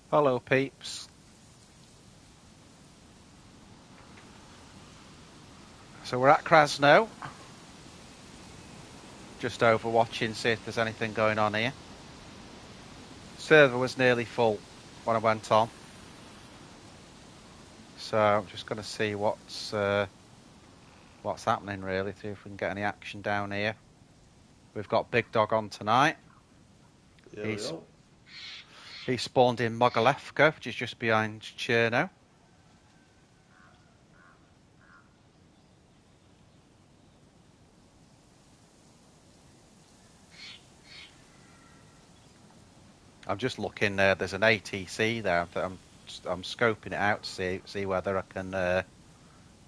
Hello, peeps. So we're at Krasno. Just overwatching, see if there's anything going on here. Server was nearly full when I went on. So I'm just going to see what's happening, really, see if we can get any action down here. We've got Bigdog on tonight. He spawned in Mogalevka, which is just behind Cherno. I'm just looking there. There's an ATC there. I'm scoping it out to see whether I can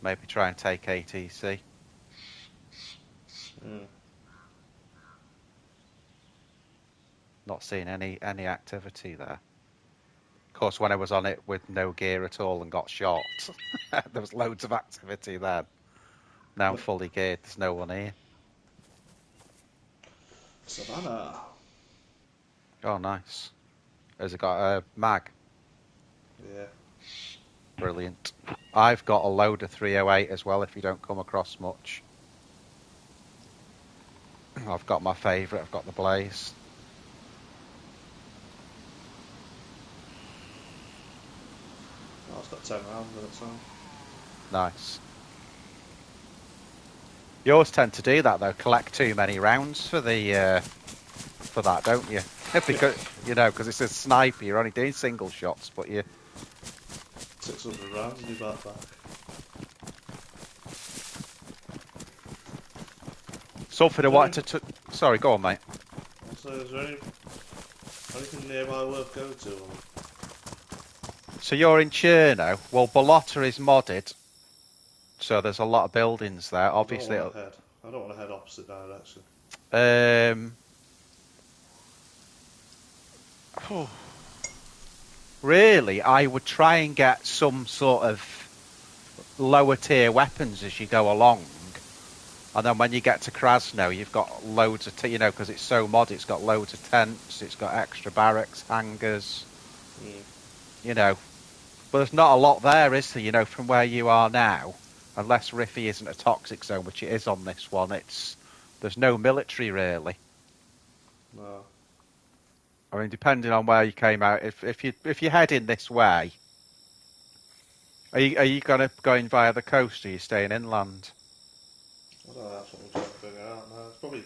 maybe try and take ATC. Not seeing any activity there. Of course, when I was on it with no gear at all and got shot, there was loads of activity then. Now I'm fully geared. There's no one here. Savannah. Oh, nice. Has it got a mag? Yeah. Brilliant. I've got a load of 308 as well, if you don't come across much. I've got my favourite. I've got the Blaze. Oh, it's got 10 rounds in it, so. Nice. You always tend to do that, though. Collect too many rounds for the for that, don't you? Because because it's a sniper. You're only doing single shots, but you 600 rounds in your backpack. Something I wanted to. Sorry, go on, mate. So, is there anything nearby worth going to? Or? So you're in Cherno. Well, Balota is modded, so there's a lot of buildings there. Obviously, I don't want to head opposite direction. Really, I would try and get some sort of lower tier weapons as you go along. And then when you get to Krasno, you've got loads of, because it's so modded, it's got loads of tents, it's got extra barracks, hangars, But there's not a lot there, is there, from where you are now? Unless Riffy isn't a toxic zone, which it is on this one, there's no military, really. No. I mean, depending on where you came out, if you're heading this way, are you going via the coast, or are you staying inland? I don't know, that's what I'm trying to figure out now. It's probably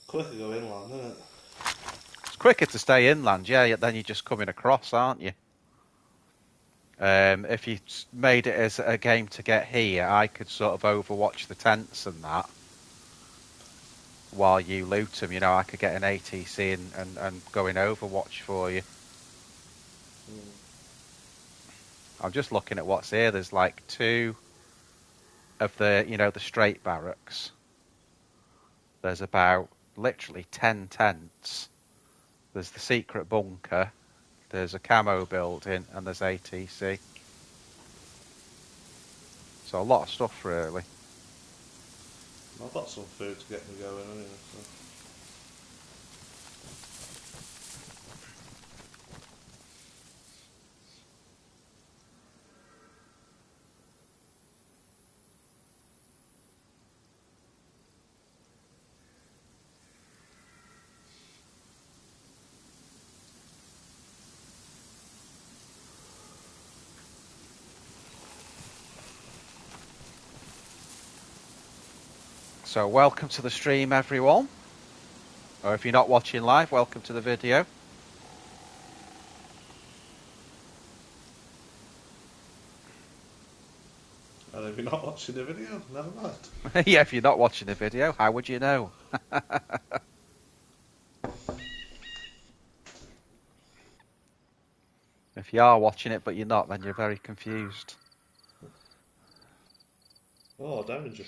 quicker to go inland, isn't it? It's quicker to stay inland, yeah. Then you're just coming across, aren't you? If you made it as a game to get here, I could sort of overwatch the tents and that while you loot them. I could get an ATC and go in Overwatch for you. I'm just looking at what's here. There's like 2 of the, the straight barracks. There's about literally 10 tents. There's the secret bunker. There's a camo building, and there's ATC. So a lot of stuff, really. I've got some food to get me going anyway. So. So welcome to the stream, everyone. Or if you're not watching live, welcome to the video. And if you're not watching the video, never mind. Yeah, if you're not watching the video, how would you know? If you are watching it but you're not, then you're very confused. Oh, Derringer.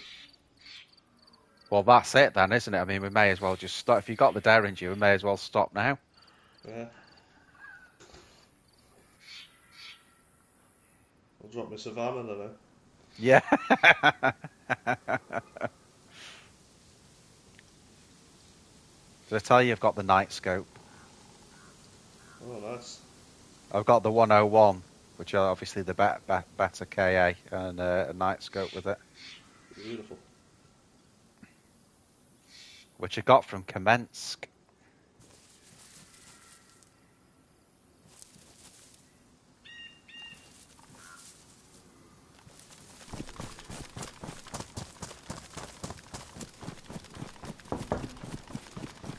Well, that's it then, isn't it? I mean, we may as well just stop. If you've got the Derringer, we may as well stop now. Yeah. I'll drop my Savannah then. Yeah. Did I tell you I've got the night scope? Oh, nice. I've got the 101, which are obviously the better KA, and a night scope with it, Beautiful. which I got from Kamensk.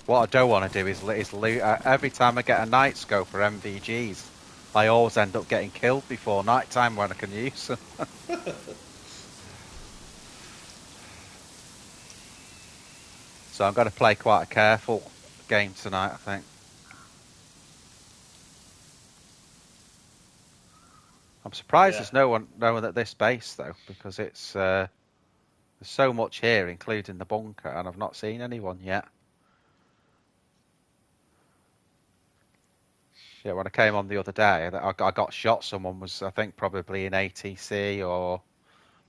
What I don't want to do is loot. Every time I get a night scope or MVGs, I always end up getting killed before night time when I can use them. So I'm going to play quite a careful game tonight, I think. I'm surprised there's no one at this base though, because it's there's so much here, including the bunker, and I've not seen anyone yet. Yeah, when I came on the other day, I got shot. Someone was, I think, probably in ATC, or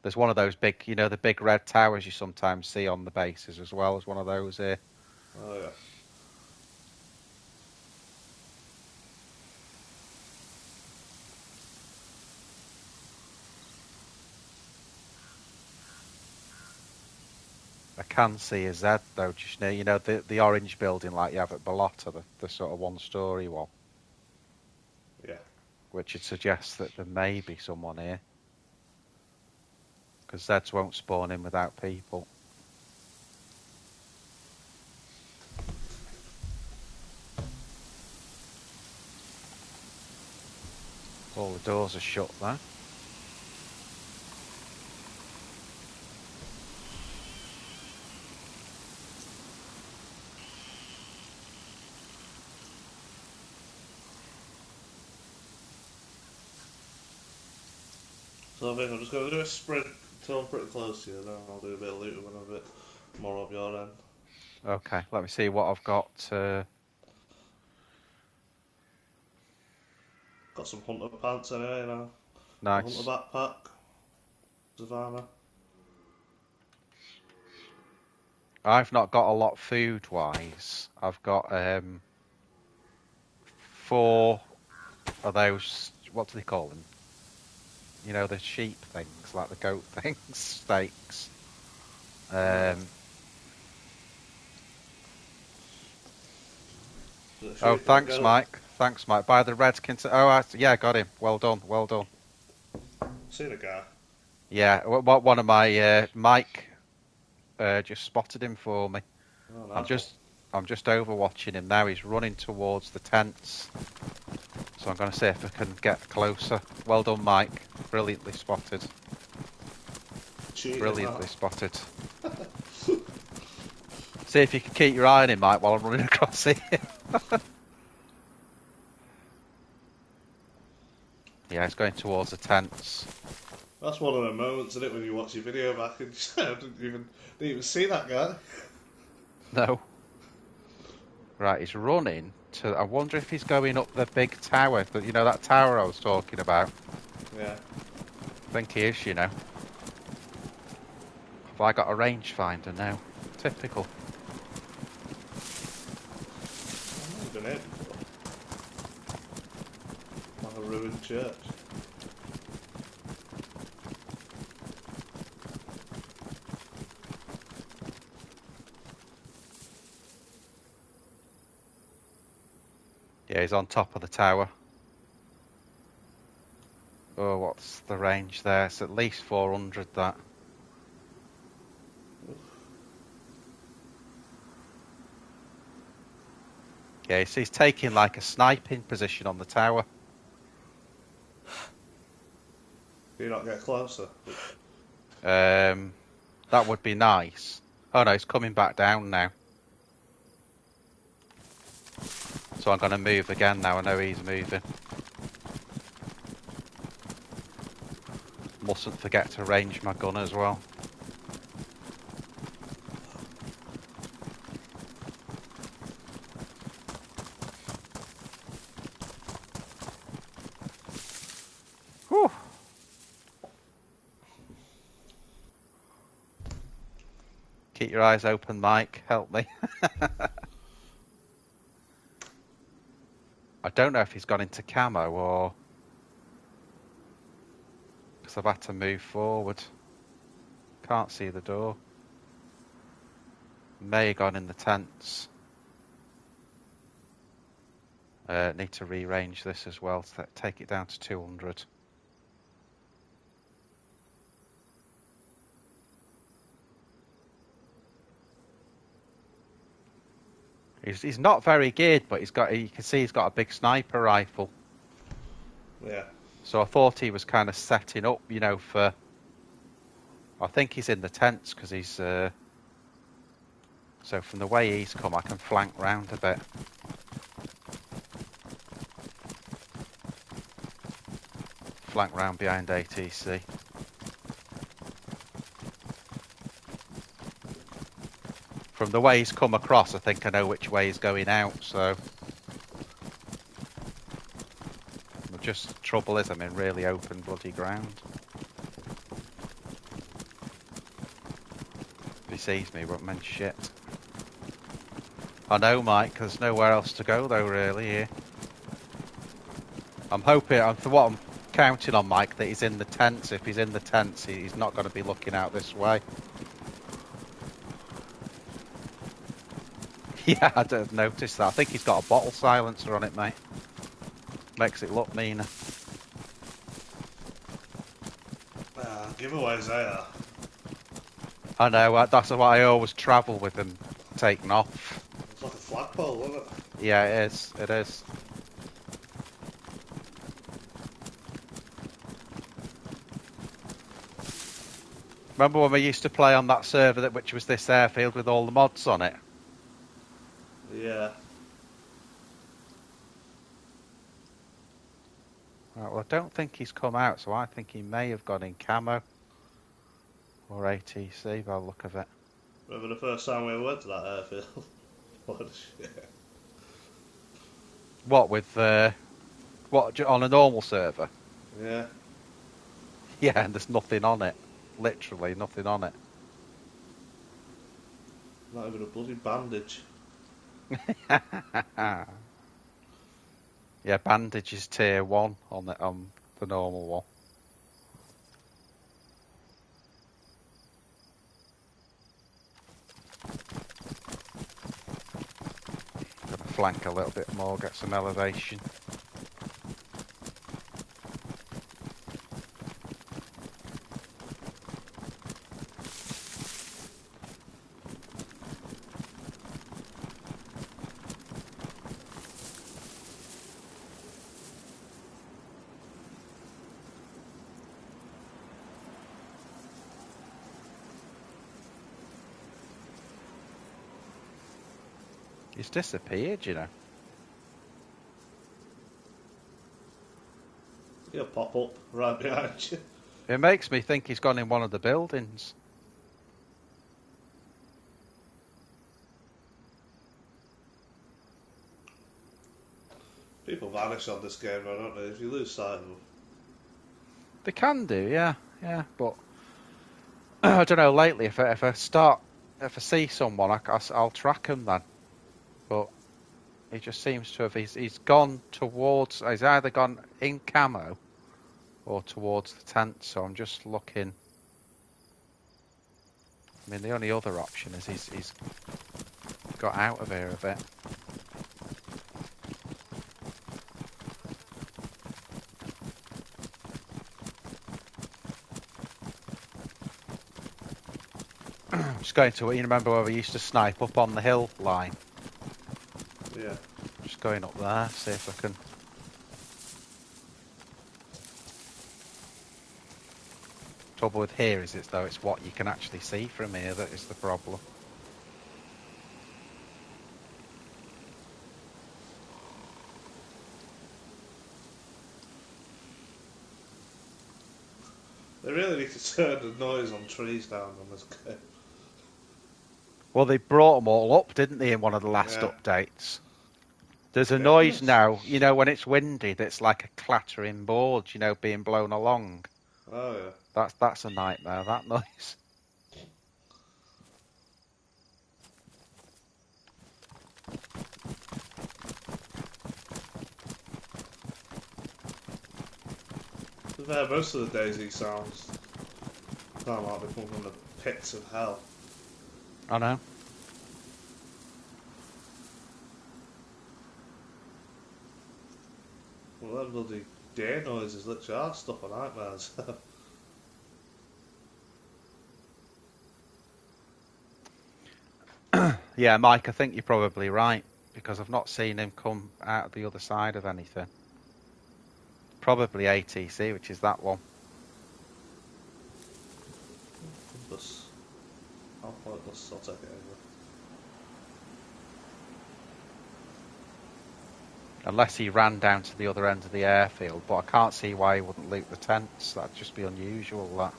there's one of those big, the big red towers you sometimes see on the bases as well as one of those here. Oh yeah. I can see a Z though, just near, the orange building like you have at Balota, the sort of one-story one. Yeah. Which would suggest that there may be someone here. Because Zeds won't spawn in without people. All the doors are shut there. So I think I'm just going to do a sprint until I'm pretty close to you, then I'll do a bit of looting when I'm a bit more up your end. Okay, let me see what I've got. Got some hunter pants anyway now. Nice. A hunter backpack. Savannah. I've not got a lot food-wise. I've got 4 of those, what do they call them? The sheep things, like the goat things, steaks. Oh, thanks, Mike. Thanks, Mike. By the Redskins. Oh, yeah, got him. Well done. Well done. Seen a guy. Yeah, one of my Mike just spotted him for me. Oh, nice. I'm just overwatching him now. He's running towards the tents, so I'm going to see if I can get closer. Well done, Mike. Brilliantly spotted. Cheating, Brilliantly spotted. See if you can keep your eye on him, Mike, while I'm running across here. Yeah, he's going towards the tents. That's one of the moments, isn't it, when you watch your video back and I didn't even see that guy. No. Right, he's running to. I wonder if he's going up the big tower. That tower I was talking about. Yeah. I think he is, Have I got a rangefinder now? Typical. I've never been here before. Like a ruined church. Yeah, he's on top of the tower. Oh, what's the range there? It's at least 400, that. Yeah, he's taking like a sniping position on the tower. Do you not get closer? That would be nice. Oh no, he's coming back down now. So I'm going to move again now. I know he's moving. Mustn't forget to range my gun as well. Whew. Keep your eyes open, Mike. Help me. I don't know if he's gone into camo or... Because I've had to move forward. Can't see the door. May have gone in the tents. Need to rearrange this as well. So take it down to 200. He's not very geared, but you can see he's got a big sniper rifle. Yeah. So I thought he was kind of setting up, for... I think he's in the tents because he's... So from the way he's come, I can flank round a bit. Flank round behind ATC. From the way he's come across, I think I know which way he's going out, so... Just trouble is I'm in really open bloody ground. If he sees me, won't mean shit. I know, Mike, 'cause there's nowhere else to go though, really, here. I'm hoping, for what I'm counting on, Mike, that he's in the tents. If he's in the tents, he's not going to be looking out this way. Yeah, I didn't notice that. I think he's got a bottle silencer on it, mate. Makes it look meaner. Giveaways there. I know, that's why I always travel with them taken off. It's like a flagpole, isn't it? Yeah, it is. It is. Remember when we used to play on that server which was this airfield with all the mods on it? Yeah. Right, well, I don't think he's come out, so I think he may have gone in camo or ATC by the look of it. Remember the first time we went to that airfield? What a shit. What, with, on a normal server? Yeah. Yeah, and there's nothing on it. Literally nothing on it. Not even a bloody bandage. Yeah, bandage is tier 1 on the normal one. Gonna flank a little bit more, get some elevation. He's disappeared, you know. He'll pop up right behind you. It makes me think he's gone in one of the buildings. People vanish on this game, though, don't they? If you lose sight of them. They can do, yeah, but I don't know. Lately, if I see someone, I'll track him then. But he just seems to have he's gone towards. He's either gone in camo or towards the tent. So I'm just looking. I mean, the only other option is he's got out of here a bit. Just going to, you remember where we used to snipe up on the hill line? Yeah. Just going up there, see if I can. Trouble with here is it's what you can actually see from here that is the problem. They really need to turn the noise on trees down on this game. Well, they brought them all up, didn't they, in one of the last updates? There's a noise now, you know, when it's windy, that's like a clattering board, you know, being blown along. Oh, yeah. That's a nightmare, that noise. be fair, most of the DayZ sounds sound like they come from the pits of hell. I know. Well, them bloody day noises literally are stuff of nightmares. Yeah, Mike, I think you're probably right, because I've not seen him come out the other side of anything. Probably ATC, which is that one. Compass. How pointless, I'll take it anyway. Unless he ran down to the other end of the airfield, but I can't see why he wouldn't loot the tents. That'd just be unusual, that.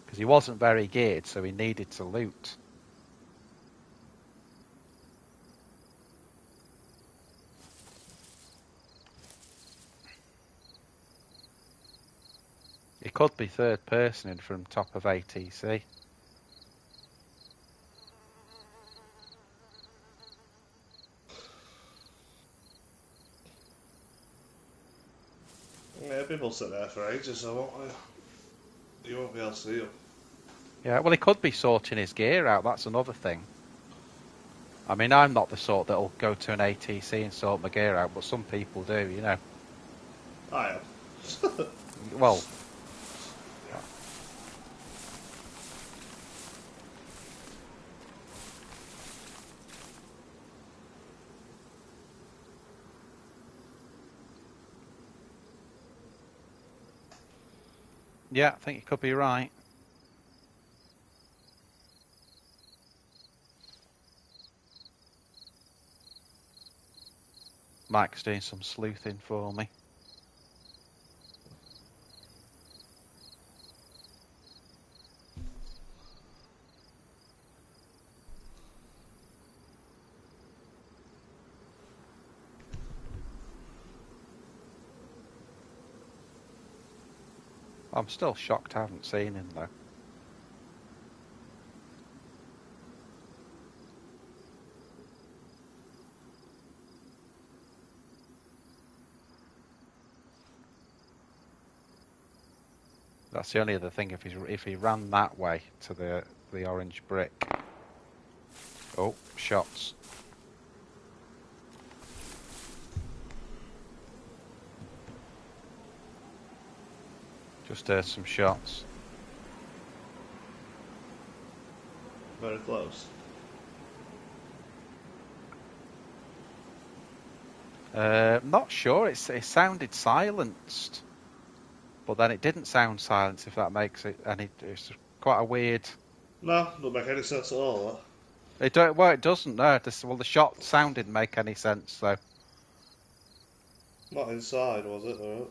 Because he wasn't very geared, so he needed to loot. He could be third person in from top of ATC. Yeah, people sit there for ages, so won't they? You won't be able to see them. Yeah, well, he could be sorting his gear out. That's another thing. I mean, I'm not the sort that'll go to an ATC and sort my gear out, but some people do, you know. I am. Well, yeah, I think you could be right. Mike's doing some sleuthing for me. I'm still shocked I haven't seen him, though. That's the only other thing. If he ran that way to the orange brick. Oh, shots. Just heard some shots. Very close. Not sure. It sounded silenced, but then it didn't sound silenced. If that makes it any, it's quite a weird. No, don't make any sense at all, It doesn't. No. Well, the shot sound didn't make any sense though. Not inside, was it? Or...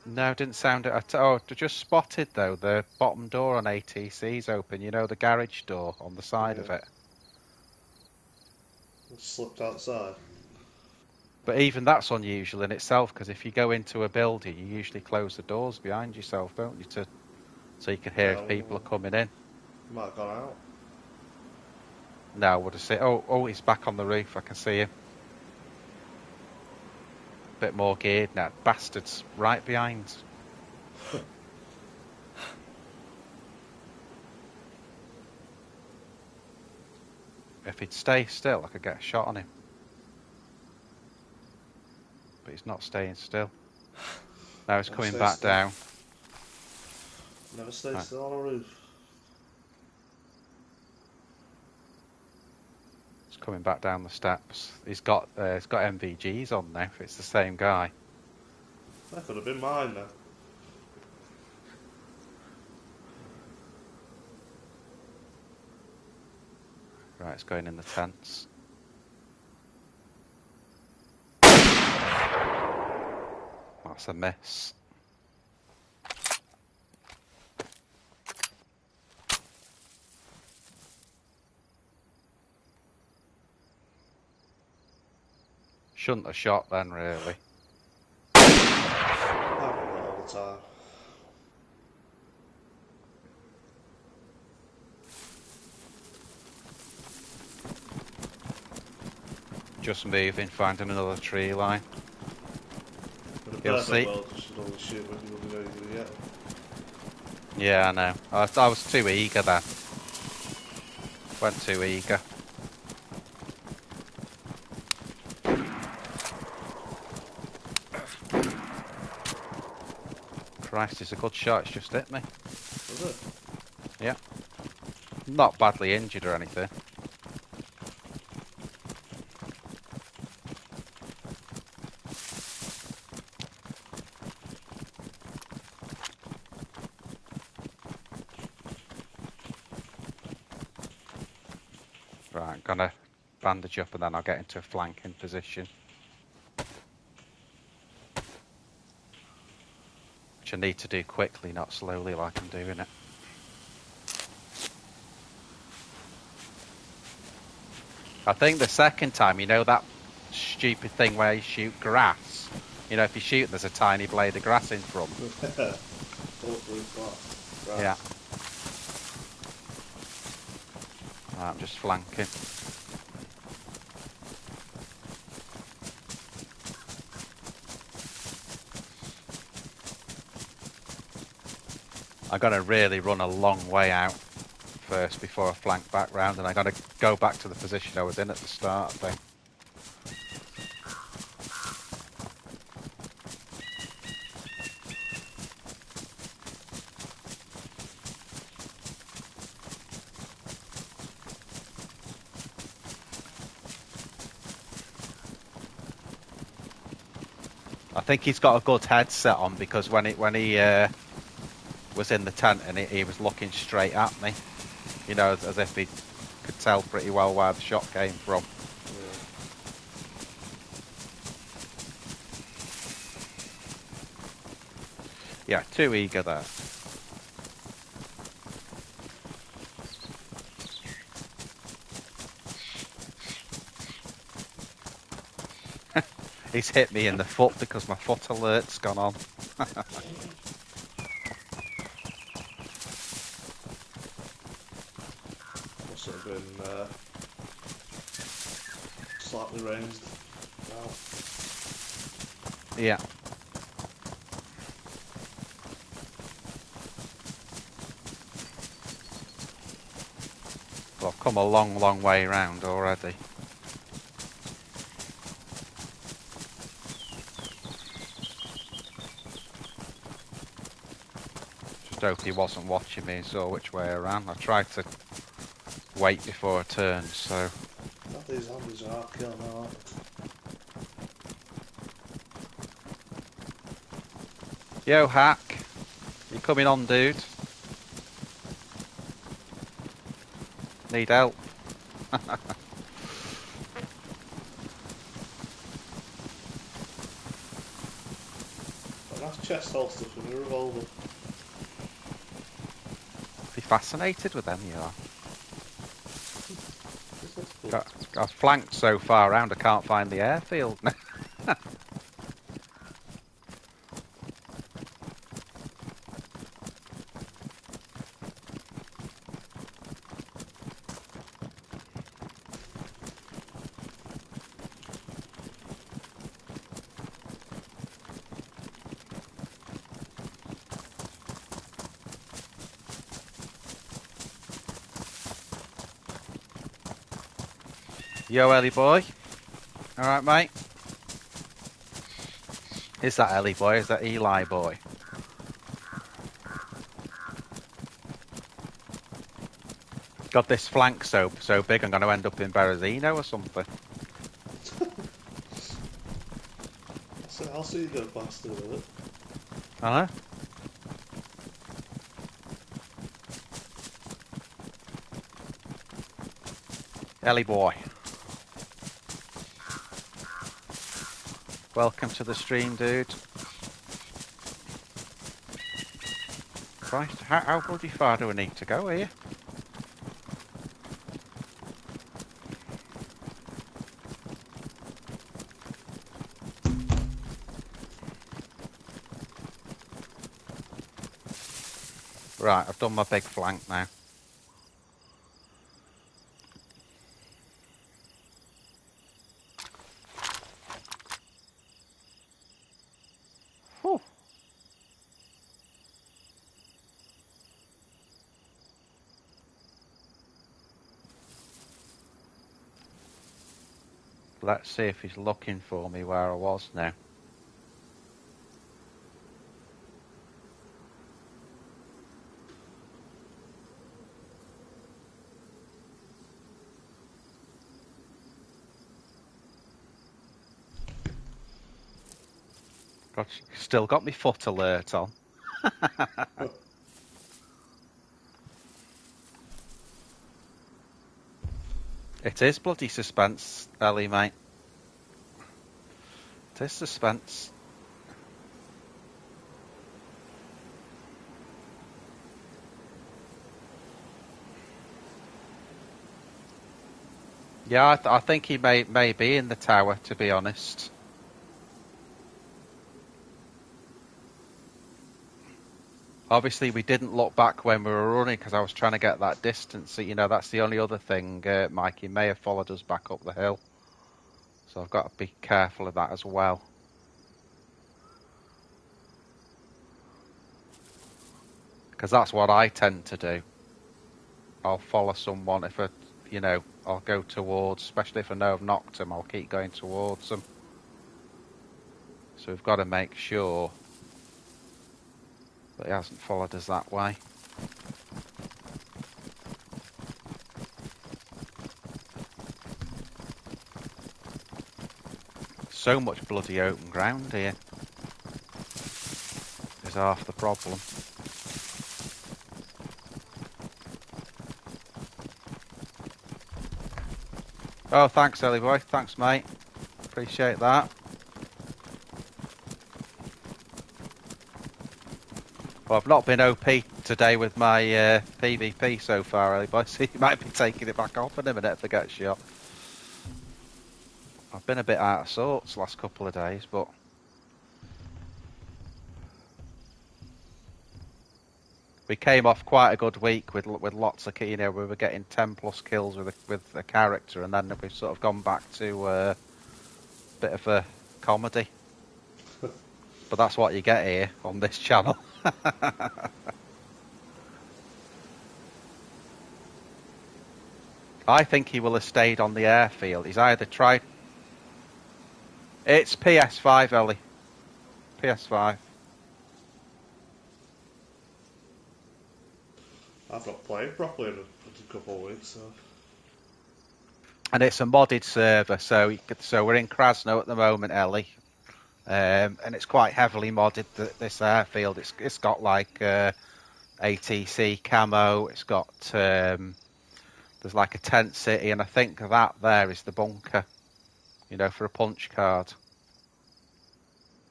No, it didn't sound it. Oh, just spotted though. The bottom door on ATC's open. You know, the garage door on the side of it. It slipped outside. But even that's unusual in itself, because if you go into a building, you usually close the doors behind yourself, don't you, so you can hear if people are coming in. Might have gone out. No, I would have said, oh, he's back on the roof. I can see him. Bit more geared now. Bastard's right behind. If he'd stay still, I could get a shot on him. But he's not staying still. Now he's coming back down. Never stay still on a roof. He's coming back down the steps. He's got MVGs on now, if it's the same guy. That could have been mine then. Right, it's going in the tents. That's a miss. Shouldn't have shot then, really. All the time. Just moving, finding another tree line. In a You'll perfect see. world, you should always shoot when you know you're going to get them. Yeah, I know. I was too eager then. Went too eager. Christ, it's a good shot. It's just hit me. Was it? Yeah. Not badly injured or anything. Right, I'm gonna bandage up and then I'll get into a flanking position. Which I need to do quickly, not slowly like I'm doing it. I think the second time, you know that stupid thing where you shoot grass? You know, if you shoot there's a tiny blade of grass in front. Totally flat. Right. Yeah. Right, I'm just flanking. I'm going to really run a long way out first before I flank back round, and I'm going to go back to the position I was in at the start, I think. I think he's got a good headset on because when he was in the tent and he was looking straight at me, you know, as if he could tell pretty well where the shot came from. Yeah, too eager there. He's hit me in the foot because my foot alert's gone on. Must have been slightly ranged now. Yeah. Well, I've come a long, long way round already. Just hope he wasn't watching me and saw which way I ran. I tried to wait before I turned, so... God, these zombies are hard killing now, aren't they? Yo, Hack. You coming on, dude? Need help? A nice chest holster for the revolver. Be fascinated with them, you are. This looks cool. Got flanked so far around I can't find the airfield. Yo, Ellie boy. Alright, mate? Is that Ellie boy? Is that Eli boy? Got this flank so big I'm going to end up in Berezino or something. I'll see you go bastard with it. I know. Ellie boy. Welcome to the stream, dude. Christ, how bloody far do I need to go here? Right, I've done my big flank now. Let's see if he's looking for me where I was now. God, still got me foot alert on. It is bloody suspense, Ellie, mate. It is suspense. Yeah, I think he may be in the tower, to be honest. Obviously, we didn't look back when we were running because I was trying to get that distance. You know, that's the only other thing. Mike, he may have followed us back up the hill. So I've got to be careful of that as well. Because that's what I tend to do. I'll follow someone if I'll go towards, especially if I know I've knocked them, I'll keep going towards them. So we've got to make sure that he hasn't followed us that way. So much bloody open ground here is half the problem. Oh, thanks, Ellie boy. Thanks, mate. Appreciate that. Well, I've not been OP today with my PvP so far, Ellie boy, so you might be taking it back off in a minute if I get shot. I've been a bit out of sorts the last couple of days, but we came off quite a good week with lots of, we were getting 10 plus kills with a character, and then we've sort of gone back to a bit of a comedy. But that's what you get here on this channel. I think he will have stayed on the airfield. He's either tried... It's PS5, Ellie. PS5. I've not played properly in a couple of weeks, so... And it's a modded server, so we're in Krasno at the moment, Ellie. And it's quite heavily modded, this airfield. It's got like ATC camo, it's got... there's like a tent city, and I think that there is the bunker, for a punch card.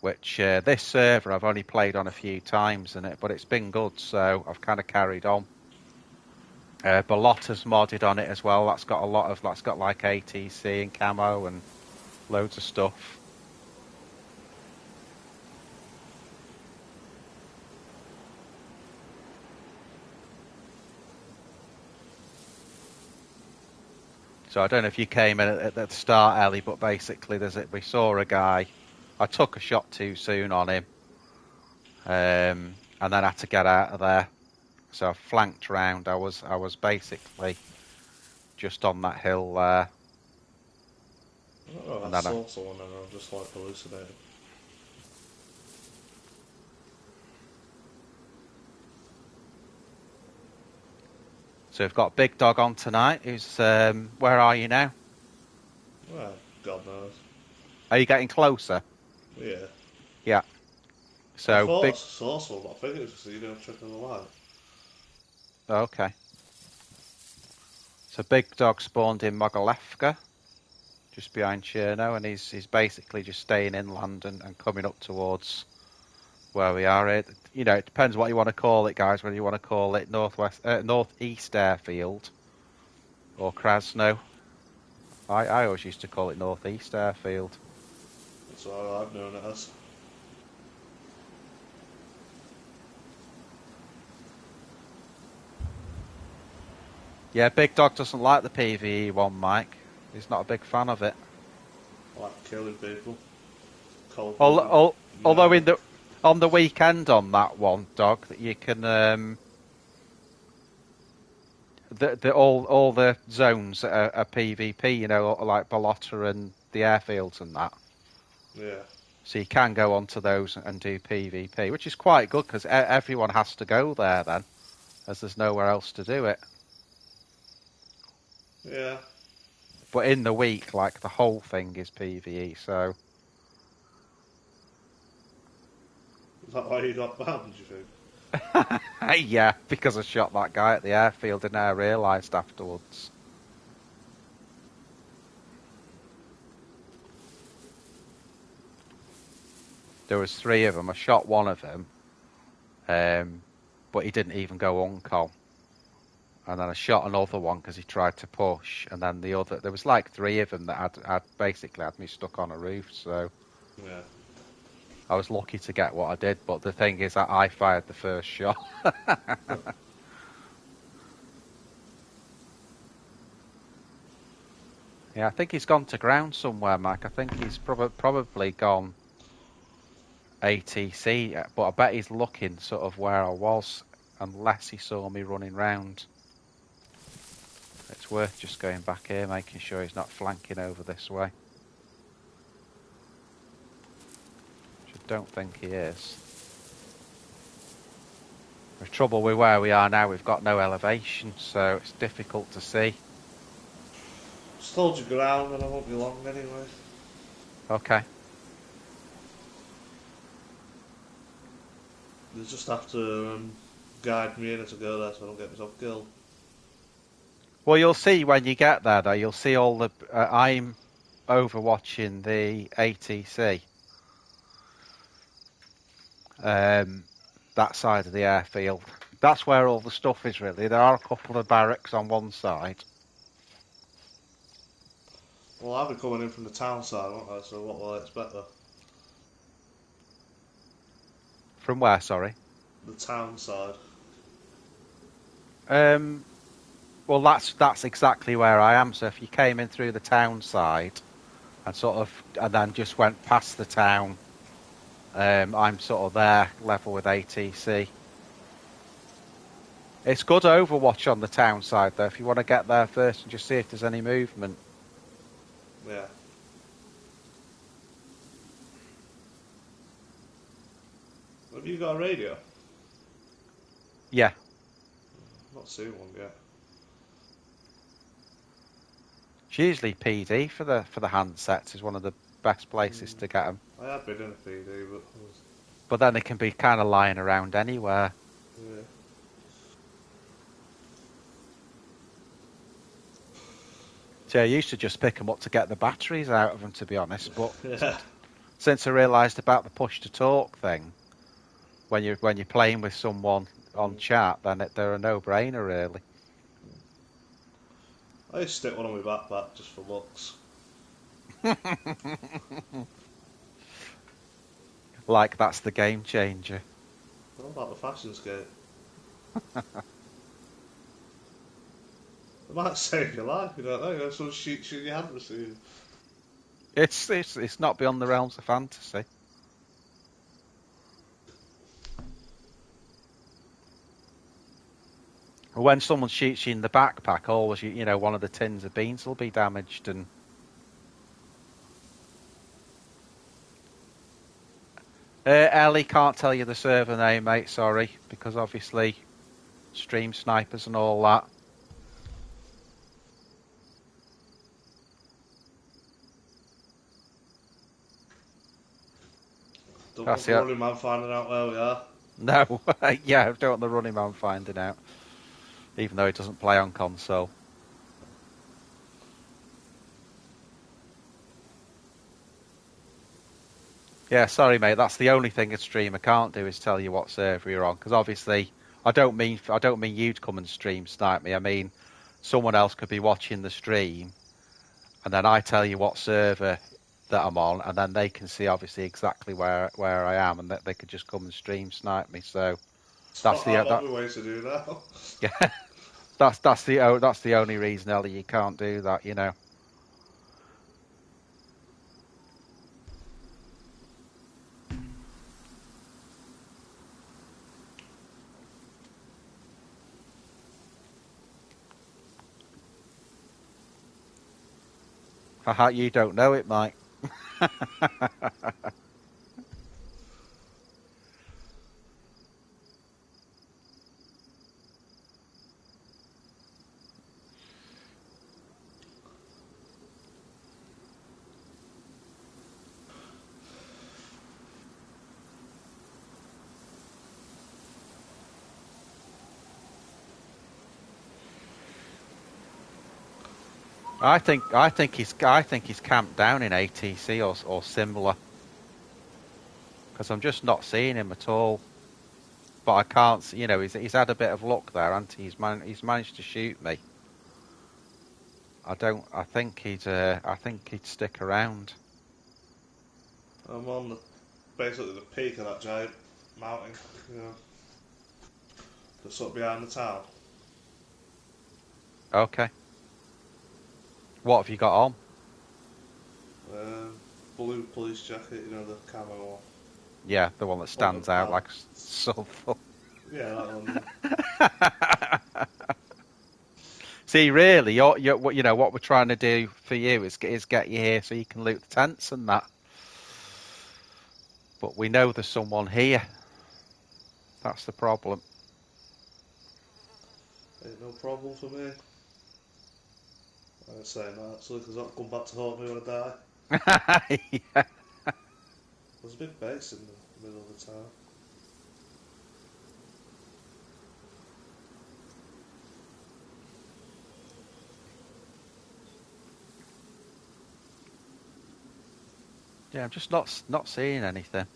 Which this server I've only played on a few times in it, but it's been good, so I've kind of carried on. Ballotta's modded on it as well. That's got like ATC and camo and loads of stuff. So I don't know if you came in at the start, Ellie, but basically we saw a guy. I took a shot too soon on him, and then had to get out of there. So I flanked round. I was basically just on that hill there. Oh, I saw someone and I was just like hallucinating. So we've got Bigdog on tonight. Who's where are you now? Well, God knows. Are you getting closer? Yeah. Yeah. So I thought I saw someone, but I think it was just checking the light. Okay. So Bigdog spawned in Mogalevka, just behind Cherno, and he's basically just staying inland and coming up towards where we are. It depends what you want to call it, guys. Whether you want to call it northeast airfield or Krasno. I always used to call it northeast airfield. That's what I've known it as. Yeah, Bigdog doesn't like the PvE one, Mike. He's not a big fan of it. I like killing people. Although on the weekend on that one, Dog, that you can all the zones are PvP, like Ballotta and the airfields and that. Yeah. So you can go onto those and do PvP, which is quite good because everyone has to go there then, as there's nowhere else to do it. Yeah. But in the week, like, the whole thing is PvE, so... Is that why you got banned, do you think? Yeah, because I shot that guy at the airfield and I realised afterwards. There was 3 of them. I shot one of them, but he didn't even go on-call. And then I shot another one because he tried to push, and then the other... There was like 3 of them that had basically had me stuck on a roof, so... Yeah. I was lucky to get what I did, but the thing is that I fired the first shot. Yeah, I think he's gone to ground somewhere, Mike. I think he's probably gone ATC, but I bet he's looking sort of where I was, unless he saw me running round. It's worth just going back here, making sure he's not flanking over this way. Which I don't think he is. The trouble with where we are now, we've got no elevation, so it's difficult to see. Just hold your ground and I won't be long anyway. Okay. You just have to guide me in to go there so I don't get myself killed. Well, you'll see when you get there, though. You'll see all the... I'm overwatching the ATC. That side of the airfield. That's where all the stuff is, really. There are a couple of barracks on one side. Well, I'll be coming in from the town side, won't I? So what will I expect there? From where, sorry? The town side. Well, that's exactly where I am. So if you came in through the town side and then just went past the town, I'm sort of there, level with ATC. It's good Overwatch on the town side, though, if you want to get there first and just see if there's any movement. Yeah. Have you got a radio? Yeah. Not seen one yet. It's usually PD for the handsets is one of the best places to get them. I have been in a PD, But then they can be kind of lying around anywhere. yeah. So I used to just pick them up to get the batteries out of them, to be honest. But Yeah. since I realised about the push to talk thing, when you're playing with someone on chat, then they're a no-brainer, really. I used to stick one on my backpack just for looks. Like that's the game changer. What about the fashion skate? It might save your life, you don't know. You know, someone shoots you in your hand receiver. It's not beyond the realms of fantasy. When someone shoots you in the backpack, always one of the tins of beans will be damaged. And Ellie can't tell you the server name, mate. Sorry, because obviously stream snipers and all that. Don't want the running man finding out where we are. No, yeah, I don't want the running man finding out. Even though he doesn't play on console. Yeah, sorry, mate. That's the only thing a streamer can't do is tell you what server you're on. Because obviously, I don't mean you to come and stream snipe me. I mean, someone else could be watching the stream, and then I tell you what server that I'm on, and then they can see obviously exactly where I am, and that they could just come and stream snipe me. So that's the way to do that. Yeah, that's the only reason, Ellie, you can't do that. Haha, you don't know it, Mike. I think he's camped down in ATC or similar, because I'm just not seeing him at all. But I can't see, he's had a bit of luck there, hasn't he? He's managed to shoot me. I think he'd stick around. I'm on basically the peak of that giant mountain, just sort of behind the town. Okay. What have you got on? Blue police jacket, the camo one. Yeah, the one that stands out like sulphur. Yeah, that one. See, really, what we're trying to do for you is get you here so you can loot the tents and that. But we know there's someone here. That's the problem. Ain't no problem for me. I ain't saying that actually, because that'll come back to haunt me when I die. Yeah. There's a big base in the middle of the town. Yeah, I'm just not seeing anything.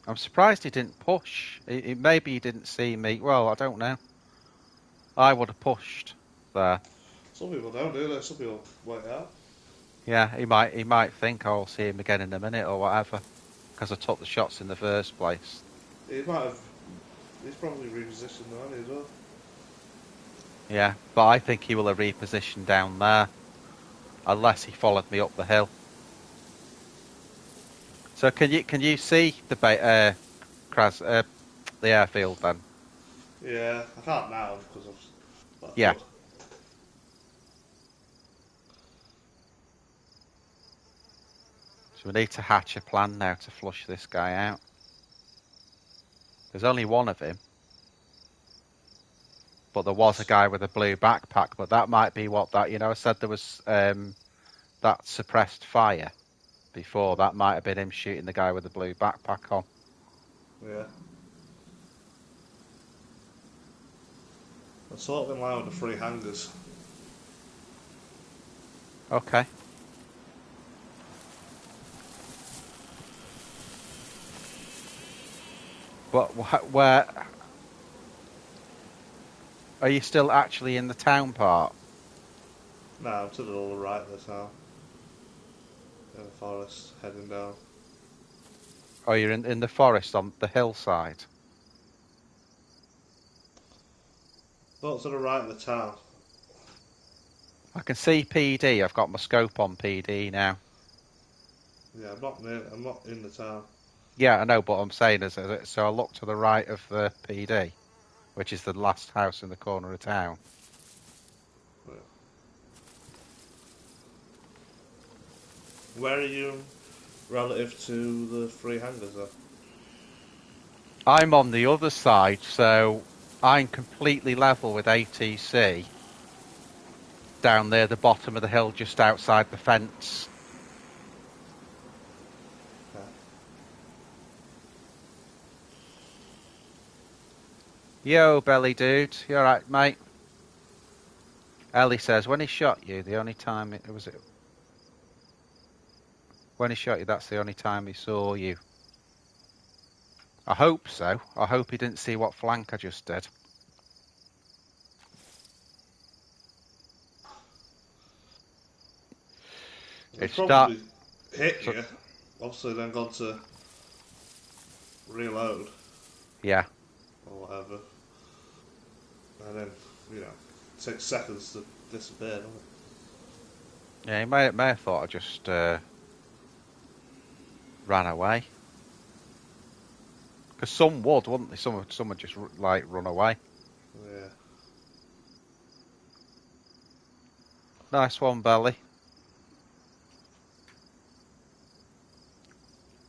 I'm surprised he didn't push. Maybe he didn't see me. Well, I don't know. I would have pushed there. Some people don't do that. Some people wait out. Yeah, he might think I'll see him again in a minute or whatever, because I took the shots in the first place. He might have. He's probably repositioned the money as well. Yeah, but I think he will have repositioned down there, unless he followed me up the hill. So can you see the the airfield then? Yeah, I can't now because I've. Yeah. Good. So we need to hatch a plan now to flush this guy out. There's only one of him, but there was a guy with a blue backpack. But that might be what that I said there was that suppressed fire before. That might have been him shooting the guy with the blue backpack on. Yeah. I'm sort of in line with the free hangers. Okay. But where are you still actually in the town part? No, I'm to the right this now. In the forest, heading down. Oh, you're in the forest on the hillside. Not to the right of the town. I can see PD. I've got my scope on PD now. Yeah, I'm not in the town. Yeah, I know, but I'm saying so I look to the right of the PD, which is the last house in the corner of town. Yeah. Where are you relative to the free hangers though? I'm on the other side, so I'm completely level with ATC. Down there, the bottom of the hill, just outside the fence. Okay. Yo, belly dude, you alright, mate? Ellie says, when he shot you, the only time when he shot you, that's the only time he saw you. I hope so. I hope he didn't see what flank I just did. He's probably hit you, obviously then gone to reload. Yeah. Or whatever. And then, it takes seconds to disappear, doesn't it? Yeah, he may have thought I just ran away. Because some would, wouldn't they? Some would just run away. Yeah. Nice one, Belly.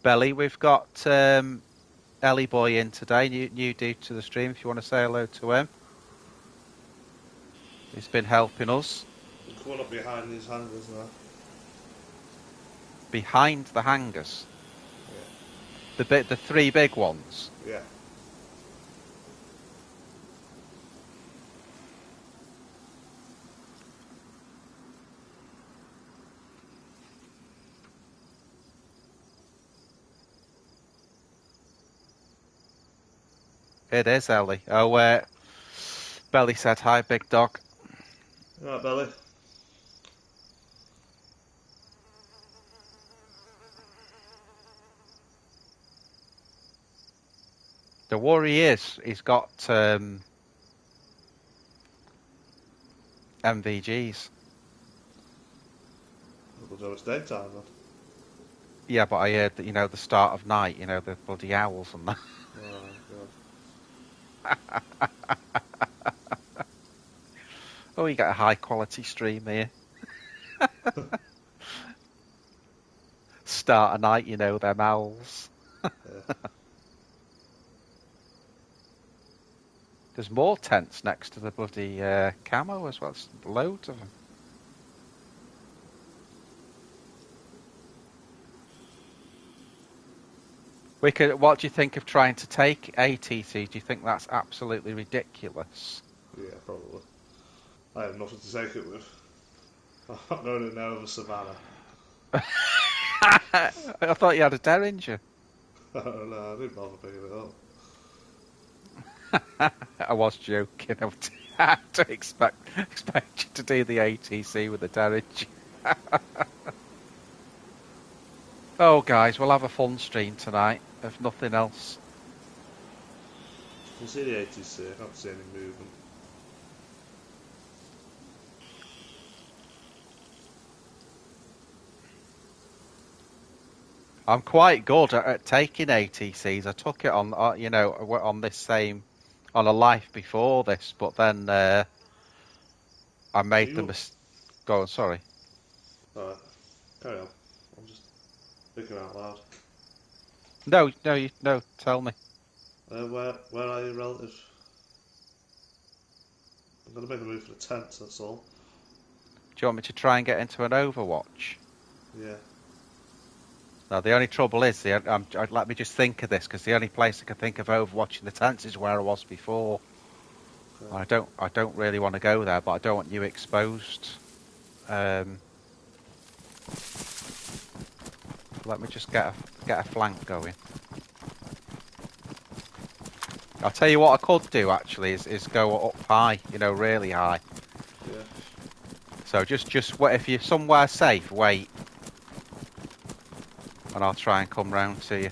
Belly, we've got Ellie Boy in today, new dude to the stream, if you want to say hello to him. He's been helping us. We're coming up behind these hangars now. Behind the hangars? Yeah. The three big ones? Yeah. It is, Ellie. Oh, Belly said hi, big dog. Right, Belly. The worry is, he's got MVGs. We'll do it daytime then. Yeah, but I heard that, the start of night, the bloody owls and that. Oh, God. Oh, you get a high quality stream here. Start of night, them owls. Yeah. There's more tents next to the bloody camo as well. There's loads of them. What do you think of trying to take ATC? Do you think that's absolutely ridiculous? Yeah, probably. I have nothing to take it with. I'm not going in there over Savannah. I thought you had a Derringer. No, I didn't bother picking it up. I was joking. I had to expect you to do the ATC with the Derringer. Oh, guys, we'll have a fun stream tonight, if nothing else. You can see the ATC, I can't see any movement. I'm quite good at taking ATCs. I took it on, on on a life before this, but then I made the mistake. Go on, sorry. Alright, carry on. I'm just thinking out loud. No, tell me. Where are your relatives? I'm going to make a move for the tents, that's all. Do you want me to try and get into an Overwatch? Yeah. Now, the only trouble is, let me just think of this, because the only place I can think of overwatching the tents is where I was before. Okay. I don't really want to go there, but I don't want you exposed. Let me just get a flank going. I'll tell you what I could do, actually, is go up high, really high. Yeah. So just wait, if you're somewhere safe, wait. And I'll try and come round to you.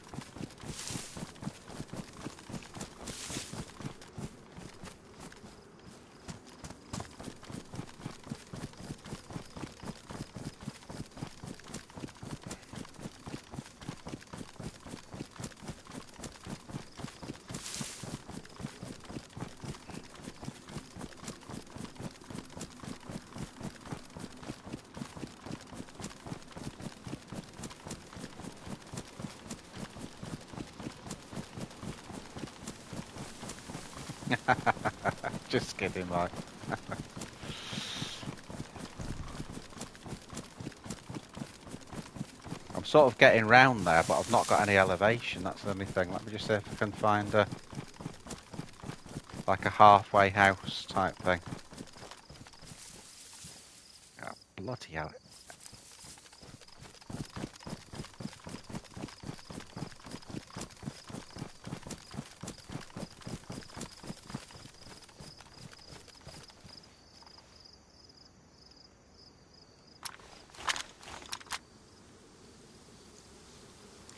Just kidding, like. I'm sort of getting round there, but I've not got any elevation. That's the only thing. Let me just see if I can find like a halfway house type thing. Oh, bloody hell.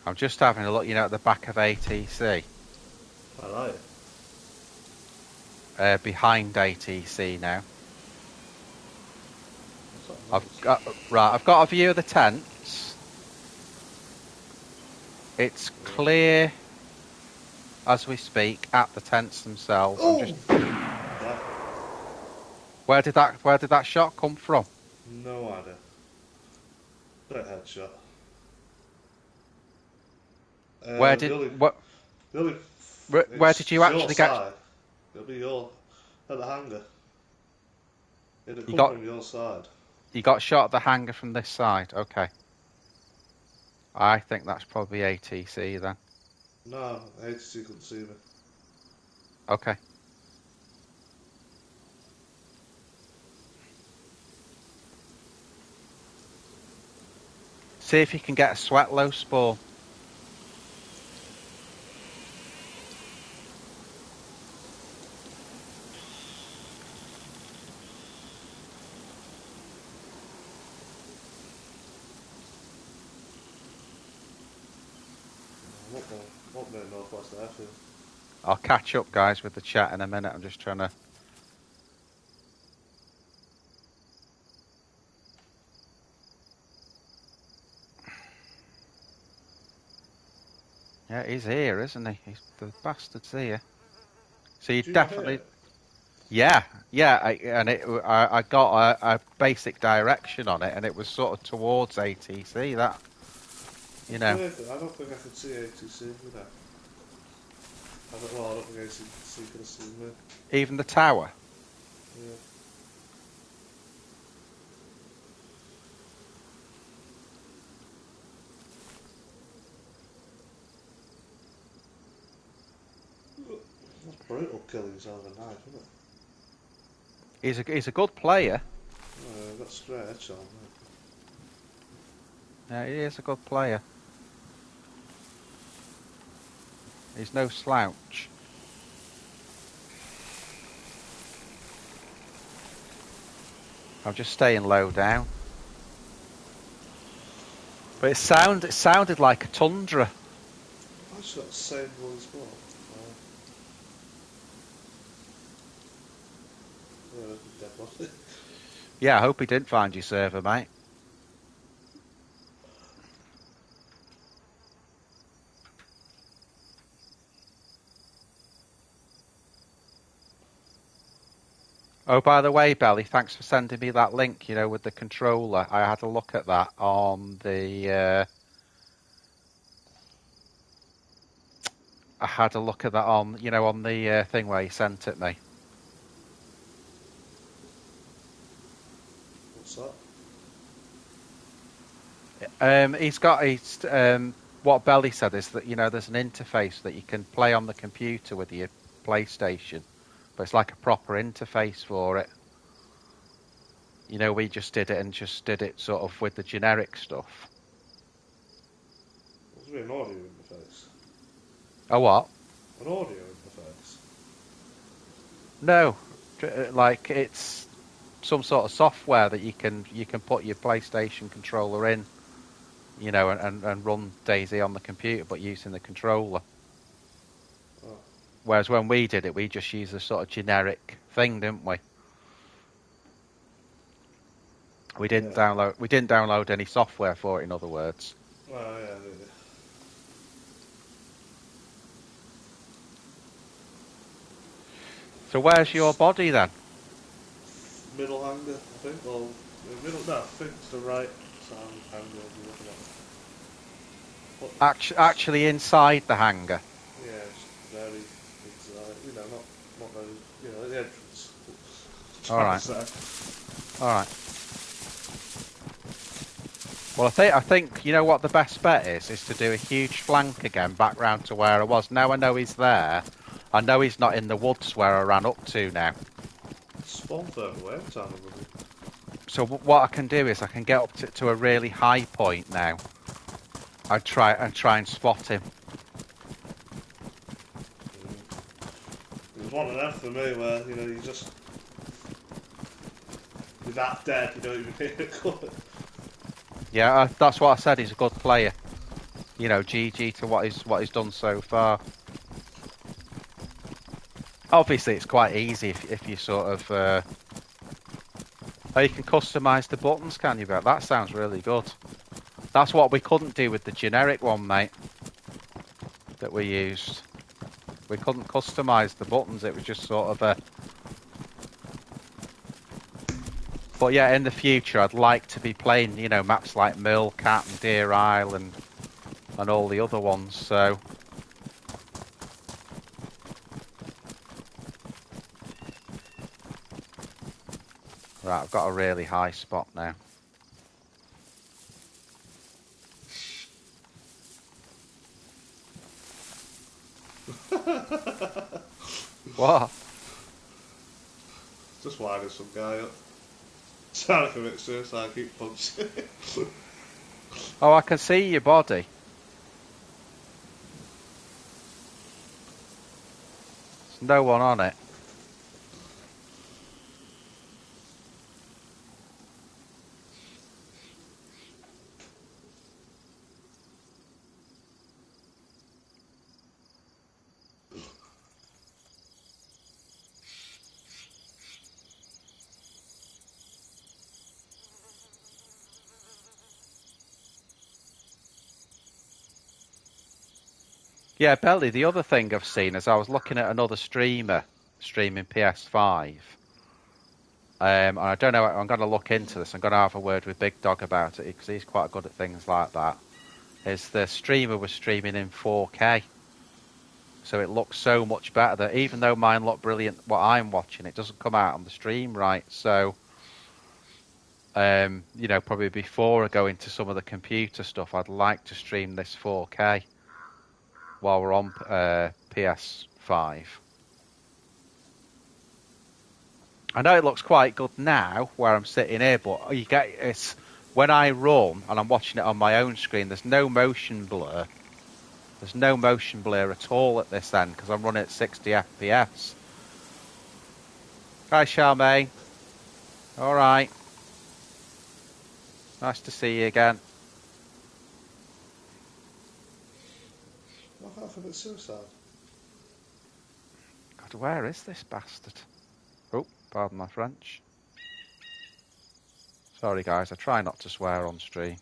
I'm just having a look, at the back of ATC. I like it. Behind ATC now. I've got a view of the tents. It's clear as we speak at the tents themselves. Oh! Where did that shot come from? No idea. Great headshot. Where The did only, what? the only, Where did you it's your actually get? side. It'll be your at the hangar. It'll You come got from your side. you got shot at the hangar from this side. Okay. I think that's probably ATC then. No, ATC couldn't see me. Okay. See if you can get a sweat low spawn. What near northwest airfield? I'll catch up, guys, with the chat in a minute. I'm just trying to. Yeah, he's here, isn't he? The bastard's here. So you Do you not hear definitely. it? Yeah. I got a basic direction on it, and it was sort of towards ATC. That, you know. Weird, I don't think I could see ATC, you know. I don't think ATC could have seen me. Even the tower. Yeah. That's brutal killing yourself with a knife, isn't it? He's a good player. Got straight headshot on me. Yeah, he is a good player. He's no slouch. I'm just staying low down. But it sounded like a tundra. I just got the same one as well. Dead body. Yeah, I hope he didn't find your server, mate. Oh, by the way, Belly, thanks for sending me that link, with the controller. I had a look at that on the... I had a look at that on the thing where you sent it me. What's that? What Belly said is that, there's an interface that you can play on the computer with your PlayStation, but it's like a proper interface for it. We just did it sort of with the generic stuff. Must be an audio interface. Oh, what? An audio interface? No, like it's some sort of software that you can put your PlayStation controller in, and run DayZ on the computer, but using the controller. Oh. Whereas when we did it, we just used a sort of generic thing, didn't we? We didn't download any software for it, in other words. Well, yeah. So where's your body then? Middle hanger, I think. Well, I think it's the right side hanger you're looking at. Actually inside the hangar. Yeah, it's very inside. Not very, at the entrance. All right. Well, I think what the best bet is to do a huge flank again back round to where I was. Now I know he's there. I know he's not in the woods where I ran up to now. Spawn further away, I'm telling you. So what I can do is I can get up to a really high point now. I try and spot him. There's one of them for me where you're that dead, you don't even hear it coming. Yeah, that's what I said. He's a good player. GG to what he's done so far. Obviously, it's quite easy if you sort of... you can customise the buttons, can you? But that sounds really good. That's what we couldn't do with the generic one, mate, that we used. We couldn't customise the buttons. It was just sort of a... But yeah, in the future, I'd like to be playing, you know, maps like Millcat and Deer Isle and all the other ones. So right, I've got a really high spot now. What? Just winding some guy up. Trying to commit suicide, keep punching. Oh, I can see your body. There's no one on it. Yeah, Belly, the other thing I've seen is I was looking at another streamer streaming PS5. And I don't know, I'm going to look into this. I'm going to have a word with Big Dog about it because he's quite good at things like that. Is the streamer was streaming in 4K. So it looks so much better that even though mine look brilliant, what I'm watching, it doesn't come out on the stream right. So, you know, probably before I go into some of the computer stuff, I'd like to stream this 4K while we're on PS5. I know it looks quite good now where I'm sitting here, but you get it's when I run and I'm watching it on my own screen. There's no motion blur. There's no motion blur at all at this end because I'm running at 60 FPS. Hi, Charmaine. All right. Nice to see you again. I can't commit suicide. God, where is this bastard? Oh, pardon my French. Sorry, guys. I try not to swear on stream.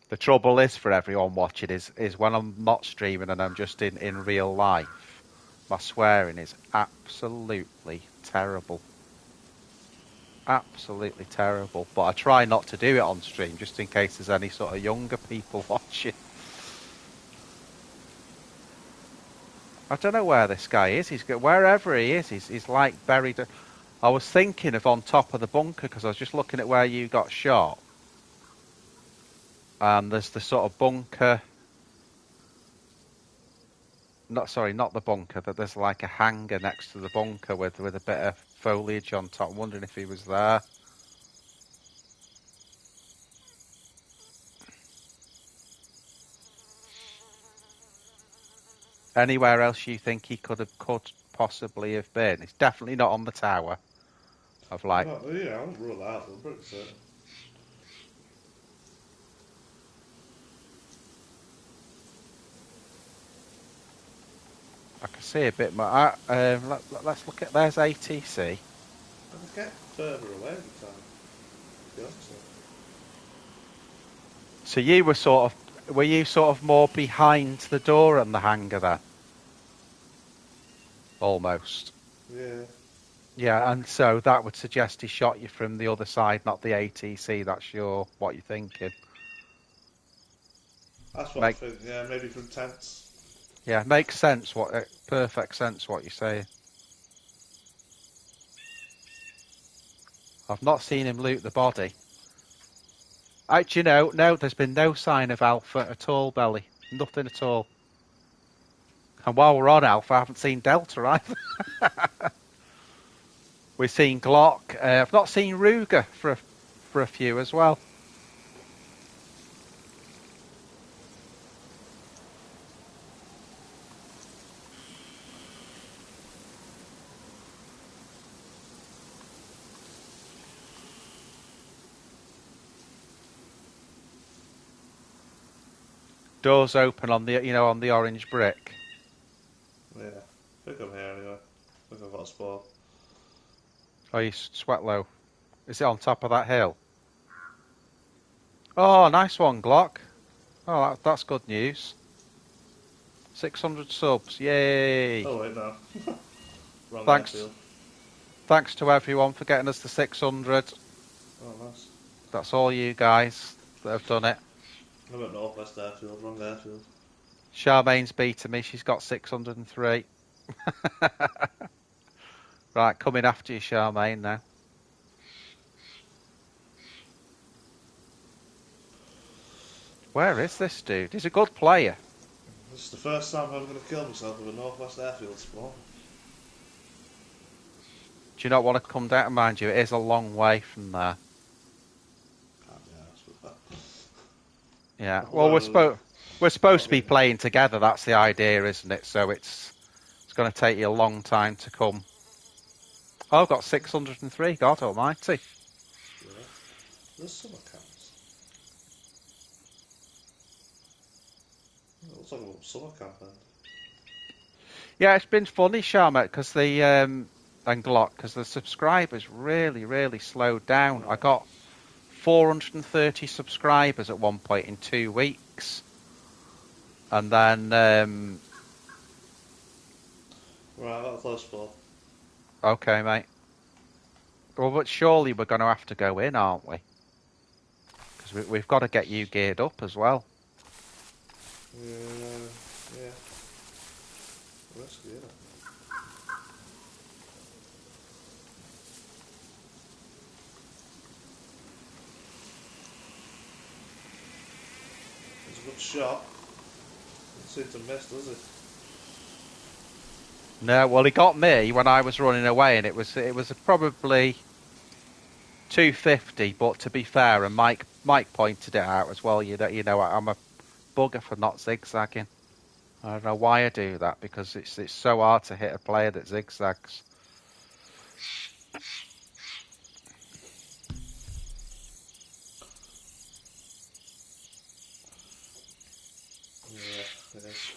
The trouble is for everyone watching is when I'm not streaming and I'm just in real life, my swearing is absolutely terrible. Absolutely terrible. But I try not to do it on stream just in case there's any sort of younger people watching. I don't know where this guy is. Wherever he is, he's like buried. I was thinking of on top of the bunker because I was just looking at where you got shot. And there's the sort of bunker. Not the bunker, but there's like a hangar next to the bunker with a bit of foliage on top. I'm wondering if he was there. Anywhere else you think he could possibly have been? It's definitely not on the tower. Of like, No, yeah, I won't rule out, but I'm pretty certain. I can see a bit more. Let's look at. There's ATC. I just get further away every time. The opposite. So you were you sort of more behind the door on the hangar then? Almost. Yeah. Yeah, and so that would suggest he shot you from the other side, not the ATC. That's what you're thinking. That's what I Make think, yeah, maybe from tents. Yeah, makes sense. Perfect sense what you're saying. I've not seen him loot the body. Actually, no, there's been no sign of Alpha at all, Belly. Nothing at all. And while we're on Alpha, I haven't seen Delta either. We've seen Glock. I've not seen Ruger for a few as well. Doors open on the orange brick. Yeah. I think I'm here anyway. I think I've got a spawn. Oh, you sweat low. Is it on top of that hill? Oh, nice one, Glock. Oh, that's good news. 600 subs, yay! Oh wait, no. Wrong Thanks, airfield. thanks to everyone for getting us to 600. Oh, nice. That's all you guys that have done it. I'm at Northwest Airfield, wrong airfield. Charmaine's beating me. She's got 603. Right, coming after you, Charmaine, now. Where is this dude? He's a good player. This is the first time I'm going to kill myself with a Northwest Airfield spawn. Do you not want to come down? Mind you, it is a long way from there. Can't be arsed with that. Yeah. Well, we're supposed to be playing together. That's the idea, isn't it? So it's going to take you a long time to come. Oh, I've got 603. God almighty. Yeah. There's summer camps. It looks like a little summer camp then. Yeah, it's been funny, Sharma, because the and Glock, because the subscribers really slowed down. I got 430 subscribers at one point in 2 weeks, and then Right, that's close for. okay, mate. Well, but surely we're going to have to go in, aren't we? Because we've got to get you geared up as well. Yeah. Risky, isn't it? It's a good shot. Doesn't seem to miss, does it? No, well, he got me when I was running away, and it was probably 250. But to be fair, and Mike pointed it out as well. You know, I'm a bugger for not zigzagging. I don't know why I do that, because it's so hard to hit a player that zigzags. Yeah, it is.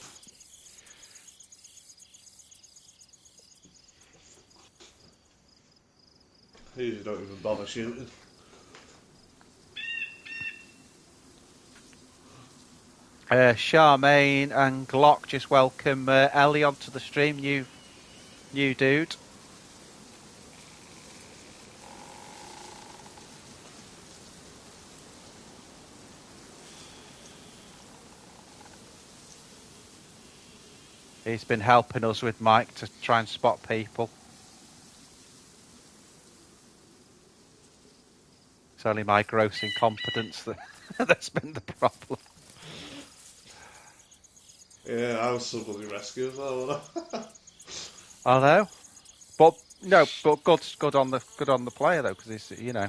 I usually don't even bother shooting. Charmaine and Glock just welcome Ellie onto the stream. New dude. He's been helping us with Mike to try and spot people. It's only my gross incompetence that's been the problem. Yeah, I was somebody rescue as well, wasn't I? I know, but no, but good on the player though, because he's, you know,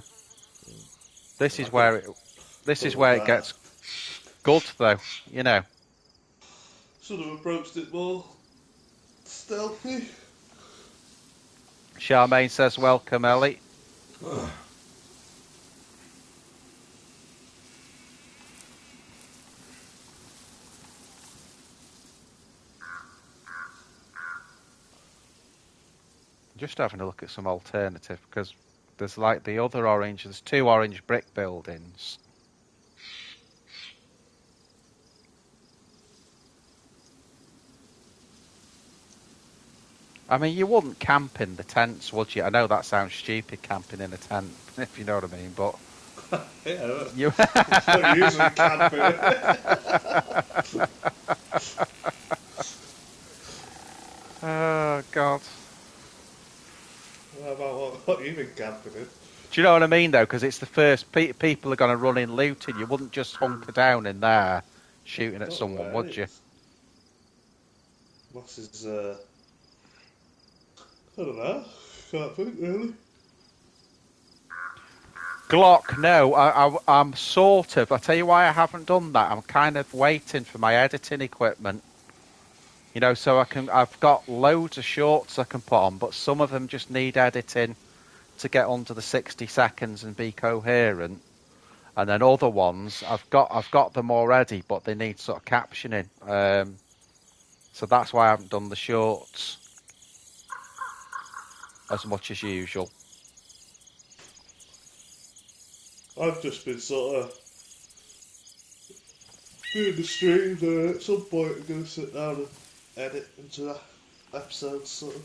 this is where it gets good though, you know. Should have approached it more stealthy. Charmaine says, "Welcome, Ellie." Just having a look at some alternative, because there's like the other orange. There's 2 orange brick buildings. I mean, you wouldn't camp in the tents, would you? I know that sounds stupid, camping in a tent, if you know what I mean, but Yeah, you not usually camping. Oh God. What about what you've been camping in? Do you know what I mean, though? Because it's the first people are going to run in looting. You wouldn't just hunker down in there shooting at someone, would you? What's his, I don't know. Can't think, really. Glock, no. I'm sort of. I'll tell you why I haven't done that. I'm kind of waiting for my editing equipment. You know, so I've got loads of shorts I can put on, but some of them just need editing to get under the 60 seconds and be coherent. And then other ones, I've got them already, but they need sort of captioning. So that's why I haven't done the shorts as much as usual. I've just been sort of doing the stream, at some point I'm going to sit down and edit into the episodes. Sort of.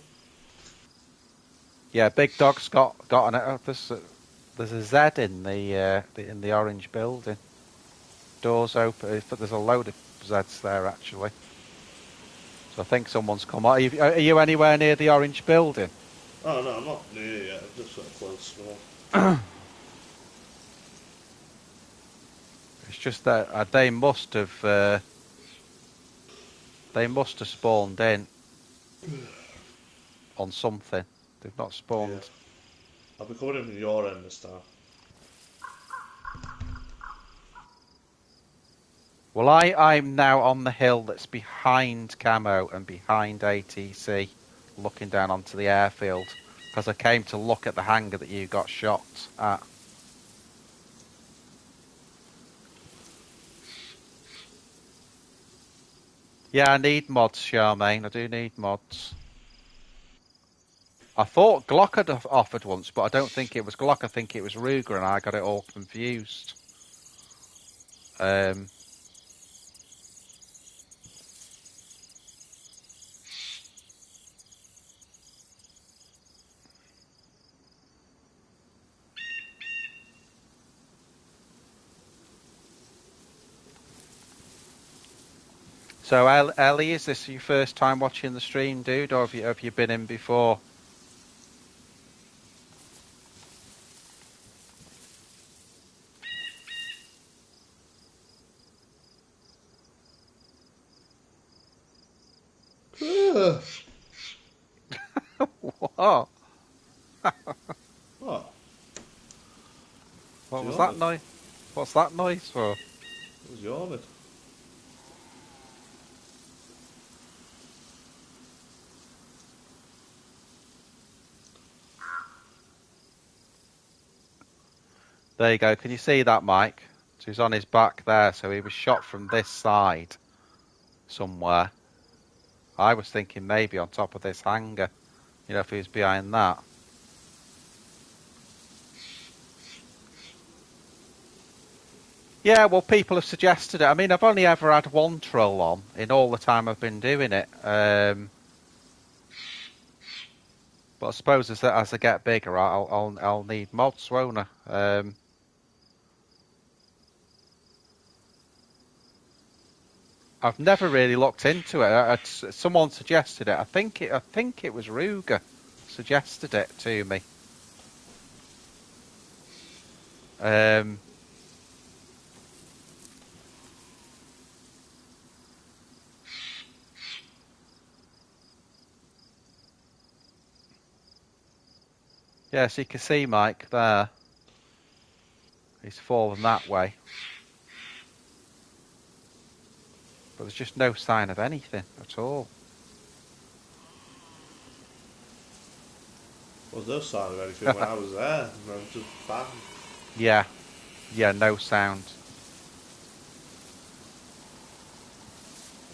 Yeah, Big Dog's got an there's a Z in the orange building. Doors open. There's a load of Zs there actually. So I think someone's come out. Are you anywhere near the orange building? Oh no, I'm not near yet. I'm just sort of close now. It's just that they must have spawned in on something. They've not spawned. Yeah. I'll be coming in from your end this time. Well, I'm now on the hill that's behind Camo and behind ATC, looking down onto the airfield, because I came to look at the hangar that you got shot at. Yeah, I need mods, Charmaine. I do need mods. I thought Glock had offered once, but I don't think it was Glock. I think it was Ruger, and I got it all confused. So, Ellie, is this your first time watching the stream, dude, or have you been in before? What? What? What was that noise? What's that noise for? It was yawning. There you go. Can you see that, Mike? So he's on his back there. So he was shot from this side somewhere. I was thinking maybe on top of this hangar. You know, if he was behind that. Yeah, well, people have suggested it. I mean, I've only ever had one troll on in all the time I've been doing it. But I suppose as I get bigger, I'll need mods, won't I? I've never really looked into it. Someone suggested it. I think it was Ruger suggested it to me. Yeah, so you can see Mike there. He's fallen that way. But there's just no sign of anything at all. Well, there's no sign of anything when I was there. And I was just bang. Yeah, no sound.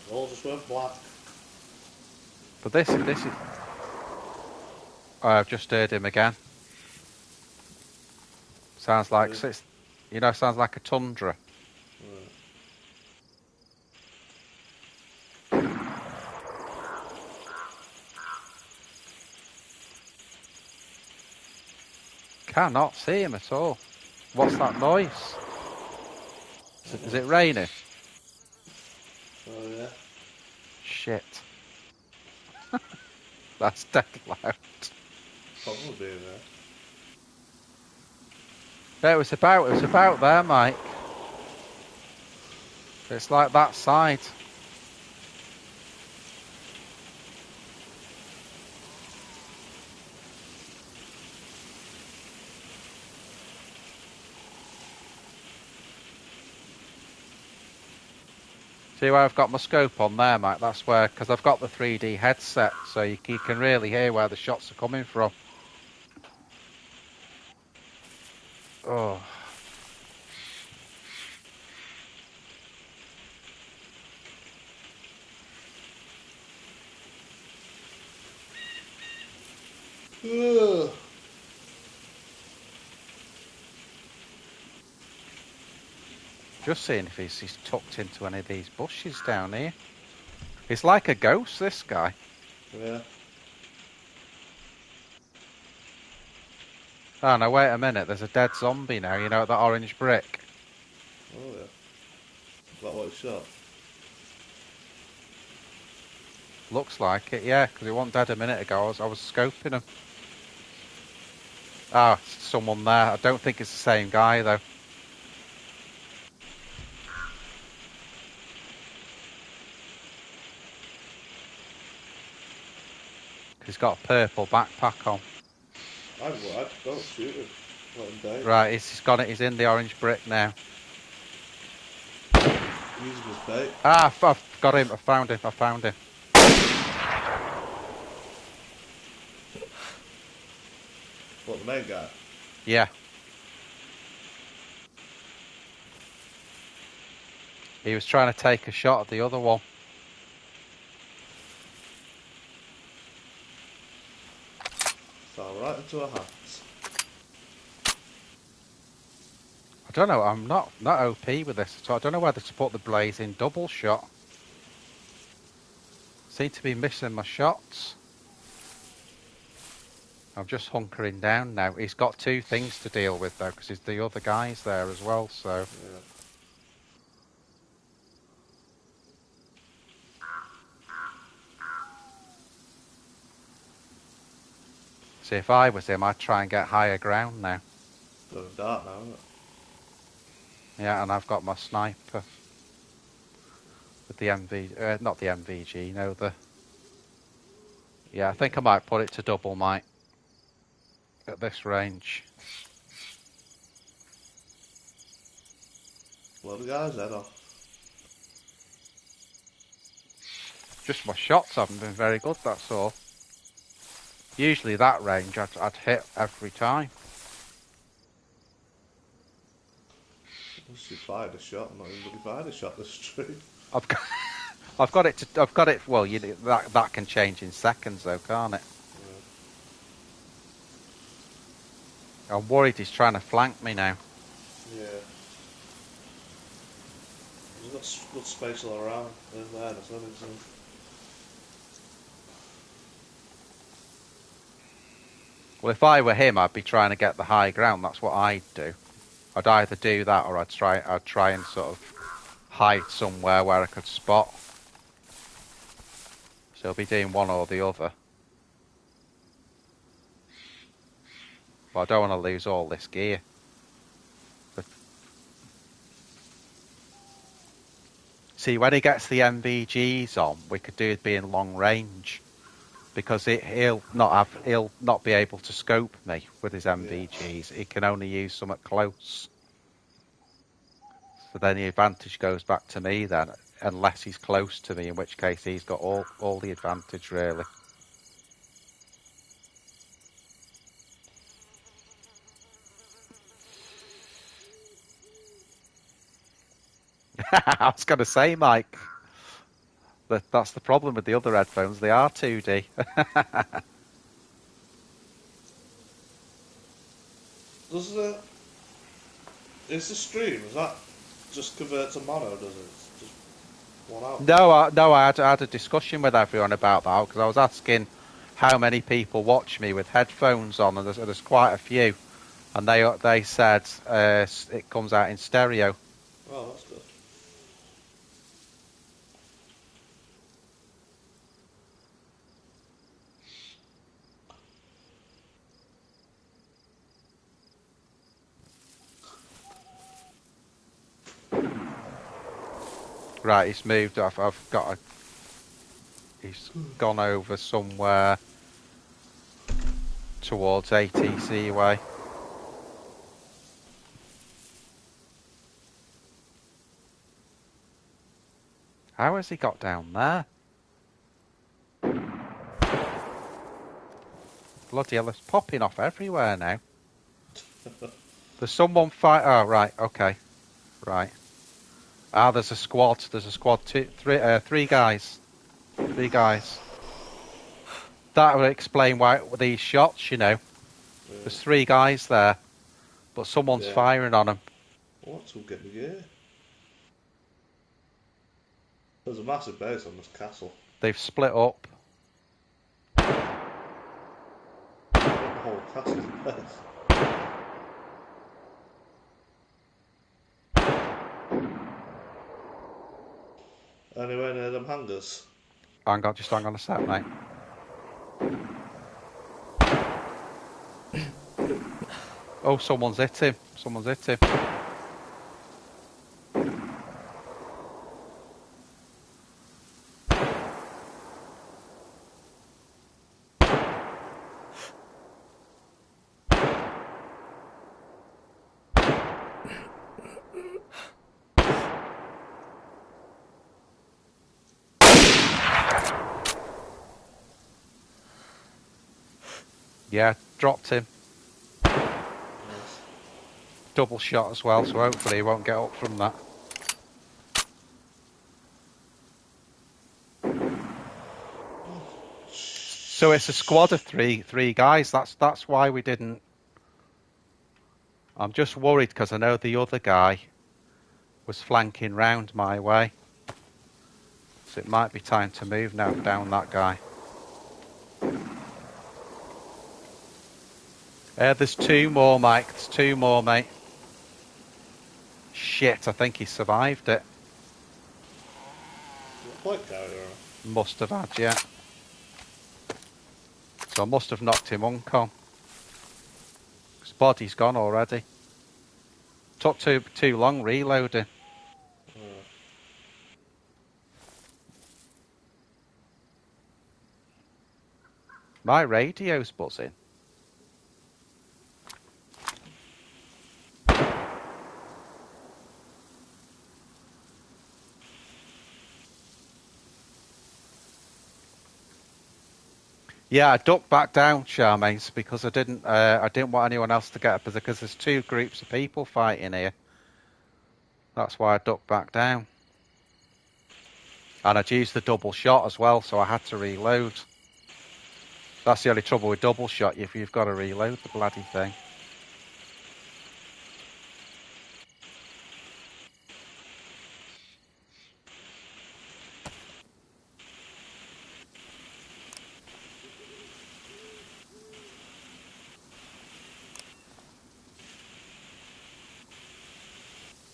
It all just went black. But this is. Oh, I've just heard him again. Sounds like sounds like a tundra. Cannot see him at all. What's that noise? Is it raining? Oh yeah. Shit. That's dead loud. Probably being there. Yeah, it was about there, Mike. It's like that side. See where I've got my scope on there, Mike? That's where, because I've got the 3D headset, so you can really hear where the shots are coming from. Oh. Ugh. Just seeing if he's tucked into any of these bushes down here. He's like a ghost, this guy. Yeah. Oh no, wait a minute. There's a dead zombie now. You know, that orange brick. Oh yeah. Is that what it shot? Looks like it, yeah, because he wasn't dead a minute ago. I was scoping him. Ah, someone there. I don't think it's the same guy, though. He's got a purple backpack on. I don't shoot him. Let him die. Right, he's got it. He's in the orange brick now. Using his bait. Ah, I've got him. I found him. What, the main guy? Yeah. He was trying to take a shot at the other one. Fell right into our hands. I don't know. I'm not OP with this, so I don't know whether to put the blazing double shot. Seem to be missing my shots. I'm just hunkering down now. He's got two things to deal with though, because the other guy's there as well. So. Yeah. See, if I was him, I'd try and get higher ground now. Going dark now, isn't it? Yeah, and I've got my sniper with the not the MVG, no, the. Yeah, I think I might put it to double, Mike, at this range. Blow the guy's head off. Just my shots haven't been very good, that's all. Usually that range I'd hit every time. Unless you fired a shot, I'm not even really fired a shot this stream. I've got it. Well, that can change in seconds, though, can't it? Yeah. I'm worried he's trying to flank me now. Yeah. There's got good space all around in there, there's nothing. Well, if I were him, I'd be trying to get the high ground. That's what I'd do. I'd either do that or I'd try and sort of hide somewhere where I could spot. So I'll be doing one or the other. But I don't want to lose all this gear. But see, when he gets the MVGs on, we could do it being long range. Because he'll not be able to scope me with his MVGs. Yeah. He can only use some at close. So then the advantage goes back to me then, unless he's close to me, in which case he's got all the advantage really. I was going to say, Mike, that's the problem with the other headphones. They are 2D. Is the stream, does that just convert to mono, does it? Just one out? No, I had a discussion with everyone about that, because I was asking how many people watch me with headphones on, and there's quite a few. And they said it comes out in stereo. Oh, that's good. Right, he's moved off. He's gone over somewhere towards ATC way. How has he got down there? Bloody hell, it's popping off everywhere now. There's someone fight. Oh, right, okay. Right. Ah, there's a squad. There's a squad. Three guys. Three guys. That would explain why these shots, you know. Yeah. There's three guys there, but someone's firing on them. What? Who'll get me gear? There's a massive base on this castle. They've split up. The whole castle's base. Anyway, near them hangars. Just hang on a sec, mate. Oh, someone's hit him. Someone's hit him. Yeah, dropped him. Nice. Double shot as well, so hopefully he won't get up from that. So it's a squad of three guys. That's why we didn't. I'm just worried because I know the other guy was flanking round my way. So it might be time to move now down that guy. There's two more, Mike. There's two more, mate. Shit, I think he survived it. Plate carrier. Must have had, yeah. So I must have knocked him uncon. His body's gone already. Took too long reloading. My radio's buzzing. Yeah, I ducked back down, Charmaine, because I didn't want anyone else to get up because there's two groups of people fighting here. That's why I ducked back down. And I'd used the double shot as well, so I had to reload. That's the only trouble with double shot, you've got to reload the bloody thing.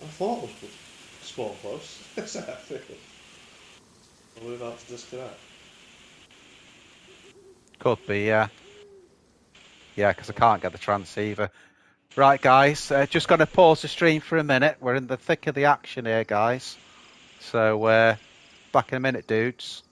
I thought it was spawn close. It's airfield. Are we about to disconnect? Could be, yeah. Yeah, because I can't get the transceiver. Right, guys, just going to pause the stream for a minute. We're in the thick of the action here, guys. So, back in a minute, dudes.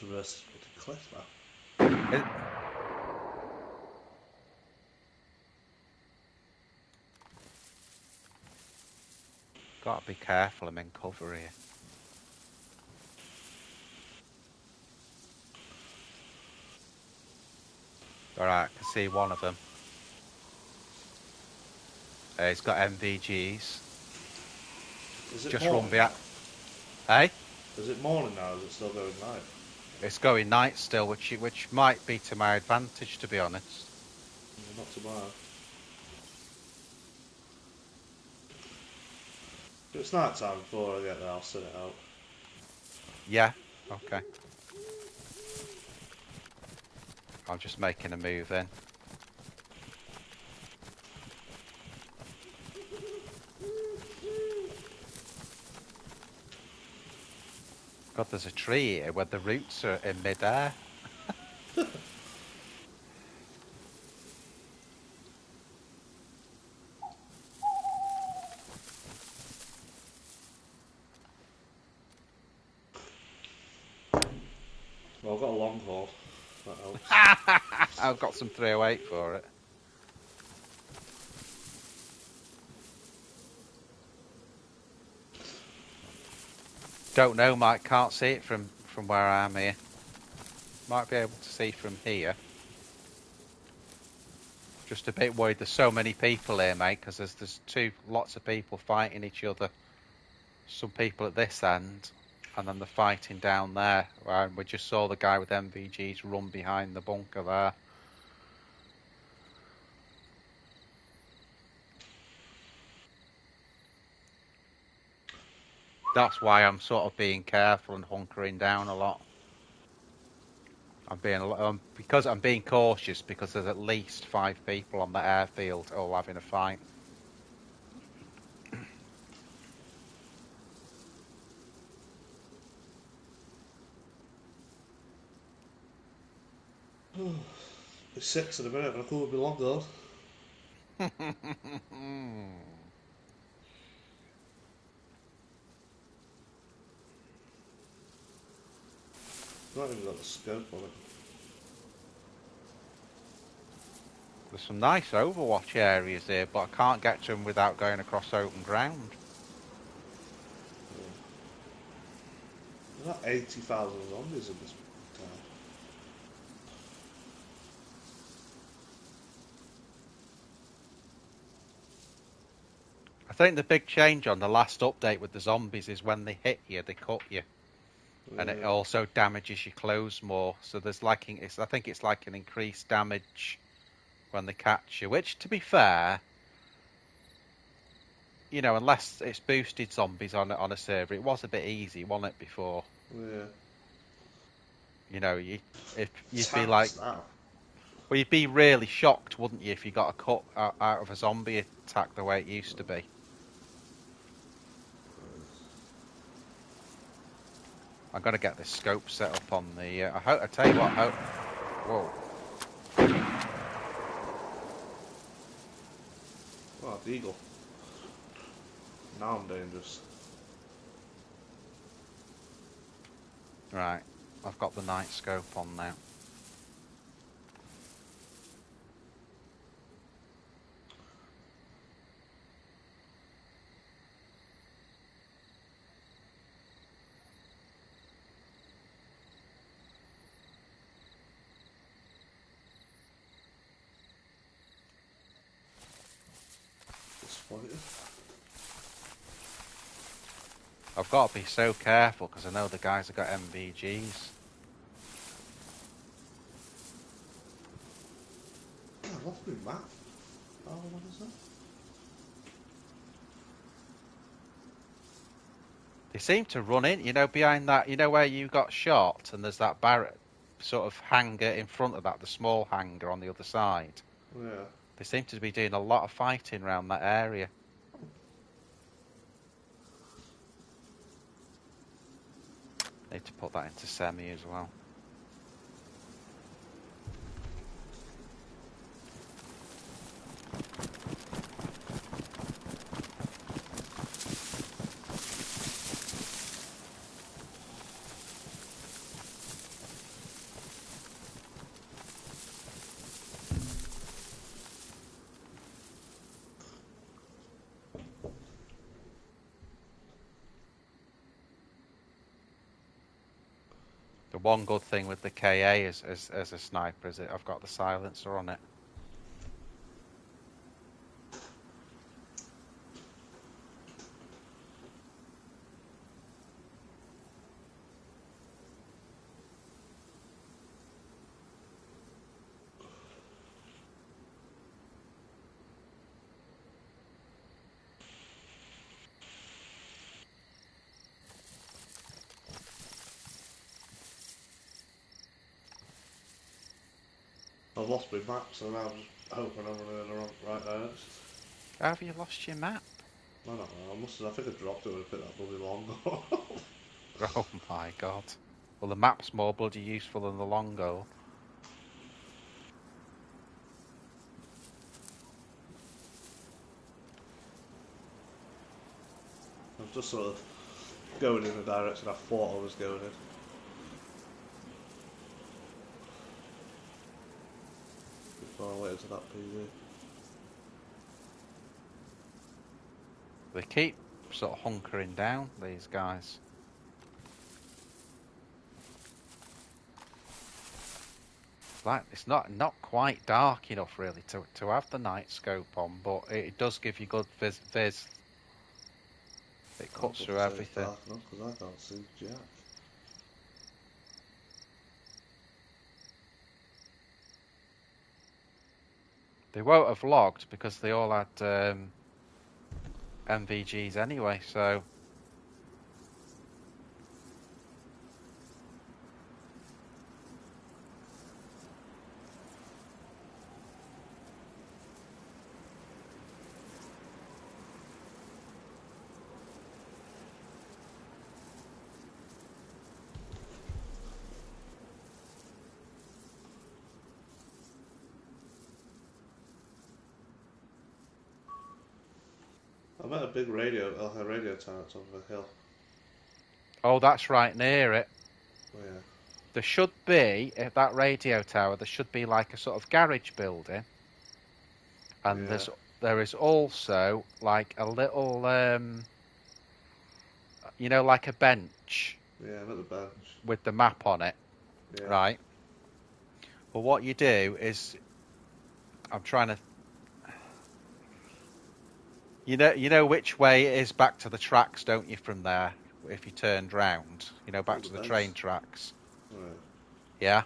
just reversed the cliff now. It, gotta be careful, I'm in cover here. Alright, I can see one of them. He's got MVGs. Is it Just morning run behind. now? Hey? Is it morning now, or is it still going night? It's going night still, which might be to my advantage, to be honest. Yeah, not tomorrow. If it's night time before I get there, I'll sit it out. Yeah, okay. I'm just making a move in. God, there's a tree here where the roots are in mid-air. Well, I've got a long haul. That helps. I've got some 308 for it. Don't know, Mike. Can't see it from where I am here. Might be able to see from here. Just a bit worried. There's so many people here, mate, because there's lots of people fighting each other. Some people at this end, and then they're fighting down there. And we just saw the guy with MVGs run behind the bunker there. That's why I'm sort of being careful and hunkering down a lot. Because I'm being cautious because there's at least 5 people on the airfield all having a fight. It's 6 in a minute, and I thought it'd be longer. I've not even got the scope on it. There's some nice Overwatch areas here, but I can't get to them without going across open ground. There's not 80,000 zombies in this town. I think the big change on the last update with the zombies is when they hit you, they cut you. And it also damages your clothes more. So there's I think it's like an increased damage when they catch you. Which, to be fair, you know, unless it's boosted zombies on a server, it was a bit easy, wasn't it, before? Yeah. You know, you'd Tanks be like, now. well, you'd be really shocked, wouldn't you, if you got a cut out of a zombie attack the way it used to be. I'm gonna get this scope set up on the. I tell you what. Whoa. Oh, the eagle. Now I'm dangerous. Right, I've got the night scope on now. Disappointed. I've got to be so careful because I know the guys have got MVGs. I lost my map. Oh, what is that? They seem to run in, you know, behind that, you know, where you got shot and there's that barrett sort of hangar in front of that, the small hangar on the other side. Yeah. They seem to be doing a lot of fighting around that area. Need to put that into semi as well. The one good thing with the KA is, as a sniper is that I've got the silencer on it. I've lost my map, so now I'm just hoping I'm running in the right direction. How have you lost your map? I don't know, I think I dropped it when I picked that bloody longbow. Oh my god. Well, the map's more bloody useful than the longbow. I was just sort of going in the direction I thought I was going in. Before I went into that PV. They keep sort of hunkering down, these guys. Like, it's not quite dark enough really to have the night scope on, but it does give you good viz. It cuts through everything. Dark enough because I can't see jack. They won't have logged because they all had MVGs anyway, so... I'm at a big radio tower on the hill. Oh, that's right near it. Oh, yeah. There should be, at that radio tower, there should be like a sort of garage building. And Yeah. there is also like a little, you know, like a bench. Yeah, I'm at the bench. With the map on it. Yeah. Right. Well, what you do is, I'm trying to... You know which way it is back to the tracks, don't you, from there? If you turned round, you know, back to the train tracks. Right. Yeah?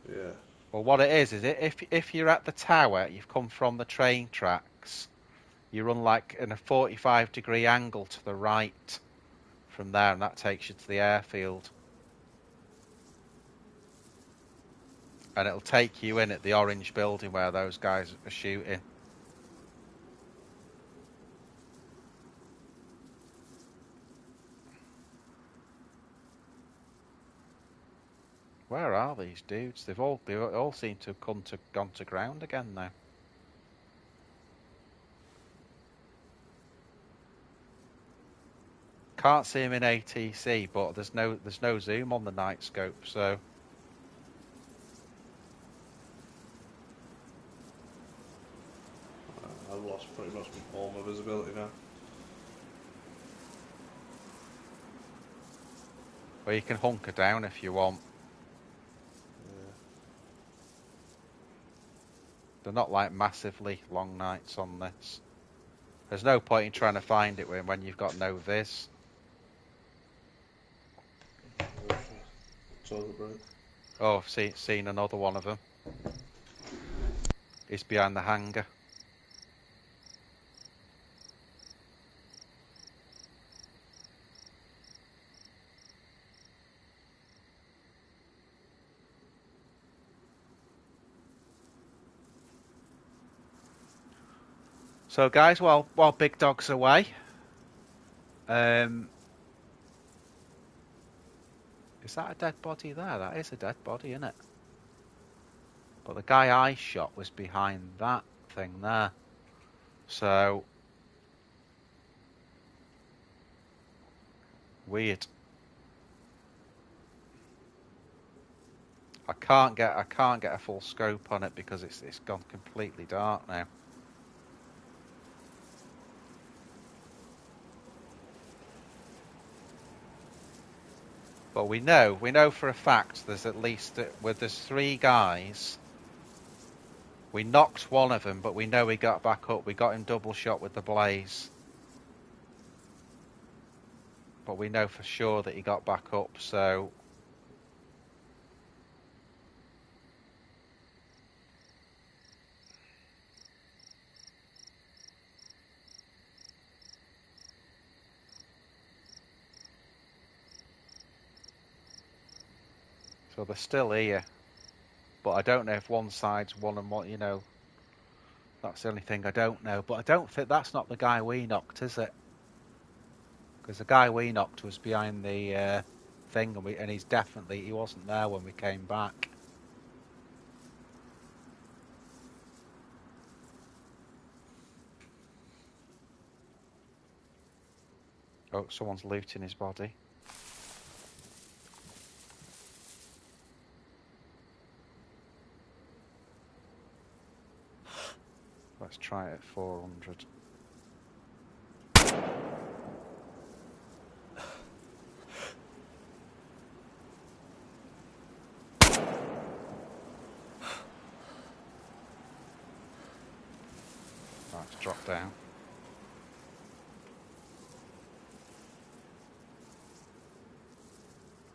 Yeah. Well, what it is if you're at the tower, you've come from the train tracks, you run like in a 45-degree angle to the right from there, and that takes you to the airfield. And it'll take you in at the orange building where those guys are shooting. Where are these dudes? They all seem to have gone to ground again now. Can't see him in ATC, but there's no zoom on the night scope, so I've lost pretty much all my visibility now. well, you can hunker down if you want. Yeah. They're not like massively long nights on this. There's no point in trying to find it when you've got no viz. Toilet break. Oh, I've seen another one of them. He's behind the hangar. So guys, while Big Dog's away, is that a dead body there? That is a dead body, isn't it? But the guy I shot was behind that thing there. So weird. I can't get a full scope on it because it's gone completely dark now. But we know for a fact there's at least, there's 3 guys. We knocked one of them, but we know he got back up. We got him double shot with the blaze. But we know for sure that he got back up, so... So they're still here. But I don't know if one side's one and one, you know. That's the only thing I don't know. But I don't think that's not the guy we knocked, is it? Because the guy we knocked was behind the thing, and he wasn't there when we came back. Oh, someone's looting his body. Let's try it at 400. Let's drop down.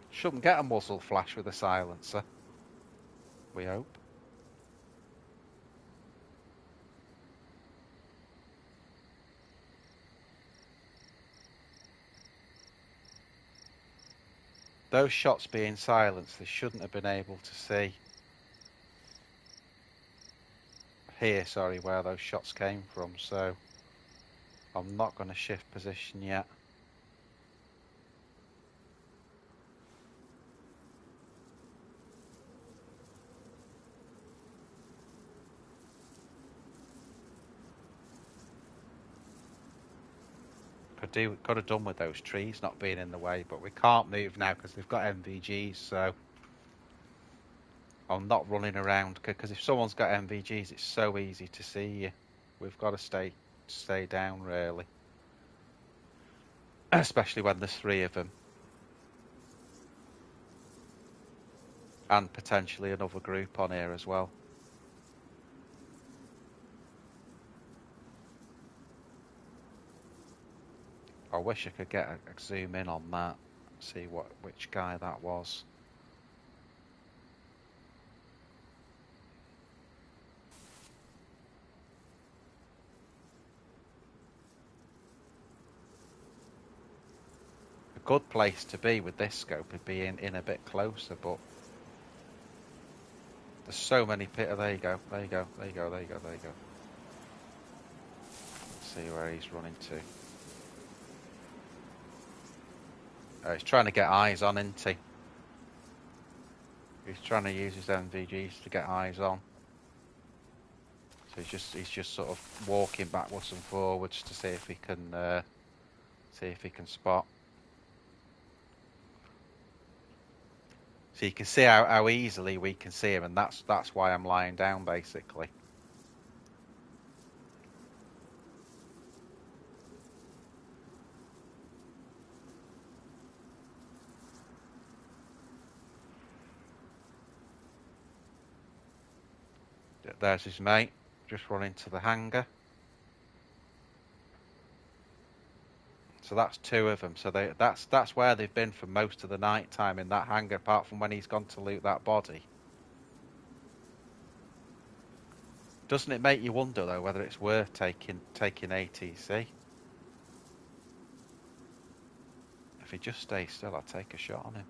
Shouldn't get a muzzle flash with a silencer. We hope. Those shots being silenced, they shouldn't have been able to see. Sorry, where those shots came from, so I'm not going to shift position yet. Could have done with those trees not being in the way, but we can't move now because they've got MVGs, so I'm not running around, because if someone's got MVGs it's so easy to see you. We've got to stay down really, especially when there's 3 of them and potentially another group on here as well. I wish I could get a zoom in on that, see which guy that was. A good place to be with this scope would be in a bit closer, but there's so many there you go. Let's see where he's running to. Oh, he's trying to get eyes on, isn't he? He's trying to use his MVGs to get eyes on. So he's just sort of walking backwards and forwards to see if he can spot. So you can see how easily we can see him, and that's why I'm lying down basically. There's his mate, just running to the hangar. So that's 2 of them. So that's where they've been for most of the night time, in that hangar, apart from when he's gone to loot that body. Doesn't it make you wonder though whether it's worth taking ATC? If he just stays still, I'd take a shot on him.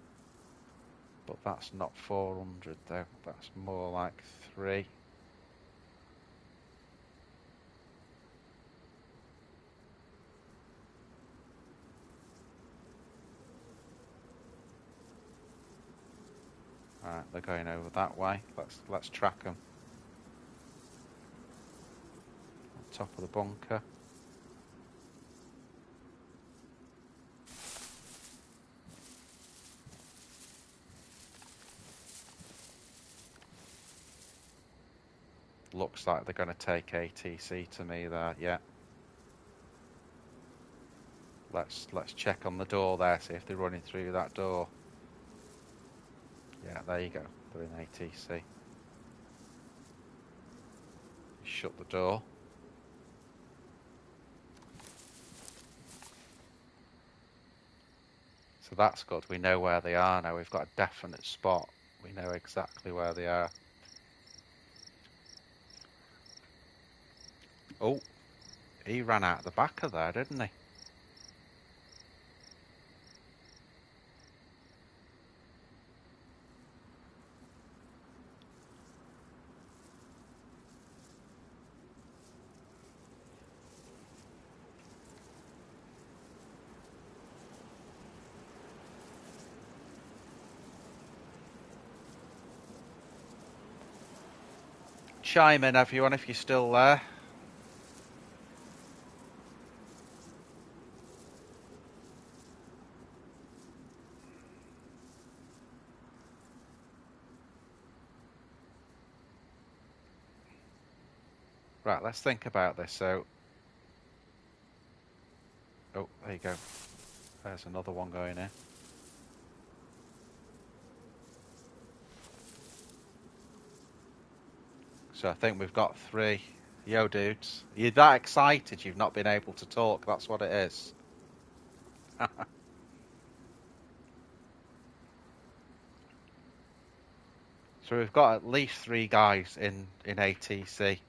But that's not 400 though. That's more like 3. Alright, they're going over that way. Let's track them. On top of the bunker. Looks like they're going to take ATC to me there, yeah. Let's check on the door there, see if they're running through that door. Yeah, there you go. They're in ATC. Shut the door. So that's good. We know where they are now. We've got a definite spot. We know exactly where they are. Oh, he ran out the back of there, didn't he? Chime in, everyone, if you're still there. Right, let's think about this. So, oh, there you go. There's another one going in. So I think we've got 3. Yo, dudes. You're that excited you've not been able to talk. That's what it is. So we've got at least 3 guys in ATC.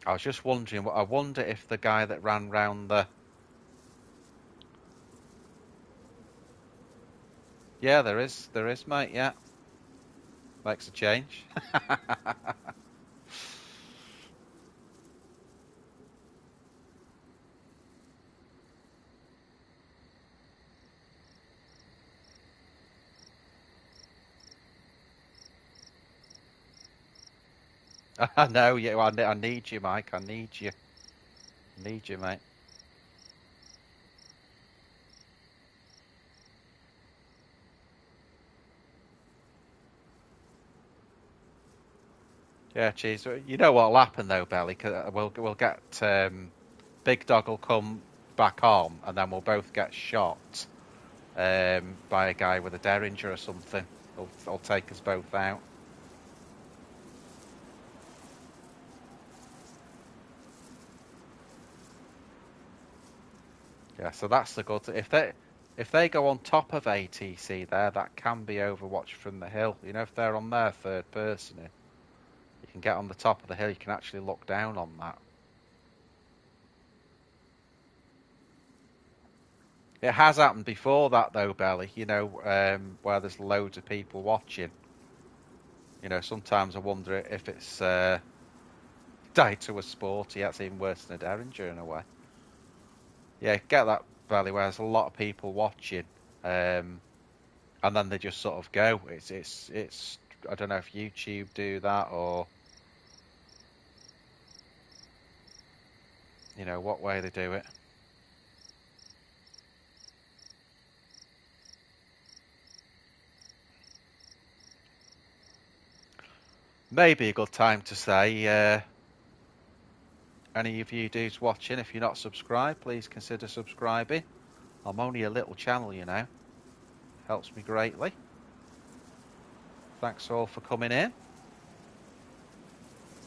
I was just wondering, I wonder if the guy that ran round the... Yeah, there is, mate, yeah. Makes a change. I know, yeah, I need you, Mike, I need you. I need you, mate. Yeah, cheers. You know what'll happen though, Belly? Cause we'll get Big Dog will come back on, and then we'll both get shot by a guy with a derringer or something. He'll take us both out. Yeah, so that's the good. If they go on top of ATC there, that can be overwatched from the hill. You know, if they're on their third person, you can get on the top of the hill. You can actually look down on that. It has happened before that though, Belly. You know, where there's loads of people watching. You know, sometimes I wonder if it's died to a sporty. That's even worse than a derringer in a way. Yeah, get that, Belly. Where there's a lot of people watching, and then they just sort of go. It's. I don't know if YouTube do that or you know what way they do it. Maybe a good time to say, any of you dudes watching, if you're not subscribed, please consider subscribing. I'm only a little channel, you know. Helps me greatly. Thanks all for coming in.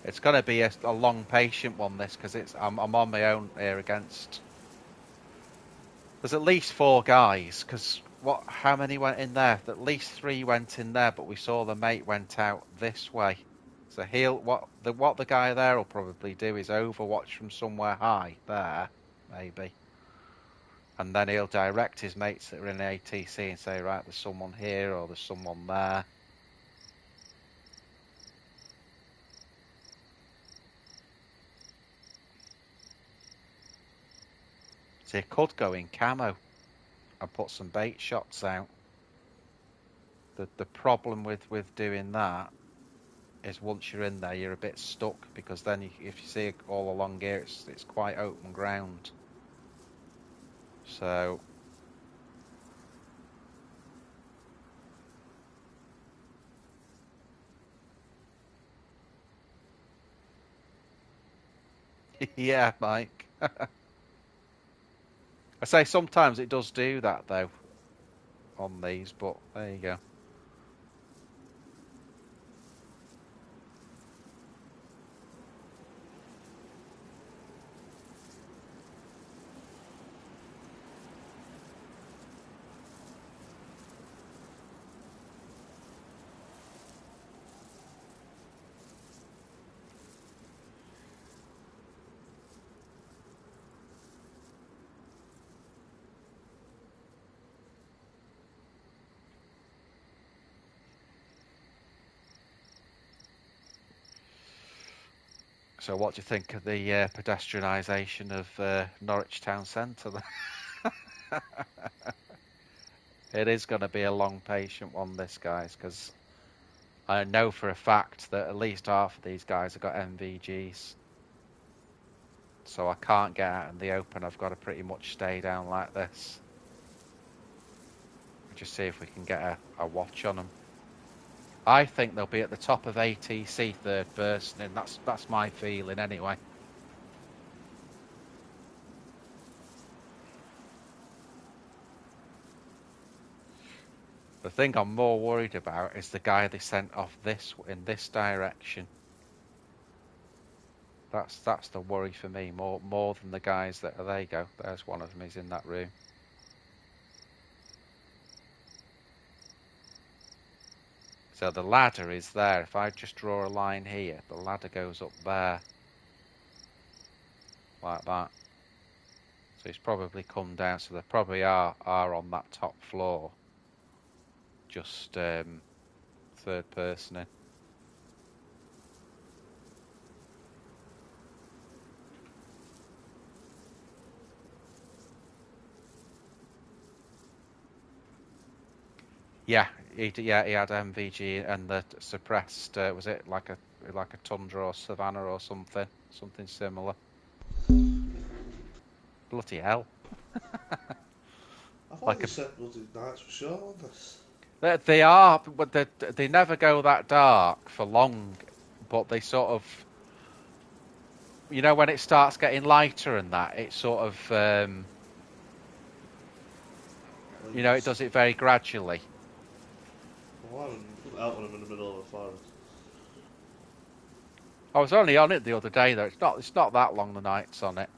It's going to be a long, patient one, this, because I'm on my own here against... There's at least 4 guys, because how many went in there? At least 3 went in there, but we saw the mate went out this way. So what the guy there will probably do is overwatch from somewhere high there, maybe, and then he'll direct his mates that are in ATC and say, right, there's someone here or there's someone there. So he could go in camo and put some bait shots out. The problem with doing that is once you're in there, you're a bit stuck, because then if you see it all along here, it's quite open ground. So yeah, Mike. I say sometimes it does do that though on these, but there you go. So what do you think of the pedestrianisation of Norwich Town Centre? It is going to be a long, patient one, this, guys, because I know for a fact that at least half of these guys have got MVGs. So I can't get out in the open. I've got to pretty much stay down like this. Just see if we can get a watch on them. I think they'll be at the top of ATC third person, and that's my feeling anyway. The thing I'm more worried about is the guy they sent off in this direction. That's the worry for me, more than the guys that there you go. There's one of them. He's in that room. So the ladder is there. If I just draw a line here, the ladder goes up there. Like that. So he's probably come down. So they probably are on that top floor. Just third person in. Yeah, he had MVG and the suppressed. Was it like a Tundra or Savannah or something similar? Bloody hell! I thought they said bloody nights for sure on this. They are, but they never go that dark for long. But they sort of, when it starts getting lighter and that, it sort of, it does it very gradually. Well, I went out when I'm in the middle of a forest. I was only on it the other day though. It's not that long, the nights on it.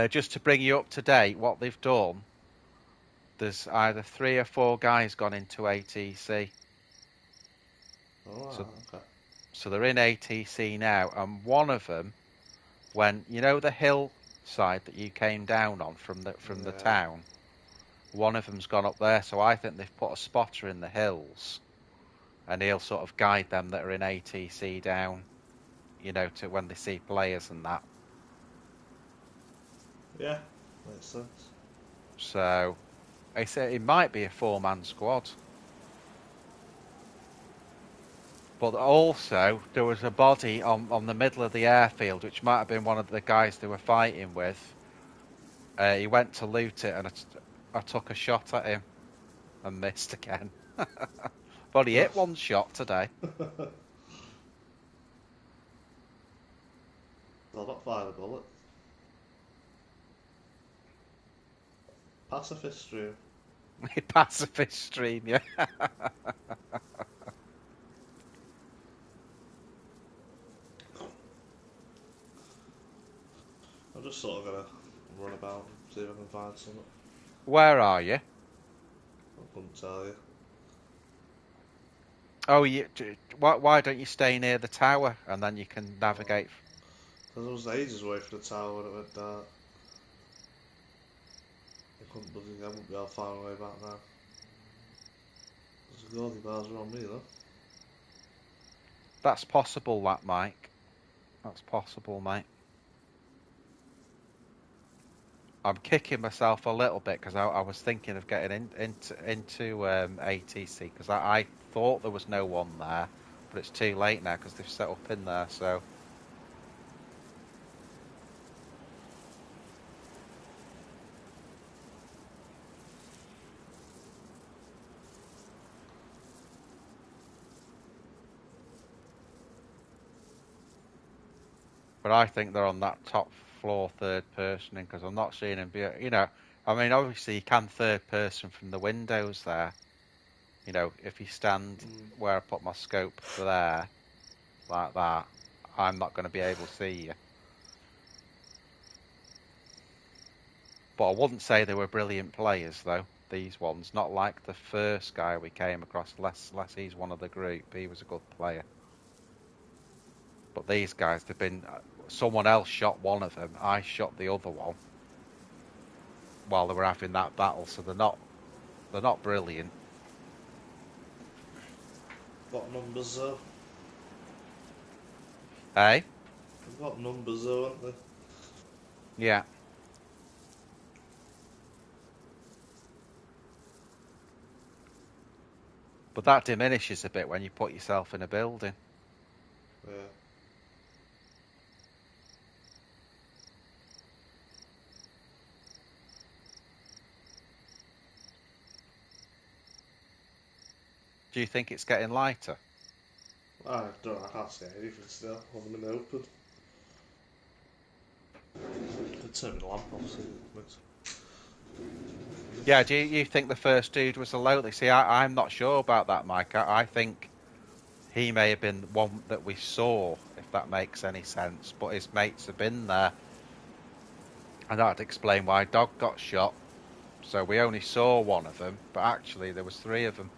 Just to bring you up to date, what they've done, there's either 3 or 4 guys gone into ATC. Oh, okay. So they're in ATC now, and one of them went, the hillside that you came down on from the town. One of them's gone up there, so I think they've put a spotter in the hills, and he'll sort of guide them that are in ATC down, to when they see players and that. Yeah, makes sense. So, I say it might be a 4-man squad. But also, there was a body on the middle of the airfield, which might have been one of the guys they were fighting with. He went to loot it, and I took a shot at him and missed again. But he hit one shot today. I've not fired a bullet. Pacifist stream. Pacifist stream, yeah. I'm just sort of gonna run about and see if I can find something. Where are you? I couldn't tell you. Oh, why don't you stay near the tower and then you can navigate? Because I was ages away from the tower when it went dark. I wouldn't be able to find my way back now. The Gordy bars are on me though. That's possible, that, Mike. That's possible, mate. I'm kicking myself a little bit because I was thinking of getting into ATC because I thought there was no one there, but it's too late now because they've set up in there. So. But I think they're on that top floor, third person, because I'm not seeing them be. I mean, obviously you can third person from the windows there. You know, if you stand where I put my scope there, like that, I'm not going to be able to see you. But I wouldn't say they were brilliant players, though, these ones. Not like the first guy we came across, unless he's one of the group. He was a good player. But these guys, they've been... someone else shot one of them. I shot the other one while they were having that battle, so they're not brilliant. Got numbers though. Hey? They've got numbers though, haven't they? Yeah. But that diminishes a bit when you put yourself in a building. Yeah. Do you think it's getting lighter? I can't see anything still. On them in the open. I'd turn the lamp off so it Yeah, do you think the first dude was a Lowly? See, I'm not sure about that, Mike. I think he may have been one that we saw, if that makes any sense. But his mates have been there. And that'd explain why Dog got shot. So we only saw one of them, but actually there was three of them.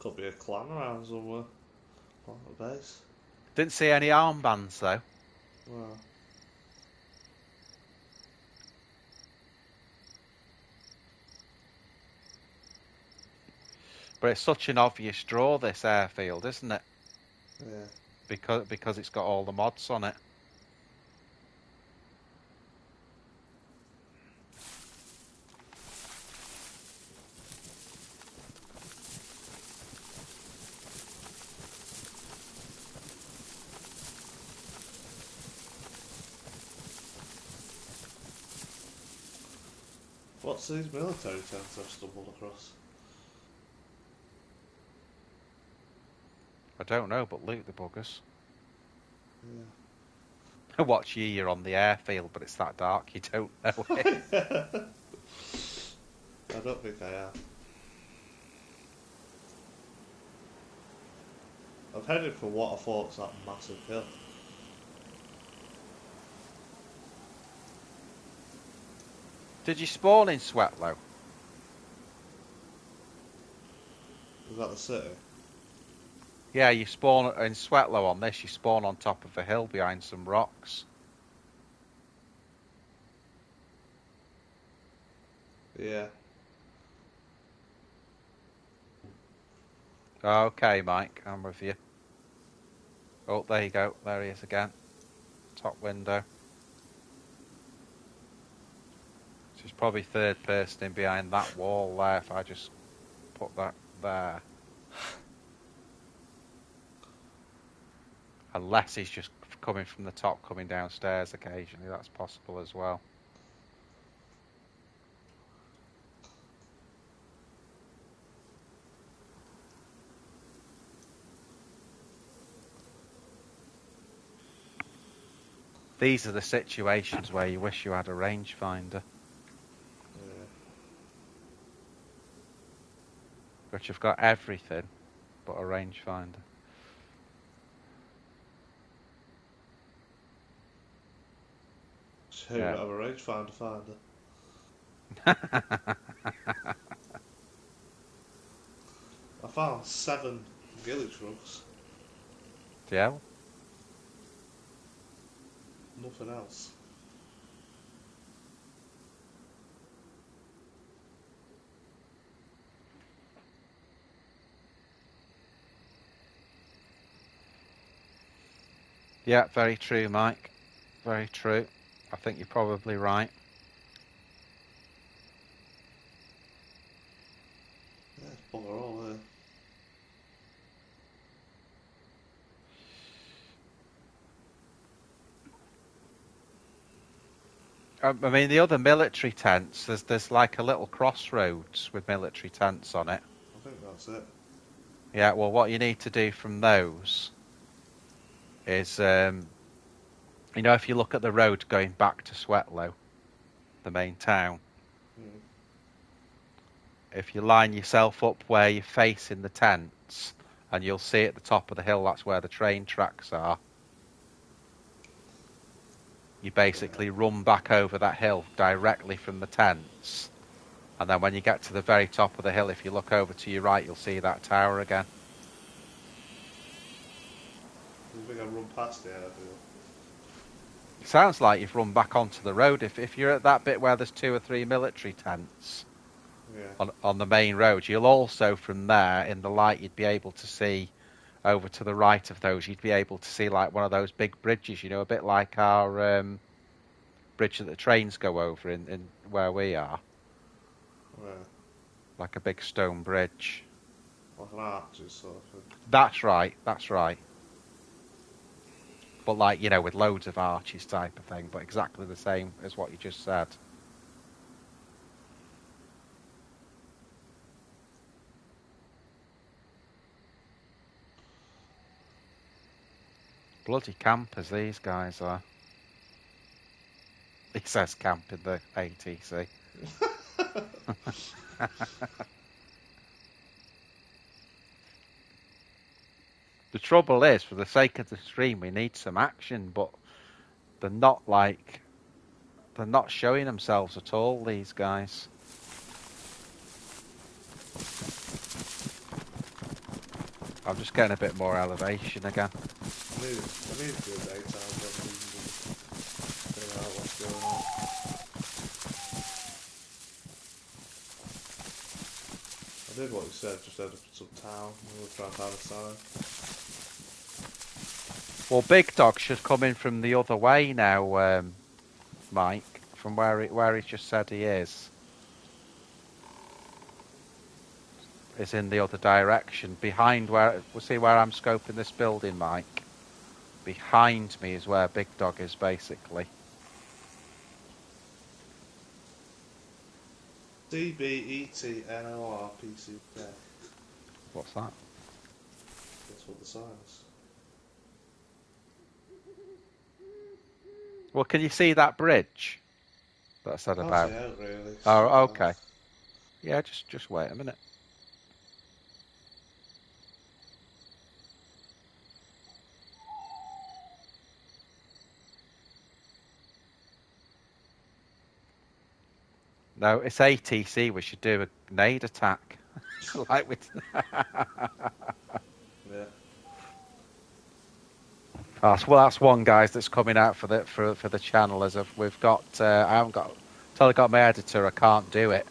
could be a clan around somewhere. On the base. Didn't see any armbands, though. Well, But it's such an obvious draw, this airfield, isn't it? yeah. Because it's got all the mods on it. What's these military tents I've stumbled across? I don't know, but loot the buggers. Yeah. Watch you, you're on the airfield, but it's that dark, you don't know it. I don't think I am. I've headed for what I thought's that massive hill. Did you spawn in Sweatlow? Is that the city? Yeah, you spawn in Sweatlow on this. You spawn on top of a hill behind some rocks. Yeah. Okay, Mike, I'm with you. Oh, there you go. There he is again. Top window. She's probably third person in behind that wall there if I just put that there. Unless he's just coming from the top, coming downstairs occasionally. That's possible as well. These are the situations where you wish you had a rangefinder. Yeah. But you've got everything but a rangefinder. So you Yeah. don't have a rangefinder finder. I found 7 ghillie trucks. Yeah. Nothing else. Yeah, very true, Mike. Very true. I think you're probably right. Yeah, it's bugger all there. I mean, the other military tents, there's like a little crossroads with military tents on it. I think that's it. Yeah, well, what you need to do from those is, you know, if you look at the road going back to Swetlow, the main town, Mm. if you line yourself up where you're facing the tents, and you'll see at the top of the hill, that's where the train tracks are. You basically run back over that hill directly from the tents. And then when you get to the very top of the hill, if you look over to your right, you'll see that tower again. You think I run past the airfield? It sounds like you've run back onto the road. If you're at that bit where there's 2 or 3 military tents on the main road, you'll also, from there, in the light, you'd be able to see over to the right of those, you'd be able to see like one of those big bridges, you know, a bit like our bridge that the trains go over in where we are. Yeah. Like a big stone bridge. Like an arches sort of thing. That's right, that's right. But like, you know, with loads of arches type of thing, but exactly the same as what you just said. Bloody campers these guys are. He says camp in the ATC. The trouble is, for the sake of the stream, we need some action, but they're not showing themselves at all, these guys. I'm just getting a bit more elevation again. I need to do a daytime job and figure out what's going on. I did what you said, just head up to some town and we'll try and find a sign. Well, Bigdog should come in from the other way now, Mike, from where he just said he is. Is in the other direction, behind where, we'll see where I'm scoping this building, Mike. Behind me is where Bigdog is, basically. DBETNORPCK. What's that? That's what the sign is. Well, can you see that bridge that I said about? Can't see out really. Oh, okay. Yeah, just wait a minute. No, it's ATC. We should do a nade attack, like with. Yeah. That's one, guys, that's coming out for the channel. As if we've got, I haven't got. Until I got my editor, I can't do it.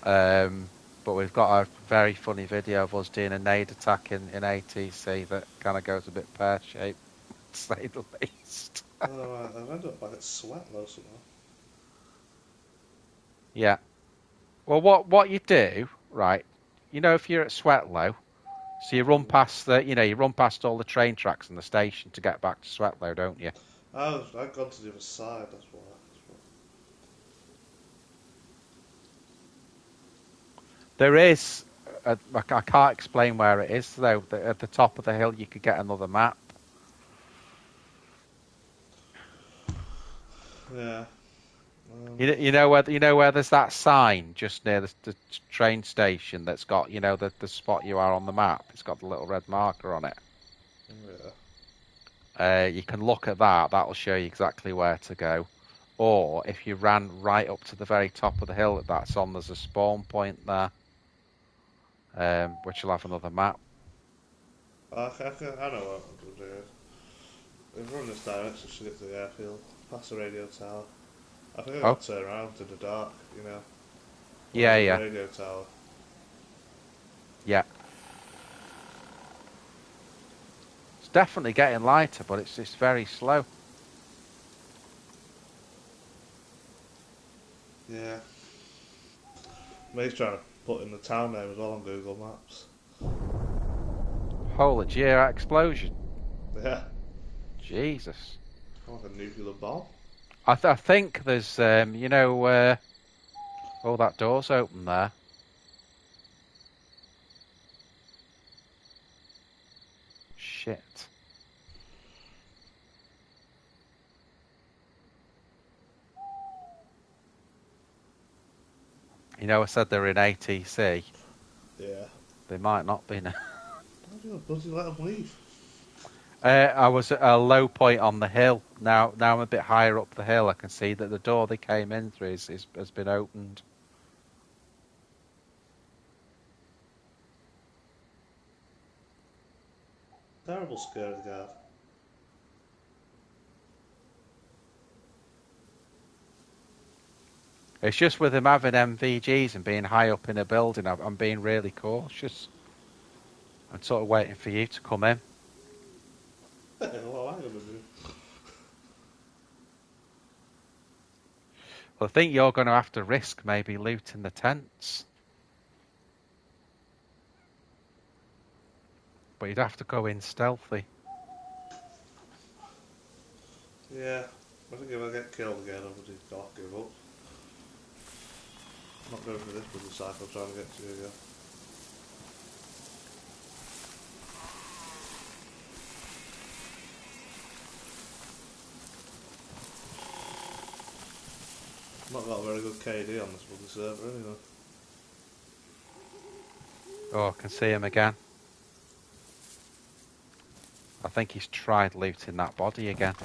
But we've got a very funny video of us doing a nade attack in ATC that kind of goes a bit pear-shaped, to say the least. Oh, I've ended up like at Swetlow somehow. Yeah. Well, what you do, right? You know, if you're at Swetlow, so you run past you run past all the train tracks and the station to get back to Swetlow, don't you? I've gone to the other side, that's why. There is, I can't explain where it is though. At the top of the hill, you could get another map. Yeah. You know where there's that sign just near the train station that's got the spot you are on the map. It's got the little red marker on it. Yeah. You can look at that. That'll show you exactly where to go. Or if you ran right up to the very top of the hill that's on, there's a spawn point there, which will have another map. I know what I'm doing. We've run this direction to get to the airfield, past the radio tower. I think I've got to turn around in the dark, you know. Yeah. Radio tower. Yeah. It's definitely getting lighter, but it's very slow. Yeah. Mate's trying to put in the town name as well on Google Maps. Holy GR explosion. Yeah. Jesus. Like a nuclear bomb. I think there's, oh, that door's open there. shit. You know, I said they're in ATC. Yeah. They might not be now. Why do you bloody let them leave? I was at a low point on the hill. Now I'm a bit higher up the hill. I can see that the door they came in through has been opened. Terrible security guard. It's just with them having MVGs and being high up in a building, I'm being really cautious. I'm sort of waiting for you to come in. What am I going to do? Well, I think you're going to have to risk maybe looting the tents. But you'd have to go in stealthy. Yeah. I think if I get killed again, I'll just not give up. I'm not going for this bloody cycle trying to get to you again. I've not got a very good KD on this bloody server anyway. Oh, I can see him again. I think he's tried looting that body again.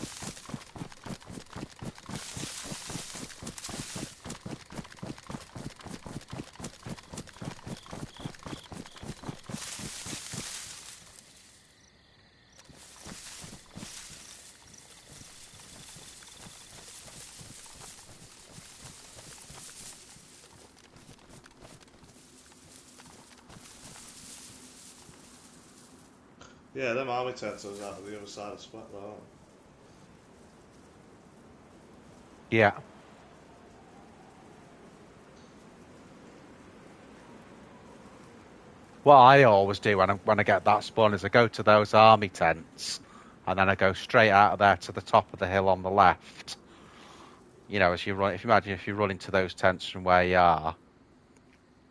Yeah, them army tents are out of the other side of the spot though, aren't Yeah. What I always do when I get that spawn is I go to those army tents, and then I go straight out of there to the top of the hill on the left. You know, as you run, if you imagine if you run into those tents from where you are,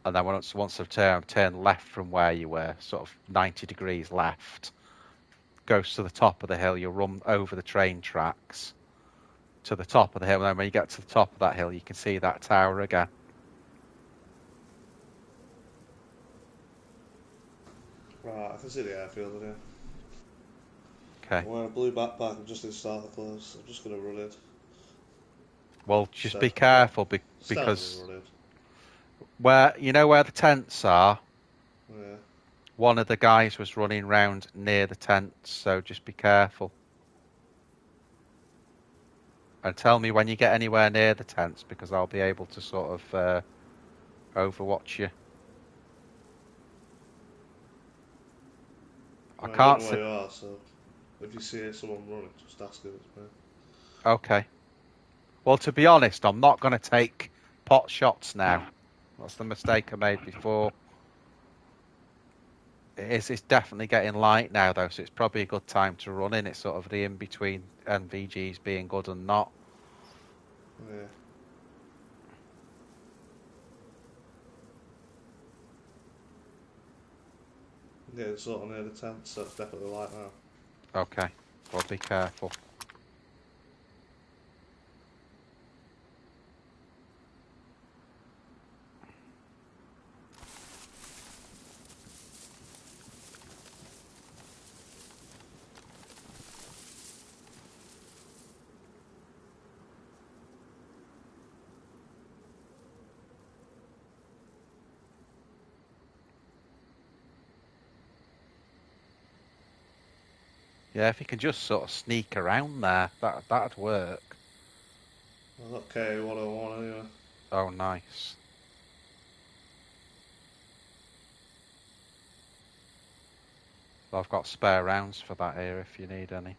and then once I've turned left from where you were, sort of 90 degrees left, goes to the top of the hill. You'll run over the train tracks to the top of the hill, and then when you get to the top of that hill, you can see that tower again. Right, I can see the airfield in here. Okay. I'm wearing a blue backpack, I'm just in starter clothes. I'm just going to run in. Well, just be careful because run in. where the tents are. Yeah. One of the guys was running round near the tents, so just be careful. And tell me when you get anywhere near the tents, because I'll be able to sort of overwatch you. I Well, can't I don't know see. where you are, so if you see someone running, just ask if it's me. Okay. Well, to be honest, I'm not going to take pot shots now. That's the mistake I made before. It's definitely getting light now, though, so it's probably a good time to run in. It's sort of the in-between NVGs being good and not. Yeah. I'm getting sort of near the tent, so it's definitely light now. Okay. Well, be careful. Yeah, if you can just sort of sneak around there, that'd work. I've got K101 anyway. Oh, nice. I've got spare rounds for that here if you need any.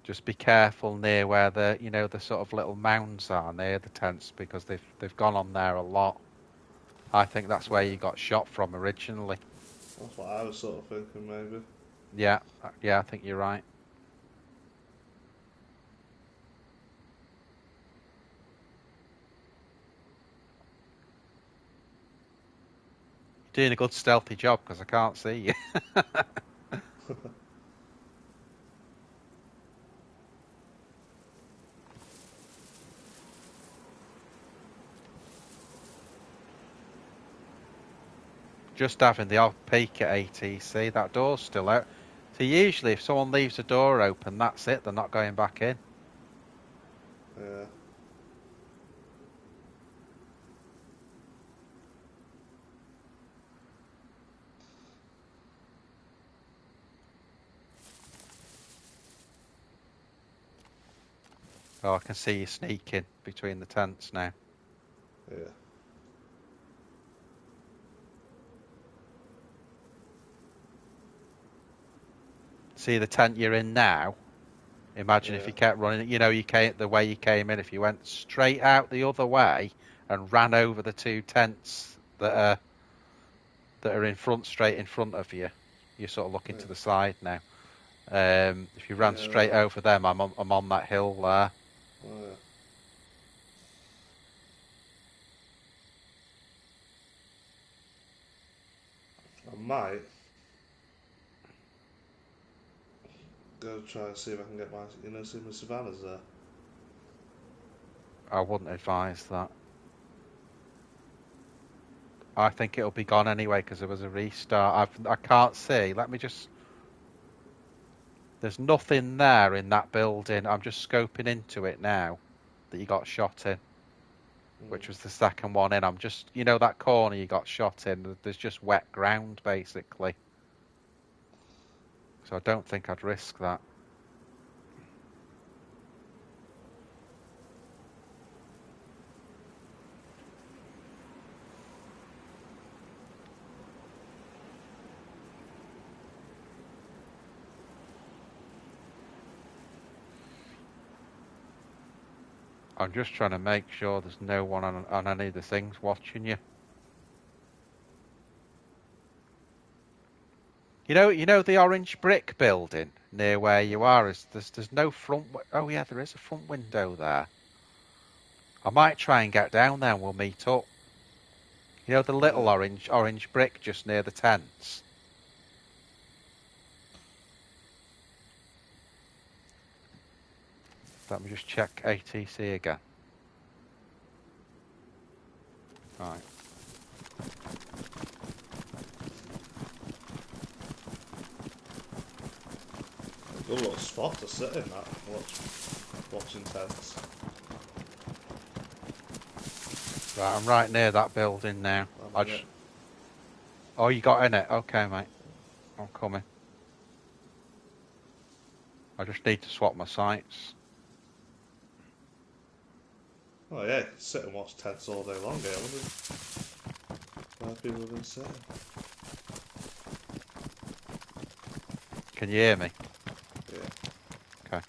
Just be careful near where the sort of little mounds are near the tents, because they've gone on there a lot. I think that's where you got shot from originally. That's what I was sort of thinking, maybe. Yeah, I think you're right. You Doing a good stealthy job because I can't see you. Just having the odd peek at ATC. That door's still out. So usually if someone leaves a door open, that's it. They're not going back in. Yeah. Oh, I can see you sneaking between the tents now. Yeah. See the tent you're in now? Imagine if you kept running, you came the way you came in. If you went straight out the other way and ran over the two tents that are in front, straight in front of you, you're sort of looking to the side now. If you ran straight over them, I'm on that hill there. Oh, yeah. I might go try and see if I can get my, see my Savannah's there. I wouldn't advise that. I think it'll be gone anyway because there was a restart. I can't see. Let me just. There's nothing there in that building. I'm just scoping into it now that you got shot in, which was the second one in. I'm just, that corner you got shot in. There's just wet ground basically. So I don't think I'd risk that. I'm just trying to make sure there's no one on any of the things watching you. You know the orange brick building near where you are. There's no front. Oh yeah, there is a front window there. I might try and get down there and we'll meet up. You know the little orange brick just near the tents. Let me just check ATC again. Right. Good little spot to sit in that, watching tents. Right, I'm right near that building now. Oh, you got in it? Okay, mate. I'm coming. I just need to swap my sights. Oh yeah, you can sit and watch tents all day long, I wonder where people have been sitting. Can you hear me? Yeah. Okay.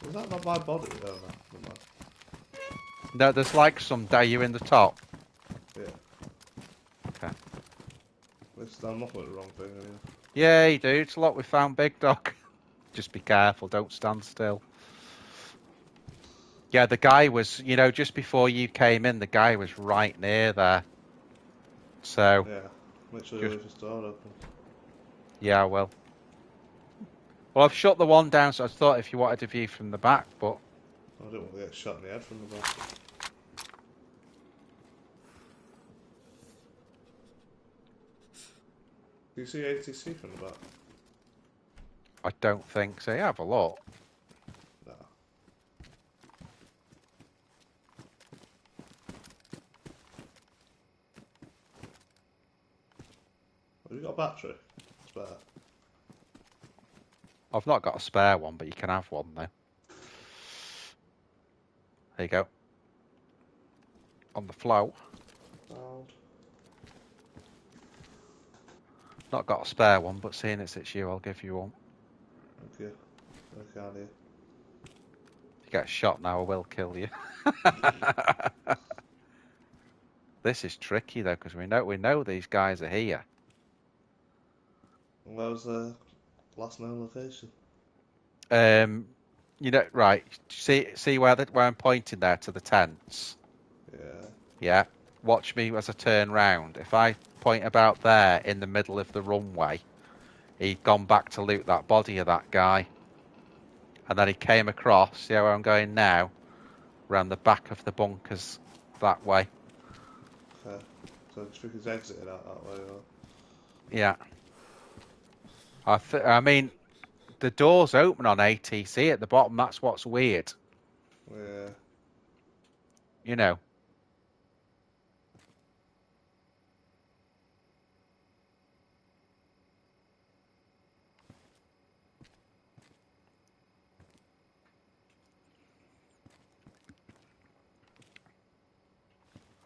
Is that not my body? Oh no. No, there's like some day you're in the top. Yeah. Okay. I'm not doing the wrong thing anyway. Yay, dude. It's a lot we found Bigdog. Just be careful, don't stand still. Yeah, the guy was, just before you came in, the guy was right near there. So. Yeah, make sure you leave his door open. Yeah, I will. Well, I've shut the one down, so I thought if you wanted a view from the back, but. I don't want to get shot in the head from the back. Do you see ATC from the back? I don't think so. Yeah, have a look. No. Have you got a battery? Spare. I've not got a spare one, but you can have one though. There you go. On the flow. Found. Not got a spare one, but seeing it's you, I'll give you one. Thank you. I can't hear. If you get shot now, I will kill you. This is tricky though, because we know these guys are here. Where was the last known location? Right. See where I'm pointing there to the tents. Yeah. Yeah. watch me as I turn round. If I point about there in the middle of the runway, he'd gone back to loot that body of that guy. And then he came across, see where I'm going now? Around the back of the bunkers that way. Okay. So do you think he's exited out that way? Or? Yeah. I mean, the door's open on ATC at the bottom. That's what's weird. Yeah. You know.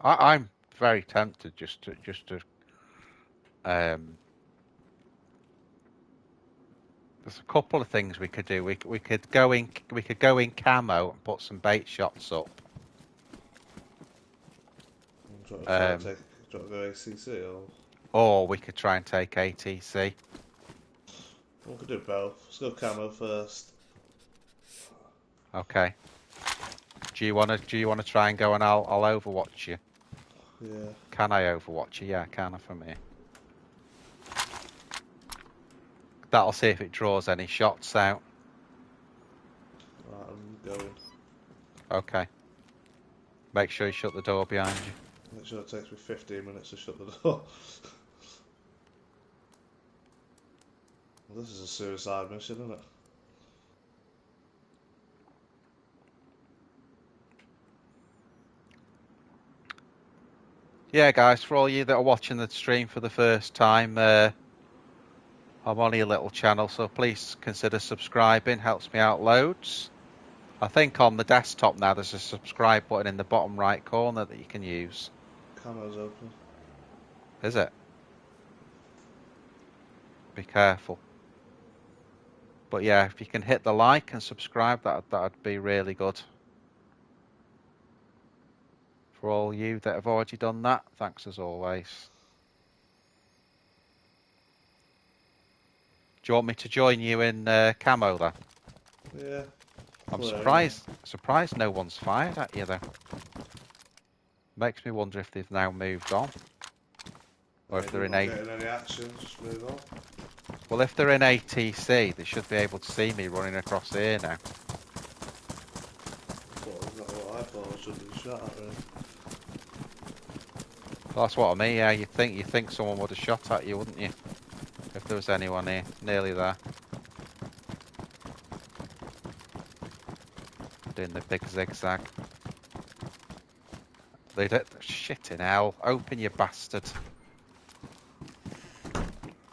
I'm very tempted just to there's a couple of things we could do. We could go in camo and put some bait shots up. Do you want to go ACC or we could try and take ATC. We could do both. Let's go camo first. Okay. Do you wanna try and go and I'll overwatch you? Yeah. Can I overwatch you? Yeah, I can from here. That'll see if it draws any shots out. Right, I'm going. Okay. Make sure you shut the door behind you. Make sure it takes me 15 minutes to shut the door. Well, this is a suicide mission, isn't it? Yeah, guys, for all you that are watching the stream for the first time, I'm on your little channel, so please consider subscribing. Helps me out loads. I think on the desktop now there's a subscribe button in the bottom right corner that you can use. Camo's open. Is it? Be careful. But yeah, if you can hit the like and subscribe, that'd be really good. For all you that have already done that, thanks as always. Do you want me to join you in camo then? Yeah. I'm surprised no one's fired at you though. Makes me wonder if they've now moved on. Or if they're in getting any action, just move on. Well, if they're in ATC, they should be able to see me running across here now. Well, that's not what I thought. I should be shot at, really. That's what I mean. Yeah, you think someone would have shot at you, wouldn't you? If there was anyone here, nearly there. Doing the big zigzag. They did. Shitting hell! Open, you bastard!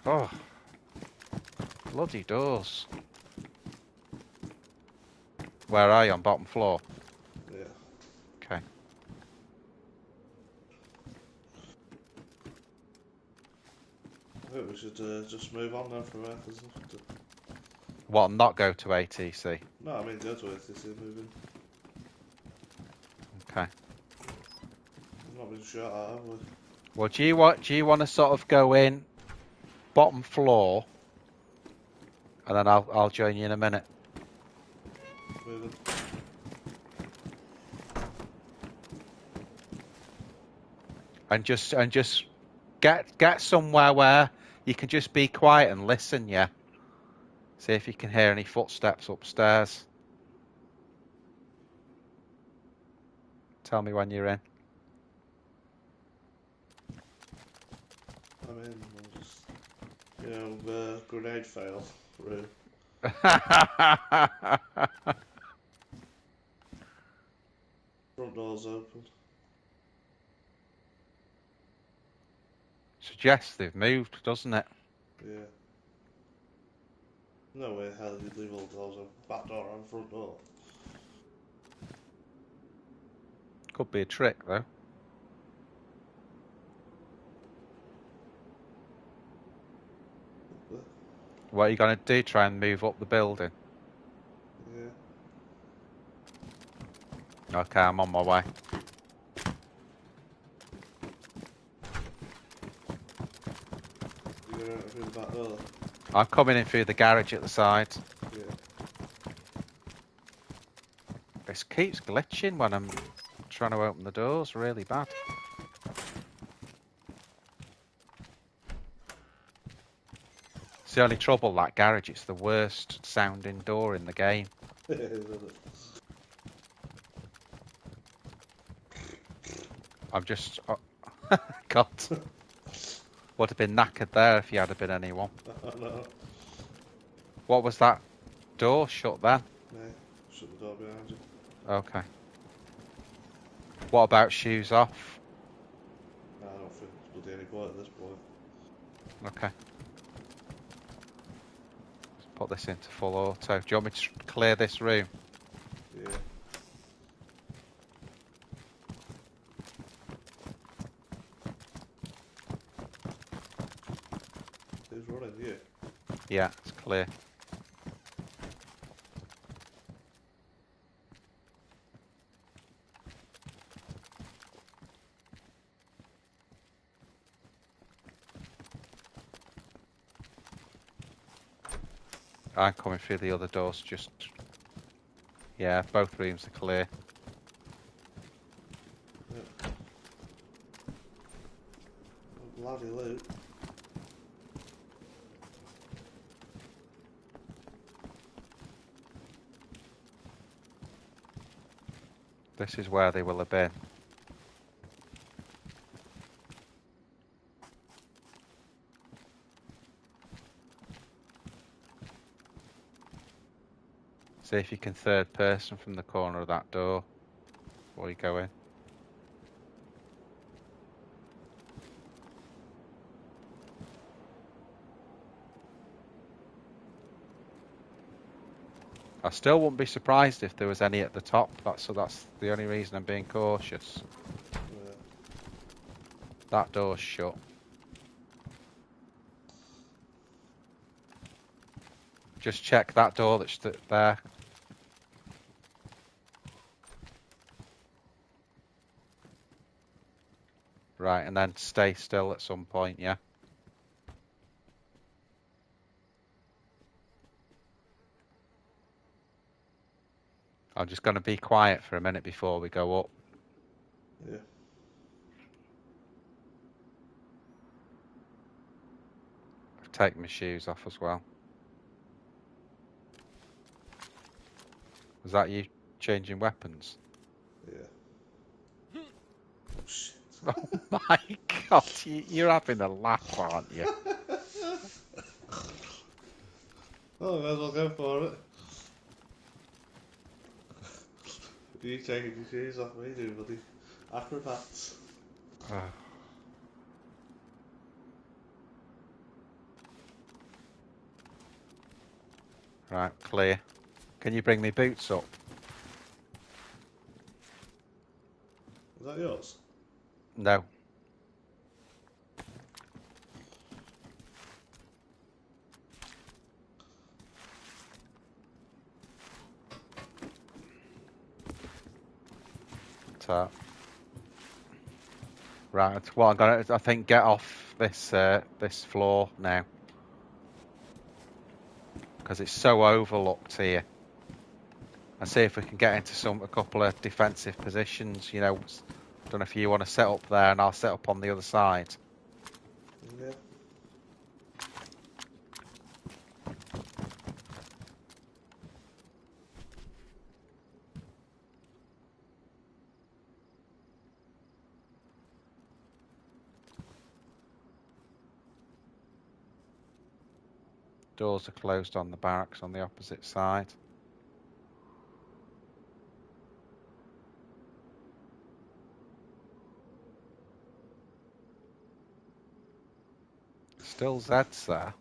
Oh, bloody doors! Where are you? On bottom floor? Yeah. Okay. I think we should just move on then from there. What? Not go to ATC? No, I mean go to ATC, moving. Okay. We've not been shot at, have we? Well, do you want to sort of go in bottom floor, and then I'll join you in a minute. Moving. And just get somewhere where you can just be quiet and listen, yeah. See if you can hear any footsteps upstairs. Tell me when you're in. I'm in. I'll just, grenade fail. Room. Front door's open. Suggests they've moved, doesn't it? Yeah. No way hell you'd leave all doors open. Back door and front door. Could be a trick though. What are you going to do? Try and move up the building? Yeah. Okay, I'm on my way. You're going out through the back door? I'm coming in through the garage at the side. Yeah. This keeps glitching when I'm trying to open the doors. Really bad. It's the only trouble, that garage. It's the worst sounding door in the game. It is, isn't it? I'm just... God. Would have been knackered there if you had been anyone. I know. What was that door shut then? Yeah, shut the door behind you. Okay. What about shoes off? I don't think it's bloody any point at this point. Okay. Let's put this into full auto. Do you want me to clear this room? Yeah. Who's running? You? Yeah, it's clear. I'm coming through the other doors, just... Yeah, both rooms are clear. Yeah. Bloody loot. This is where they will have been. See if you can third person from the corner of that door before you go in. I still wouldn't be surprised if there was any at the top. That's the only reason I'm being cautious. Yeah. That door's shut. Just check that door that's there. Right, and then stay still at some point, yeah? I'm just going to be quiet for a minute before we go up. Yeah. Take my shoes off as well. Was that you changing weapons? Yeah. Oh shit. Oh my God, you're having a laugh, aren't you? Oh, might as well go for it. You taking your shoes off me, do buddy? Acrobats. Right, clear. Can you bring me boots up? Is that yours? No. Tap. Right, well, I'm gonna, I think, get off this this floor now because it's so overlooked here. And see if we can get into a couple of defensive positions. You know, don't know if you want to set up there, and I'll set up on the other side. Yeah. Doors are closed on the barracks on the opposite side. Still Zeds there.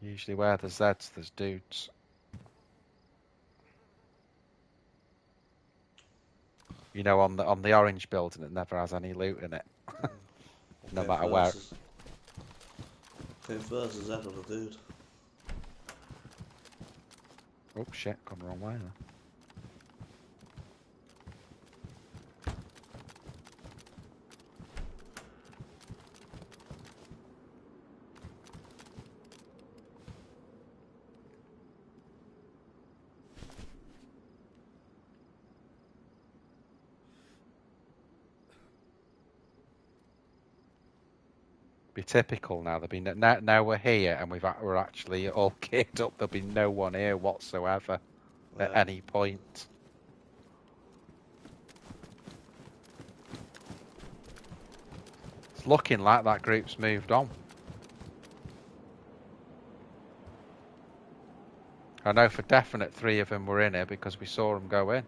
Usually where there's Zeds, there's dudes. You know, on the orange building, it never has any loot in it. No matter where. Came first as ever, the dude. Oh shit, gone the wrong way then. Be typical now. There'll be now we're here and we're actually all geared up. There'll be no one here whatsoever at any point. It's looking like that group's moved on. I know for definite 3 of them were in here because we saw them go in.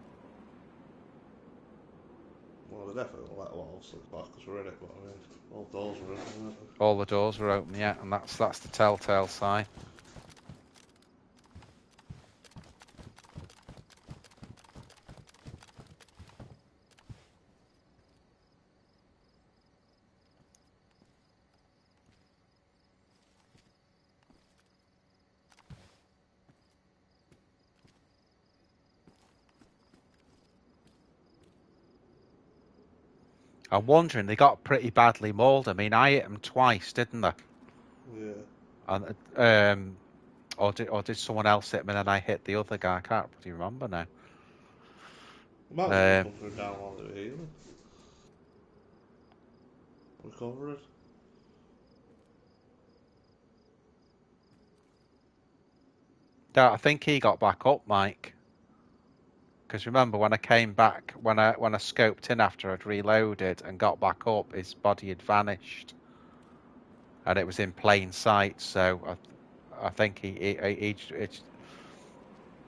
Well, they definitely won't let all slip back because we're in it, but I mean, all doors were open, weren't they? All the doors were open, yeah, and that's the telltale sign. I'm wondering, they got pretty badly mauled. I mean, I hit them twice, didn't I? Yeah. And or did someone else hit me and then I hit the other guy? I can't really remember now. Might as well come through down while they were healing. Recovering. Yeah, I think he got back up, Mike. Because remember when I came back, when I scoped in after I'd reloaded and got back up, his body had vanished, and it was in plain sight. So I think he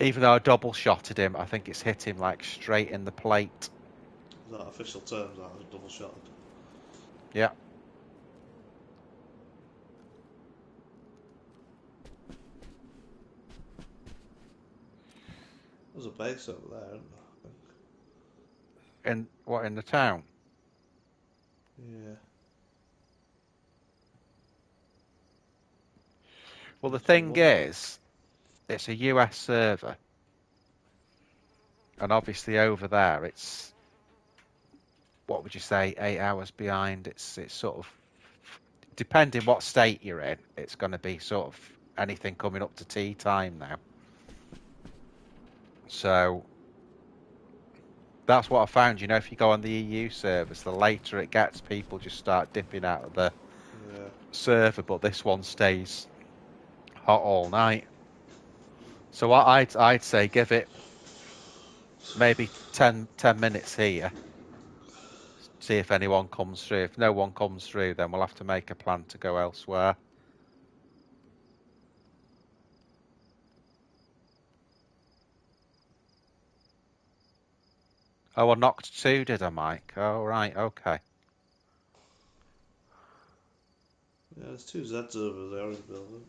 even though I double shotted him, I think it's hit him like straight in the plate. Is that official terms? That was double shot. Yeah. There's a base over there, isn't there? I think. In the town? Yeah. Well, the thing is, it's a US server, and obviously over there, it's, what would you say, 8 hours behind. It's sort of, depending what state you're in, it's going to be sort of anything coming up to tea time now. So that's what I found. You know, if you go on the EU servers, the later it gets, people just start dipping out of the server, but this one stays hot all night. So I'd say give it maybe 10 minutes here. See if anyone comes through. If no one comes through, then we'll have to make a plan to go elsewhere. Oh, I knocked 2, did I, Mike? Oh, right, okay. Yeah, there's 2 Zeds over there in the building.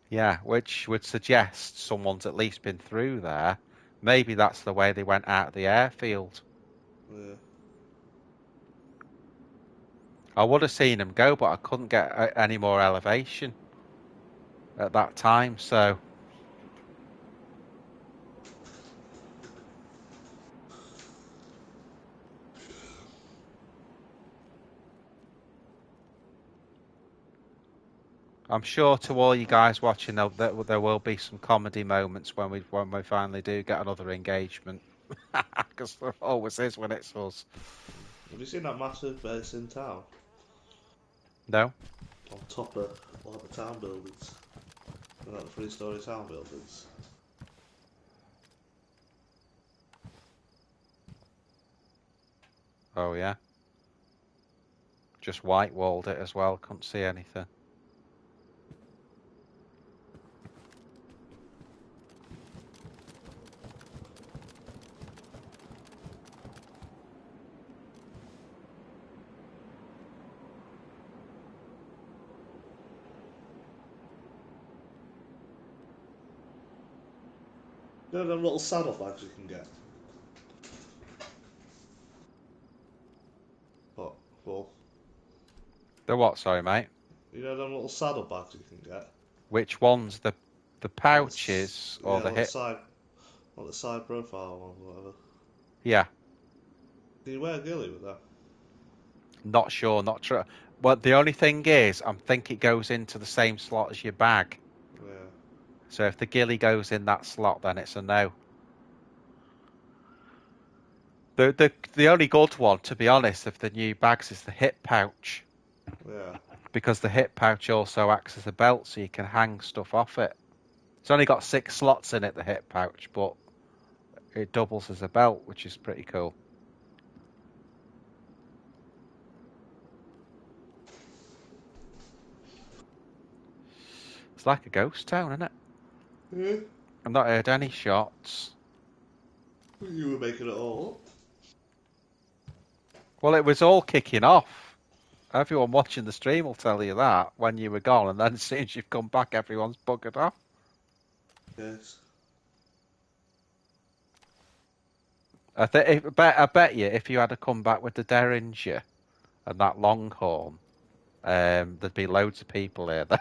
Yeah, which would suggest someone's at least been through there. Maybe that's the way they went out of the airfield. Yeah. I would have seen them go, but I couldn't get any more elevation at that time, so... I'm sure to all you guys watching, there will be some comedy moments when we finally do get another engagement, because there always is when it's us. Have you seen that massive base in town? No? On top of all the town buildings. Like the 3-story town buildings. Oh yeah. Just white walled it as well. Couldn't see anything. You know them little saddlebags you can get? What? Well, The what, sorry, mate? you know them little saddlebags you can get? Which ones? The pouches or the hip? The side profile ones, whatever. Yeah. Can you wear a ghillie with that? Not sure, not true. But the only thing is, I think it goes into the same slot as your bag. Yeah. So if the ghillie goes in that slot, then it's a no. The only good one, to be honest, of the new bags is the hip pouch. Yeah. Because the hip pouch also acts as a belt, so you can hang stuff off it. It's only got 6 slots in it, the hip pouch, but it doubles as a belt, which is pretty cool. It's like a ghost town, isn't it? Yeah. I've not heard any shots. You were making it all up. Well, it was all kicking off. Everyone watching the stream will tell you that when you were gone, and then as soon as you've come back, everyone's buggered off. Yes. I bet you if you had to come back with the Derringer and that Longhorn, there'd be loads of people here then.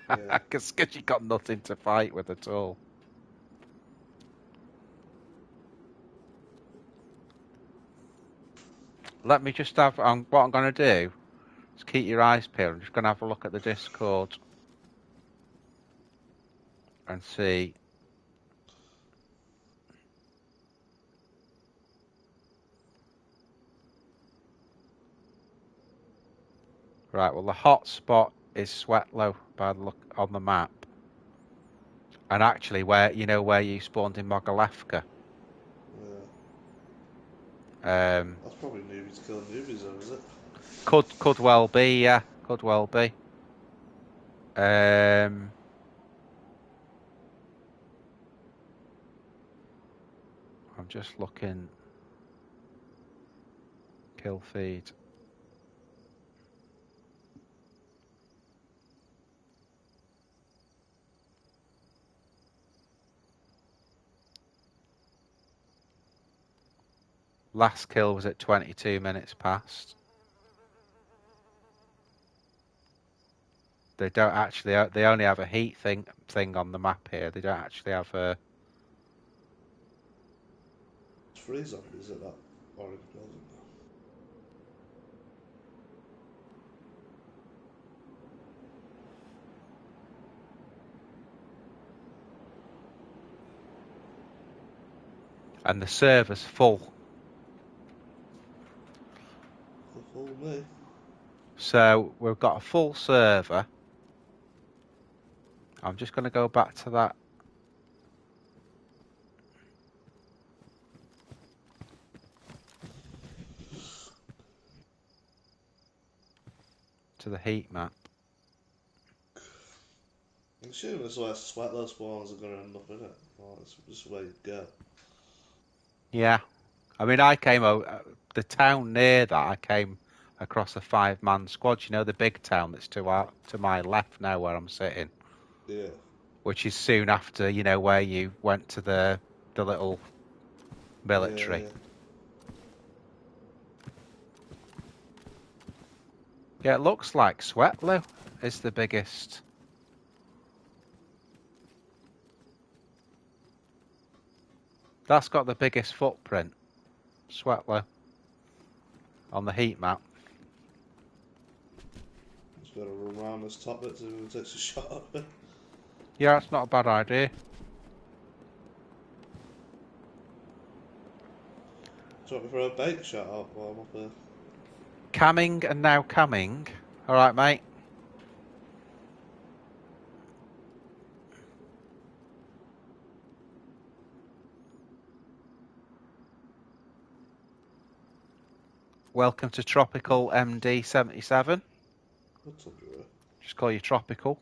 Yeah. Because you got nothing to fight with at all. Let me just have. What I'm going to do is keep your eyes peeled. I'm just going to have a look at the Discord and see. Right. Well, the hot spot is Sweatlow by the look on the map, and actually, where you spawned in Mogalevka. Yeah. That's probably newbies killing newbies, though, is it? Could well be. Yeah. Could well be. I'm just looking. Kill feed. Last kill was at 22 minutes past. They don't actually. They only have a heat thing on the map here. They don't actually have a. It's 3 zombies at that orange building. And the server's full. Full me. So we've got a full server. I'm just going to go back to that. To the heat map. I'm assuming it's where Sweatlow spawns are going to end up, in it. Well, it's just where you go. Yeah. I mean, I came over the town near that. I came across a 5-man squad. You know, the big town that's to my left now, where I'm sitting. Yeah. Which is soon after, where you went to the little military. Yeah. Yeah, it looks like Sweatlow is the biggest. That's got the biggest footprint, Sweatlow, on the heat map. Just gotta run around this top bit so it takes a shot at it. Yeah, that's not a bad idea. Do you want me for a bake shot out while I'm up here? Coming and now coming. All right, mate. Welcome to Tropical MD77. What's under here? Just call you Tropical.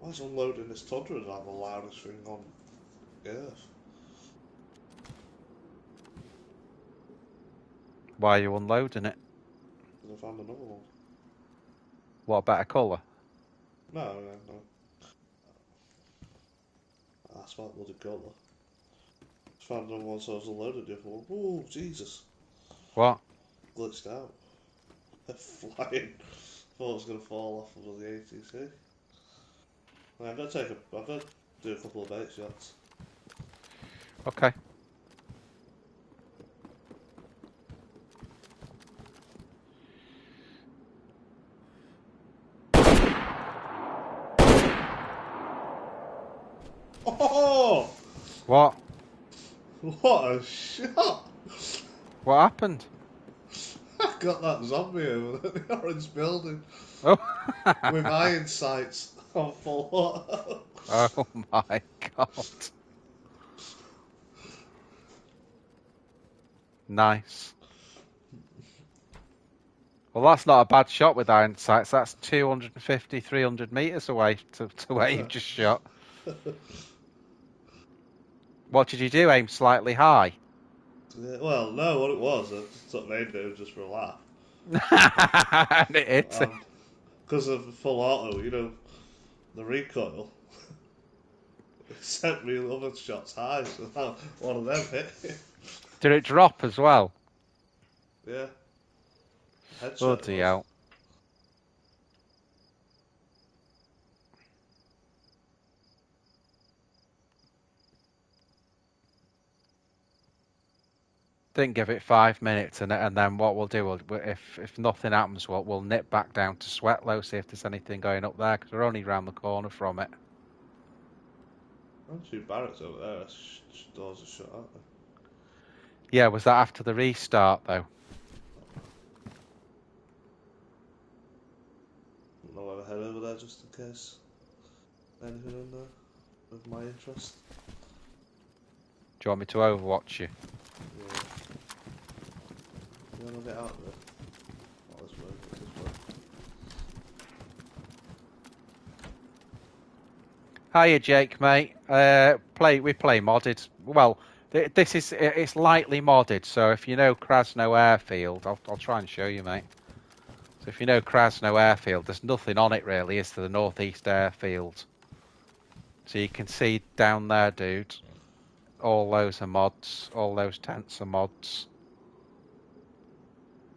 Why is unloading this tundra like the loudest thing on earth? Why are you unloading it? Because I found another one. What, a better colour? No. That's what bloody colour. Just found another one, so I was unloaded the other one. Oh, Jesus. What? Glitched out. They're flying. Thought it was going to fall off of the ATC. I've got to do a couple of bait shots. Okay. Oh! What? What a shot! What happened? I got that zombie over the orange building Oh. with iron sights on full. Oh my god. Nice. Well, that's not a bad shot with iron sights. That's 250, 300 metres away to where you've just shot. What did you do? Aim slightly high? Yeah, well, no, what it was, I just thought they'd do just for a laugh. And it hit. And because of full auto, you know, the recoil, it sent me other shots high, so one of them hit. Did it drop as well? Yeah, headshot it Bloody was. hell. Didn't give it 5 minutes, and then what we'll do, if nothing happens, we'll nip back down to Sweatlow, see if there's anything going up there, because we're only round the corner from it. Two barracks over there, doors are shut, aren't they? Yeah, was that after the restart, though? I'll have a head over there just in case anything in there of my interest. Do you want me to overwatch you? Yeah. You want to get out of there? Oh, this way, this way. Hiya, Jake, mate. We play modded. Well, it's lightly modded. So if you know Krasno Airfield, I'll try and show you, mate. So if you know Krasno Airfield, there's nothing on it really. It's to the northeast airfield. So you can see down there, dude. All those are mods. All those tents are mods,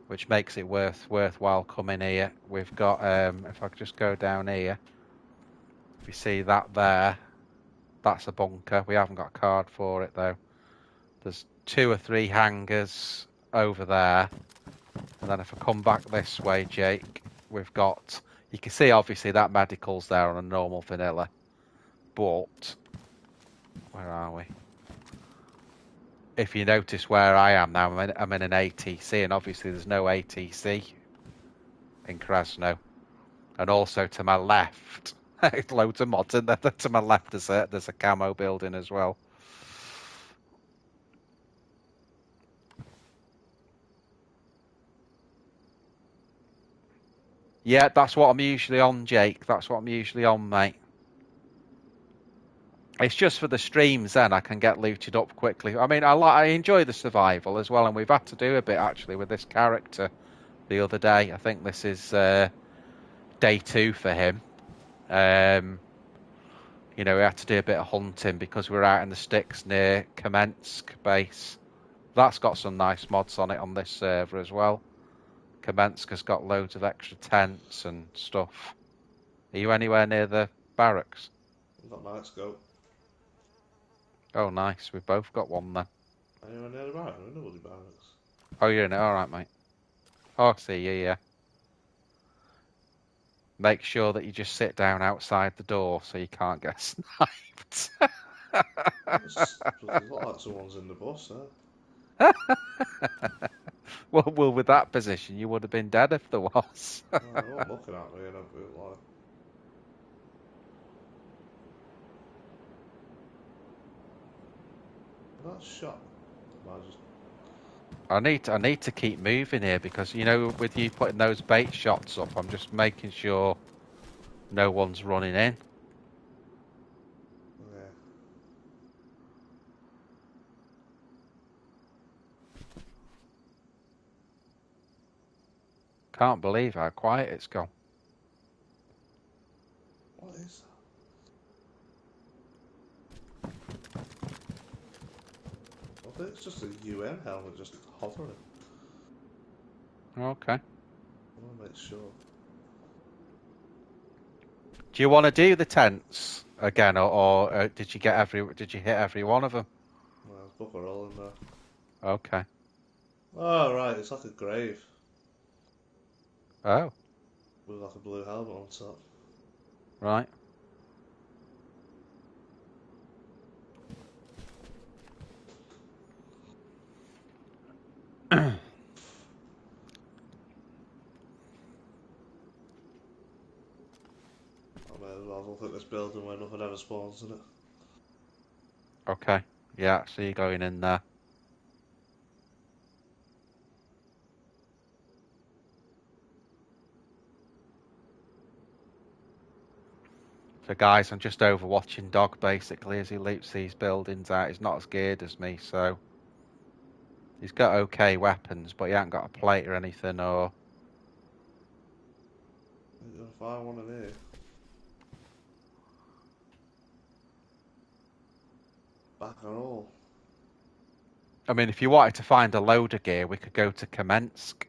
which makes it worthwhile coming here. We've got if I could just go down here, if you see that there, that's a bunker. We haven't got a card for it though. There's 2 or 3 hangars over there, and then if I come back this way, Jake, we've got. You can see obviously that medical's there on a normal vanilla, but where are we? If you notice where I am now, I'm in an ATC, and obviously there's no ATC in Krasno. And also to my left, loads of mods in there. To my left, there's a camo building as well. Yeah, that's what I'm usually on, Jake. That's what I'm usually on, mate. It's just for the streams, then I can get looted up quickly. I mean, I enjoy the survival as well, and we've had to do a bit actually with this character the other day. I think this is day 2 for him. You know, we had to do a bit of hunting because we're out in the sticks near Kamensk base. That's got some nice mods on it on this server as well. Kamensk has got loads of extra tents and stuff. Are you anywhere near the barracks? I've got night scope. Oh, nice. We've both got one then. Anyone near the barracks? I know the barracks. Oh, you're in it. All right, mate. Oh, I see you, yeah. Make sure that you just sit down outside the door so you can't get sniped. It looks like someone's in the bus, huh? Well, with that position, you would have been dead if there was. Oh, they weren't looking at me, and I'd be like. That shot. I just. I need to keep moving here because, you know, with you putting those bait shots up, I'm just making sure no one's running in. Yeah. Can't believe how quiet it's gone. What is that? I think it's just a UN helmet just hovering. Okay. I want to make sure. Do you want to do the tents again, or did you hit every one of them? Well, there's book are all in there. Okay. Oh, right, it's like a grave Oh, with like a blue helmet on top. right. I may as well look at this building where nothing ever spawns in it. Okay. Yeah, so you're going in there. So guys, I'm just overwatching Dog basically as he loops these buildings out. He's not as geared as me, so he's got okay weapons, but he hasn't got a plate or anything, or... I'm gonna find one in here. Back and all. I mean, if you wanted to find a load of gear, we could go to Kamensk.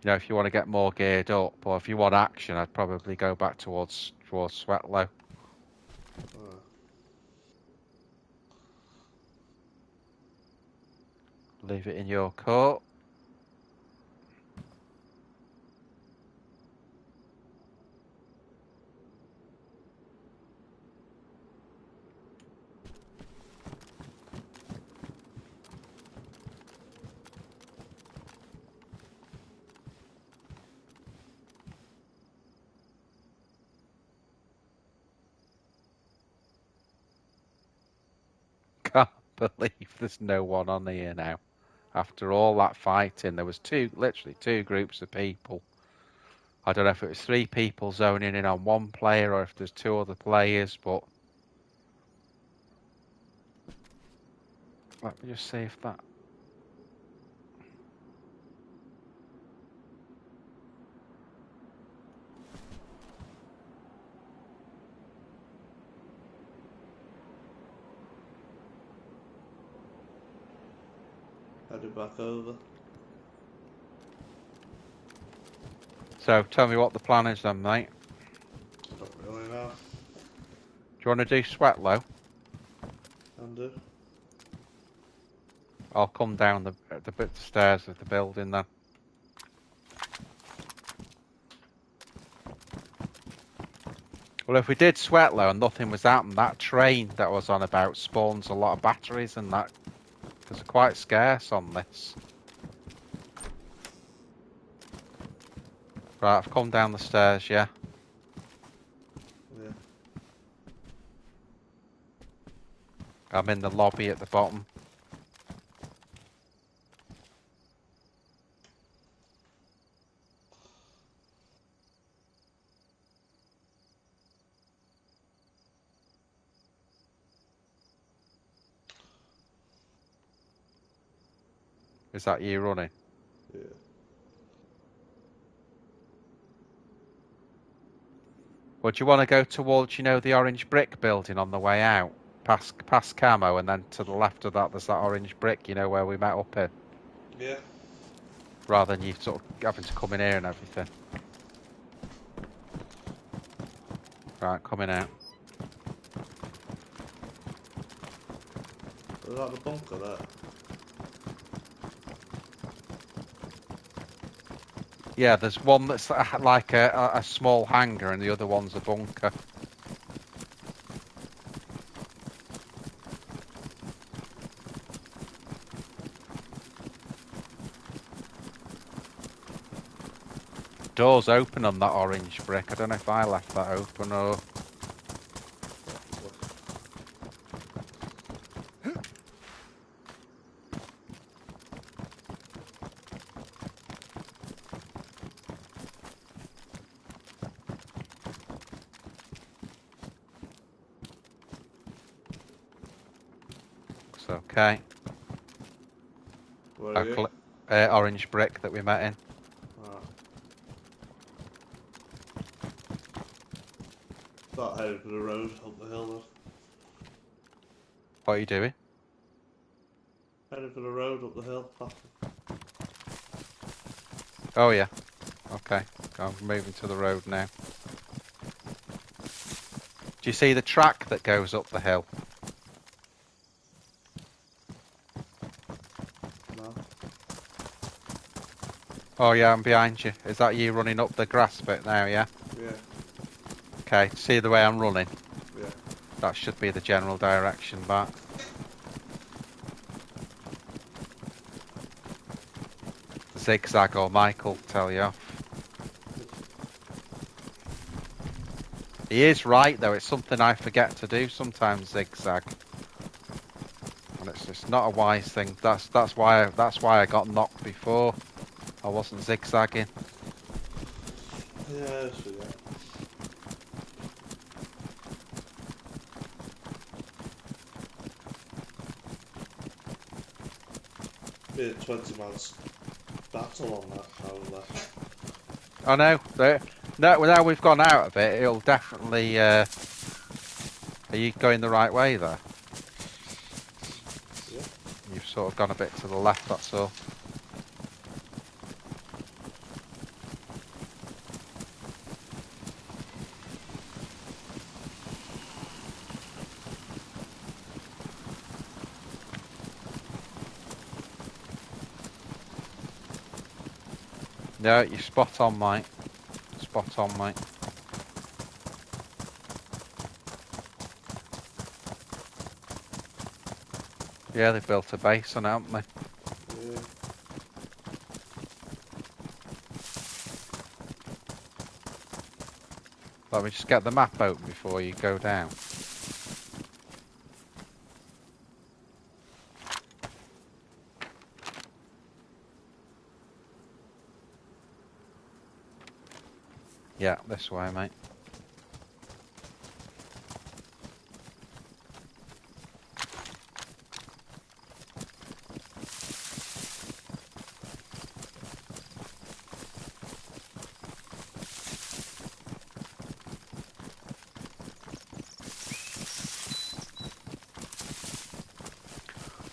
You know, if you want to get more geared up, or if you want action, I'd probably go back towards Sweatlow. Leave it in your court. Can't believe there's no one on here now. After all that fighting, there was literally two groups of people. I don't know if it was 3 people zoning in on one player or if there's 2 other players, but let me just see if that... Headed back over. So, tell me what the plan is then, mate. I don't really know. Do you want to do Sweatlow? Can do. I'll come down the stairs of the building then. Well, if we did Sweatlow and nothing was happening, that train that was on about spawns a lot of batteries and that, because they're quite scarce on this. Right, I've come down the stairs, yeah. Yeah. I'm in the lobby at the bottom. Is that you running? Yeah. Well, do you want to go towards, you know, the orange brick building on the way out? Past Camo, and then to the left of that, there's that orange brick, you know, where we met up in. Yeah. Rather than you sort of having to come in here and everything. Right, coming out. Is that the bunker there? Yeah, there's one that's like a small hangar and the other one's a bunker. Door's open on that orange brick. I don't know if I left that open or... Looks okay. Where are you? Orange brick that we met in. Start heading for the road up the hill then. What are you doing? Heading for the road up the hill. Oh yeah. Okay. I'm moving to the road now. Do you see the track that goes up the hill? No. Oh yeah, I'm behind you. Is that you running up the grass bit now, yeah? Yeah. Okay, see the way I'm running? Yeah. That should be the general direction back. zigzag or Michael tell you off. He is right though, it's something I forget to do sometimes, zigzag. And it's just not a wise thing. That's why I got knocked before. I wasn't zigzagging. Yeah, I forget. Be a 20 man's battle on that probably. I know. Now we've gone out of it, it'll definitely. Are you going the right way there? Yeah. You've sort of gone a bit to the left. That's all. No, you're spot on, mate. Spot on, mate. Yeah, they've built a base on it, haven't they? Yeah. Let me just get the map open before you go down. Yeah, this way, mate.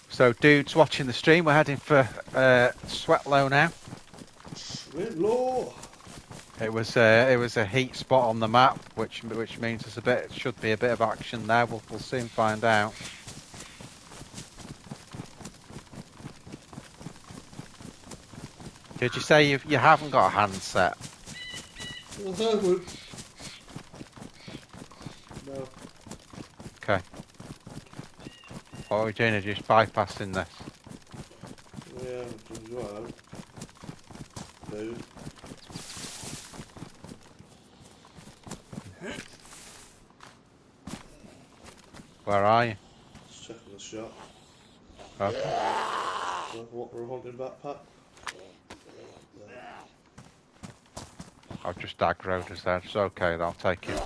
So, dudes watching the stream, we're heading for Sweatlow now. Sweet law. It was a heat spot on the map, which means should be a bit of action there. We'll soon find out. Did you say you haven't got a handset? I haven't. No. Okay. What are we doing? Just bypassing this. Yeah, just well. Dude. Where are you? Just checking the shop. Okay. What we're hunting backpack. I've just aggroed us there. It's okay, I'll take it.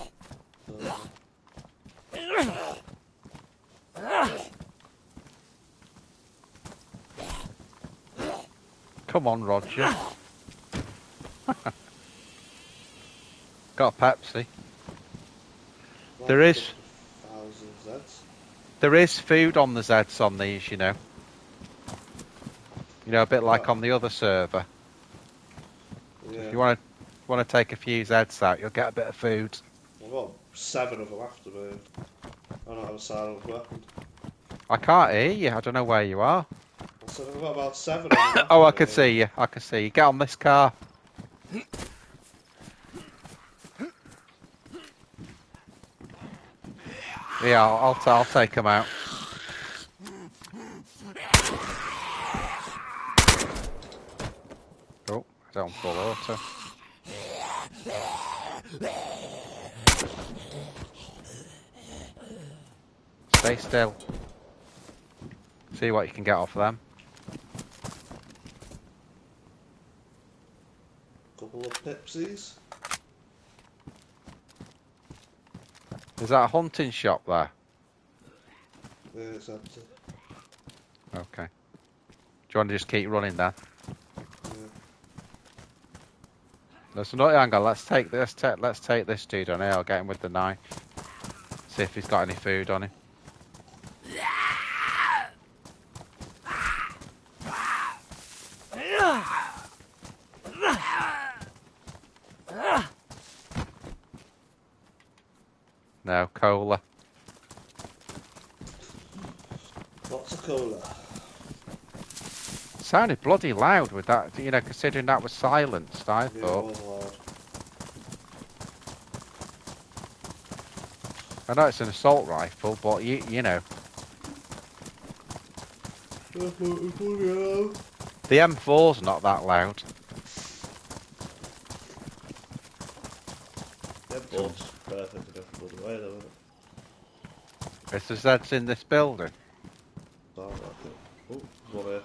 Come on, Roger. Got a Pepsi. There is food on the Zeds on these, you know. You know, a bit like on the other server. Yeah. So if you want to take a few Zeds out, you'll get a bit of food. I've got 7 of them after me. I don't have a silent weapon. I can't hear you. I don't know where you are. I said I've got about 7 of them. Oh, I can see you. I can see you. Get on this car. Yeah, I'll take them out. Oh, I don't full auto. Stay still. See what you can get off them. Couple of Pepsis. Is that a hunting shop there? Yeah, it's empty. Okay. Do you want to just keep running then? Yeah. There's another angle. Let's take this dude on here. I'll get him with the knife. See if he's got any food on him. No, cola. Lots of cola. Sounded bloody loud with that, you know, considering that was silenced, I thought. It was loud. I know it's an assault rifle, but you know. The M4's not that loud. Yeah, boat's perfect in every way though, isn't it? Is the Zeds in this building? Sound like it. Oh, there's one here.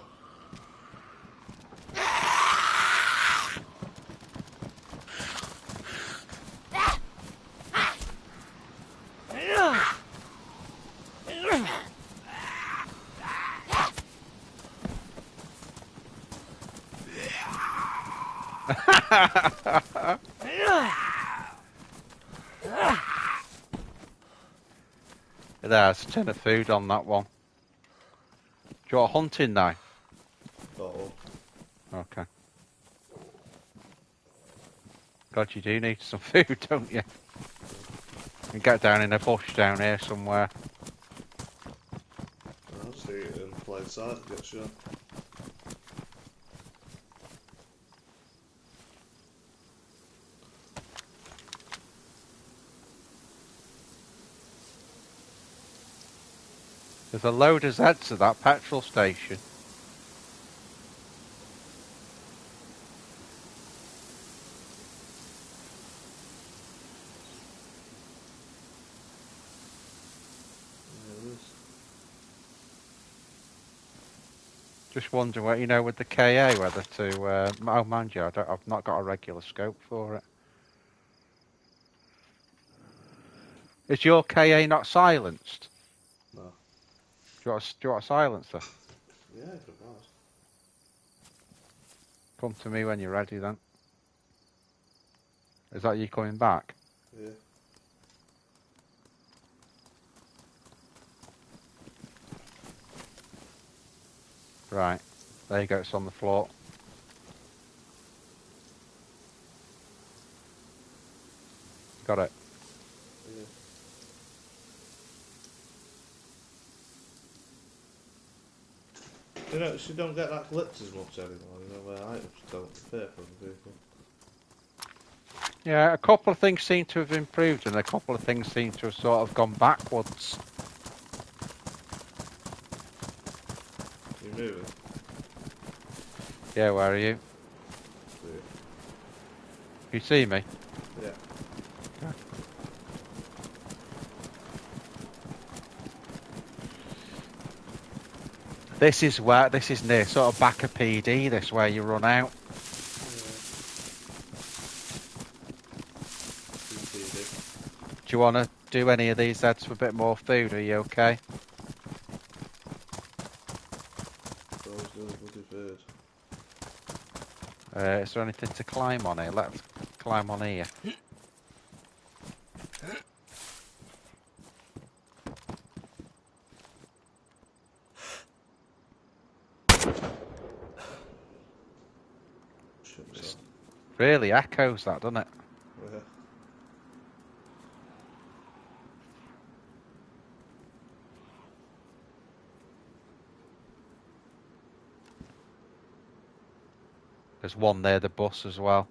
There's a tin of food on that one. Do you want a hunting knife? Got one. Okay. God, you do need some food, don't you? You get down in a bush down here somewhere. I'll just eat it in plain sight, get shot. There's a load of Zeds at that petrol station. Just wondering what, you know, with the KA, whether to, oh mind you, I've not got a regular scope for it. Is your KA not silenced? No. Do you want a silencer? Yeah, if it was. Come to me when you're ready then. Is that you coming back? Yeah. Right. There you go, it's on the floor. Got it. Yeah. You know, she don't get that glitch as much anymore, you know, where items don't appear from people. Yeah, a couple of things seem to have improved and a couple of things seem to have sort of gone backwards. You moving? Yeah, where are you? Yeah. You see me? Yeah. Okay. This is near sort of back of PD, this where you run out. Do you want to do any of these ads for a bit more food? Are you okay? Always doing bloody food. Is there anything to climb on here? Let's climb on here. It really echoes that, doesn't it? Yeah. There's one near the bus as well.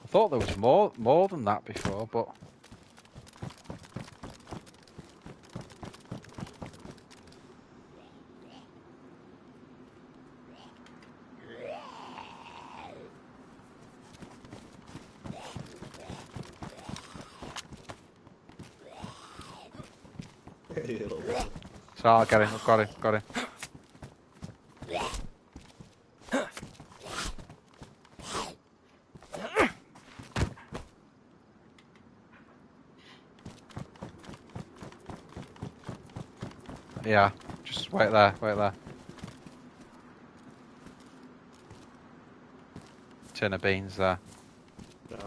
I thought there was more than that before, but so I'll get him. I've got him. Yeah, just wait there, wait there. Tin of beans there. Down.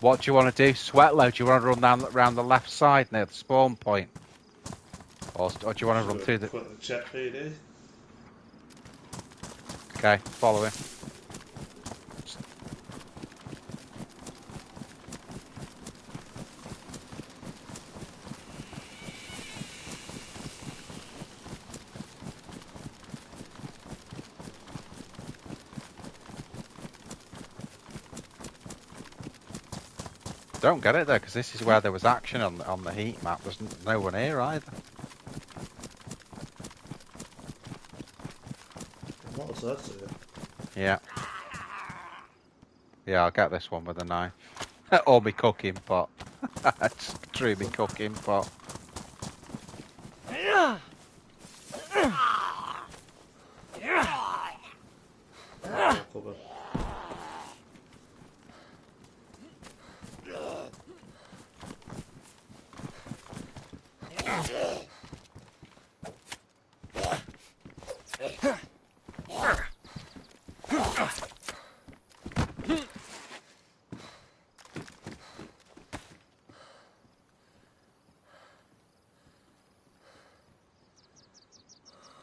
What do you want to do? Sweat load? Do you want to run round the left side near the spawn point? Or do you want to run through the... Quickly check PD. Okay, follow him. Don't get it though, because this is where there was action on the heat map. There's no one here either. What was that to you? Yeah. Yeah, I'll get this one with a knife. Or me cooking pot. Just threw me cooking pot. Cover.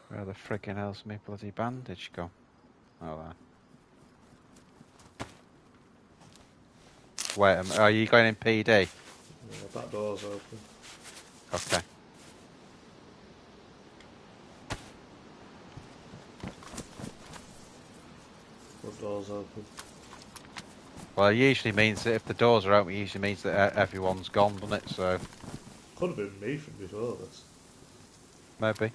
Where the friggin' hell's me bloody bandage gone? Oh, there. Wait a minute. Are you going in PD? Yeah, back door's open. Okay. Front door's open. Well, it usually means that if the doors are open, it usually means that everyone's gone, doesn't it? So, Could have been me from before this. maybe.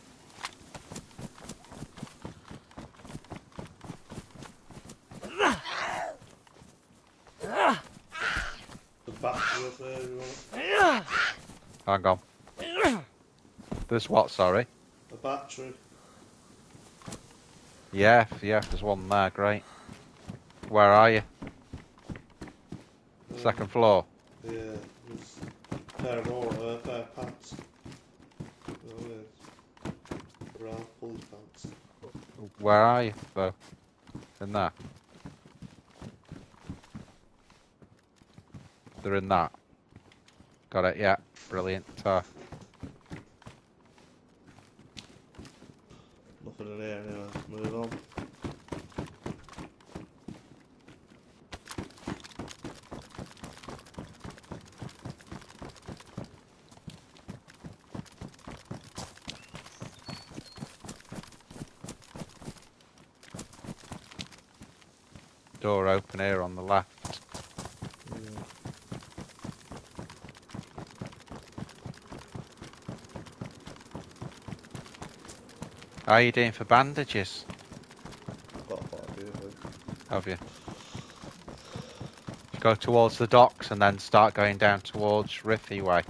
The battery up there, you want? Hang on. There's what, sorry? A battery. Yeah, there's one there, great. Where are you? Second floor? Yeah, there's a pair of pants. Oh, yeah. Brown pulley pants. Where are you, though? In there? They're in that. Got it, yeah. Brilliant. Nothing in here anyway. Move on. Door open here on the left. Yeah. How are you doing for bandages? I've got quite a few, I think. Have you? Go towards the docks and then start going down towards Riffy Way.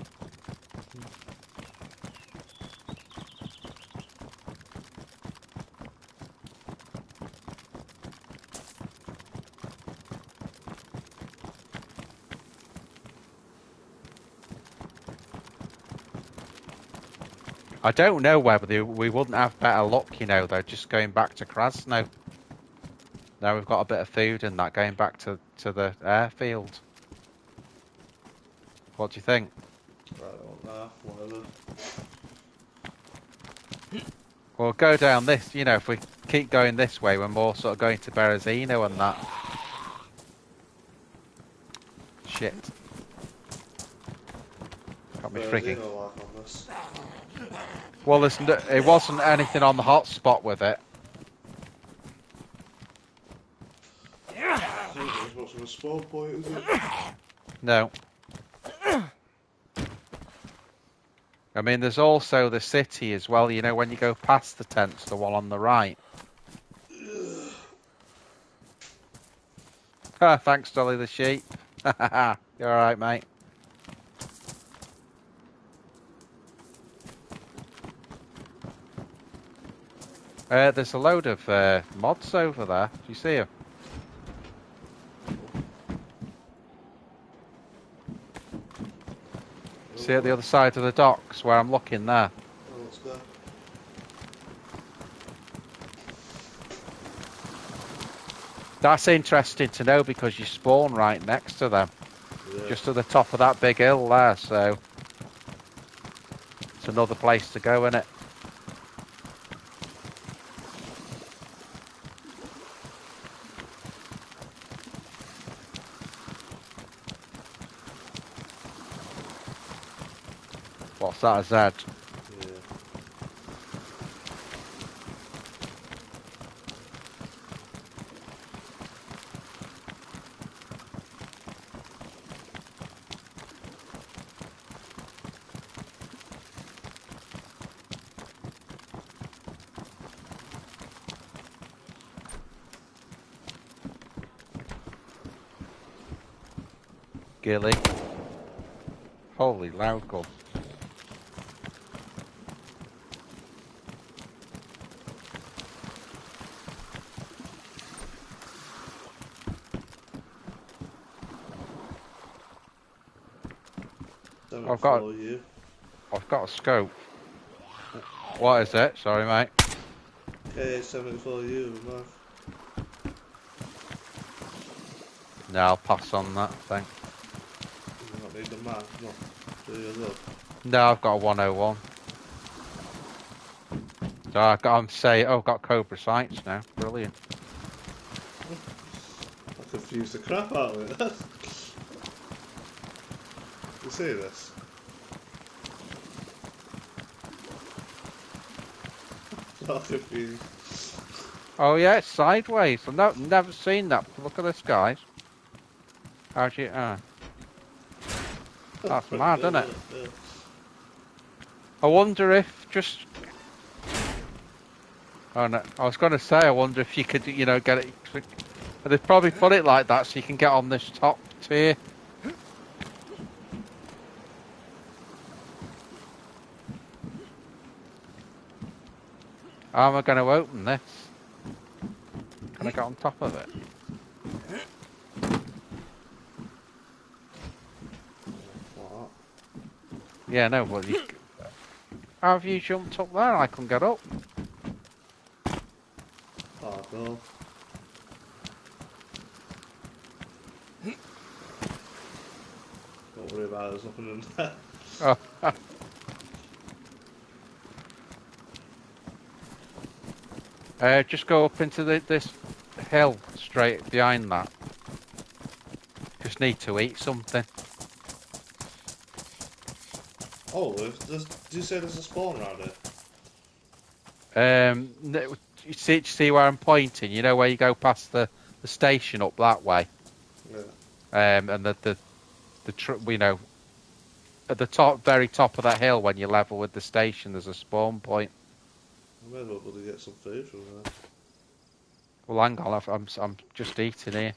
I don't know whether we wouldn't have better luck, you know, though, just going back to Krasno. Now we've got a bit of food and that, going back to the airfield. What do you think? Right, I want that, whatever. We'll go down this, you know, if we keep going this way, we're more sort of going to Berezino and that. Shit. Got me frigging. Like on this. Well, it wasn't anything on the hotspot with it. I think there's much of a spawn point, is it? No. I mean, there's also the city as well, you know, when you go past the tents, the one on the right. Ah, thanks, Dolly the sheep. You're alright, mate. There's a load of mods over there. Do you see them? See at the other side of the docks where I'm looking there. Oh, let's go. That's interesting to know because you spawn right next to them. Yeah. Just at the top of that big hill there, so it's another place to go, isn't it? What's that, a Z? Yeah. Gilly. Holy loud gun. I've got a scope. What is it? Sorry, mate. K74U, man. No, I'll pass on that thing. You don't need the map, no. Do you look? No, I've got a 101. So I've got Cobra sights now. Brilliant. I confused the crap out of it. You see this? I'm confused. Oh yeah, it's sideways. I've never seen that. Look at this, guys. How'd you? That's mad, isn't it? Yeah. I wonder if just. Oh no! I was going to say, I wonder if you could, get it. They'd probably put it like that so you can get on this top tier. How am I going to open this? Can I get on top of it? What? Yeah, no, but how have you jumped up there? I couldn't get up. Oh, no. Don't worry about it, there's nothing in there. Oh. Just go up into this hill straight behind that. Just need to eat something. Oh, do you say there's a spawn around here? You see where I'm pointing? You know where you go past the station up that way? Yeah. And at the very top of that hill when you're level with the station, there's a spawn point. I may as well bloody get some food from there. Well, hang on, I'm just eating here.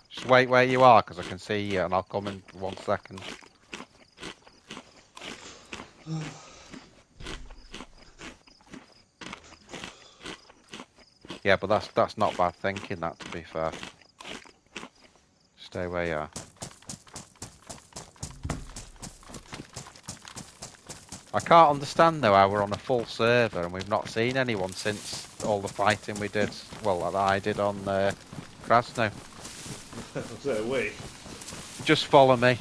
Just wait where you are, because I can see you, and I'll come in 1 second. Yeah, but that's not bad thinking, that, to be fair. Stay where you are. I can't understand, though, how we're on a full server and we've not seen anyone since all the fighting we did, well, that I did on Krasno. Was it a we? Just follow me.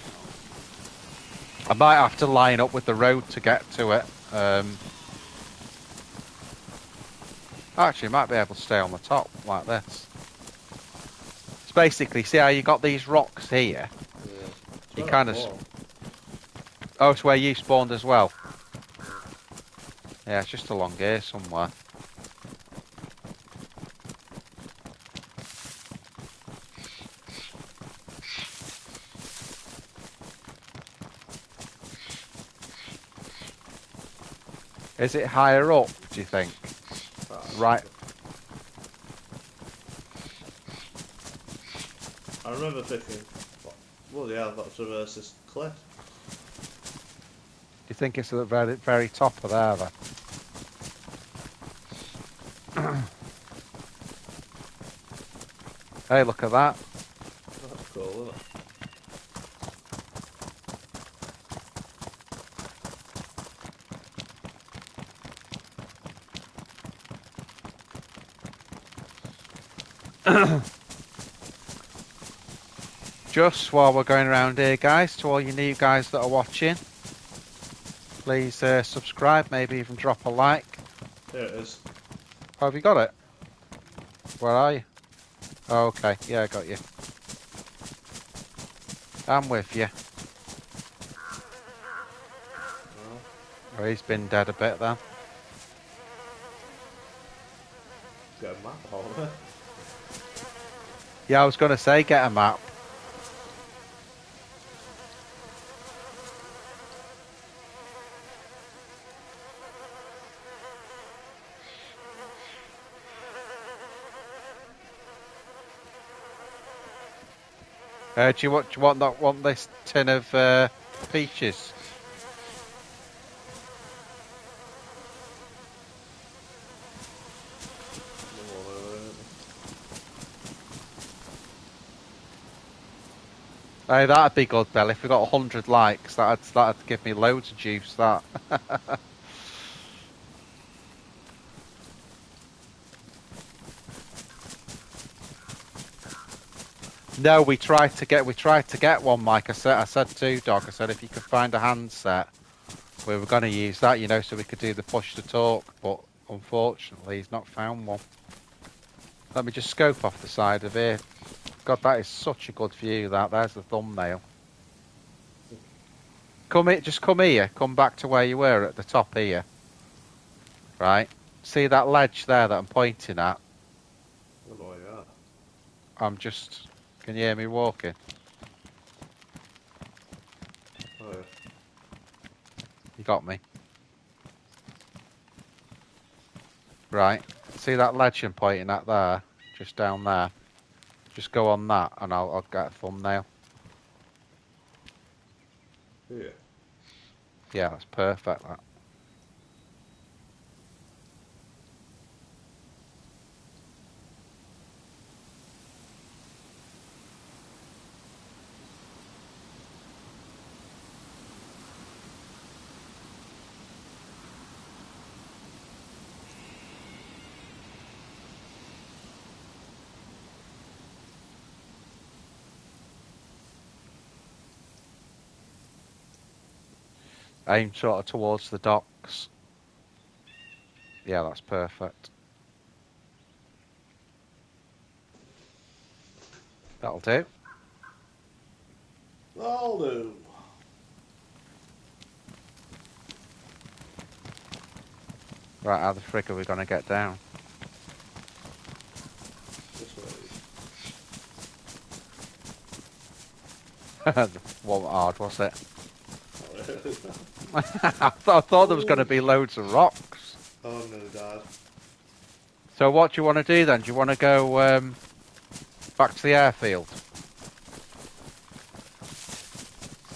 I might have to line up with the road to get to it. Actually, might be able to stay on the top, like this. It's basically, see how you got these rocks here? Yeah. You kind of... Oh, it's where you spawned as well? Yeah, it's just along here somewhere. Is it higher up, do you think? Right. I remember thinking, bloody hell, I've got to traverse this cliff. Do you think it's at the very, very top of there, then? Hey, look at that. That's cool, isn't it? Just while we're going around here, guys, to all you new guys that are watching, please subscribe, maybe even drop a like. Here it is. Oh, have you got it? Where are you? Oh, okay, yeah, I got you. I'm with you. Oh, he's been dead a bit then. Get a map on it. Yeah, I was going to say get a map. Do you want this tin of peaches? Hey, that'd be good, Bill. If we got 100 likes, that'd give me loads of juice. That. No, we tried to get one, Mike. I said to Doc, I said if you could find a handset, we were going to use that, you know, so we could do the push to talk. But unfortunately, he's not found one. Let me just scope off the side of here. God, that is such a good view. There's the thumbnail. Just come here. Come back to where you were at the top here. Right. See that ledge there that I'm pointing at? What do I got? I'm just. Can you hear me walking? Oh yeah. You got me. Right. See that ledge I'm pointing at there? Just down there. Just go on that and I'll get a thumbnail. Yeah. Yeah, that's perfect, that. Aim sort of towards the docks. Yeah, that's perfect. That'll do. That'll do. Right, how the frig are we going to get down? This way. Wasn't hard, was it? Oh, really? I thought there was going to be loads of rocks. Oh, I'm nearly died. So what do you want to do then? Do you want to go back to the airfield?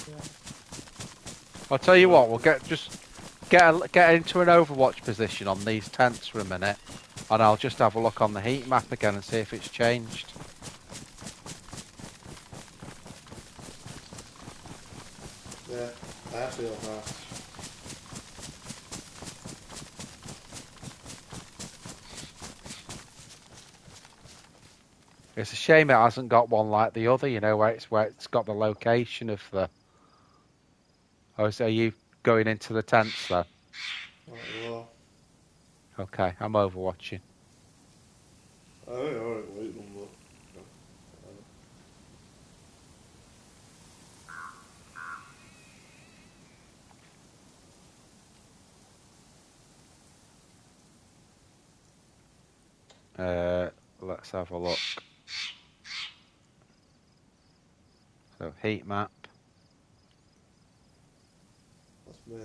Yeah. I'll tell you what, we'll get into an overwatch position on these tents for a minute, and I'll just have a look on the heat map again and see if it's changed. Yeah, airfield now. It's a shame it hasn't got one like the other, you know, where it's got the location of the. Oh, so are you going into the tents though? Right, well. Okay, I'm overwatching. Oh, yeah, alright, wait one more. Let's have a look. So heat map. That's me.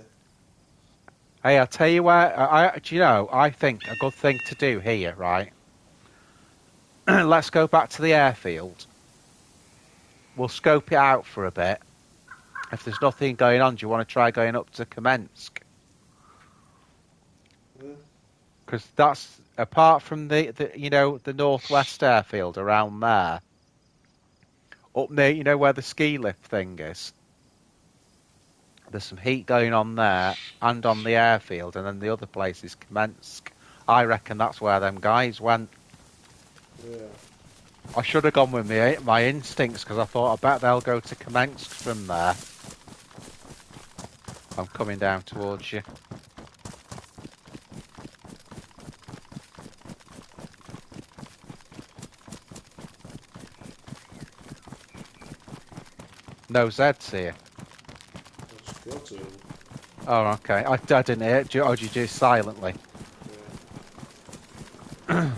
Hey, I'll tell you where. Do you know? I think a good thing to do here, right? Let's go back to the airfield. We'll scope it out for a bit. If there's nothing going on, do you want to try going up to Kamensk? Yeah. Because that's apart from the northwest airfield around there. Up near, you know where the ski lift thing is. There's some heat going on there and on the airfield, and then the other place is Kamensk. I reckon that's where them guys went. Yeah. I should have gone with my instincts because I thought I bet they'll go to Kamensk from there. I'm coming down towards you. No Zeds here. Let's go to him. Oh, okay. I didn't hear it. Did you do it silently? Yeah.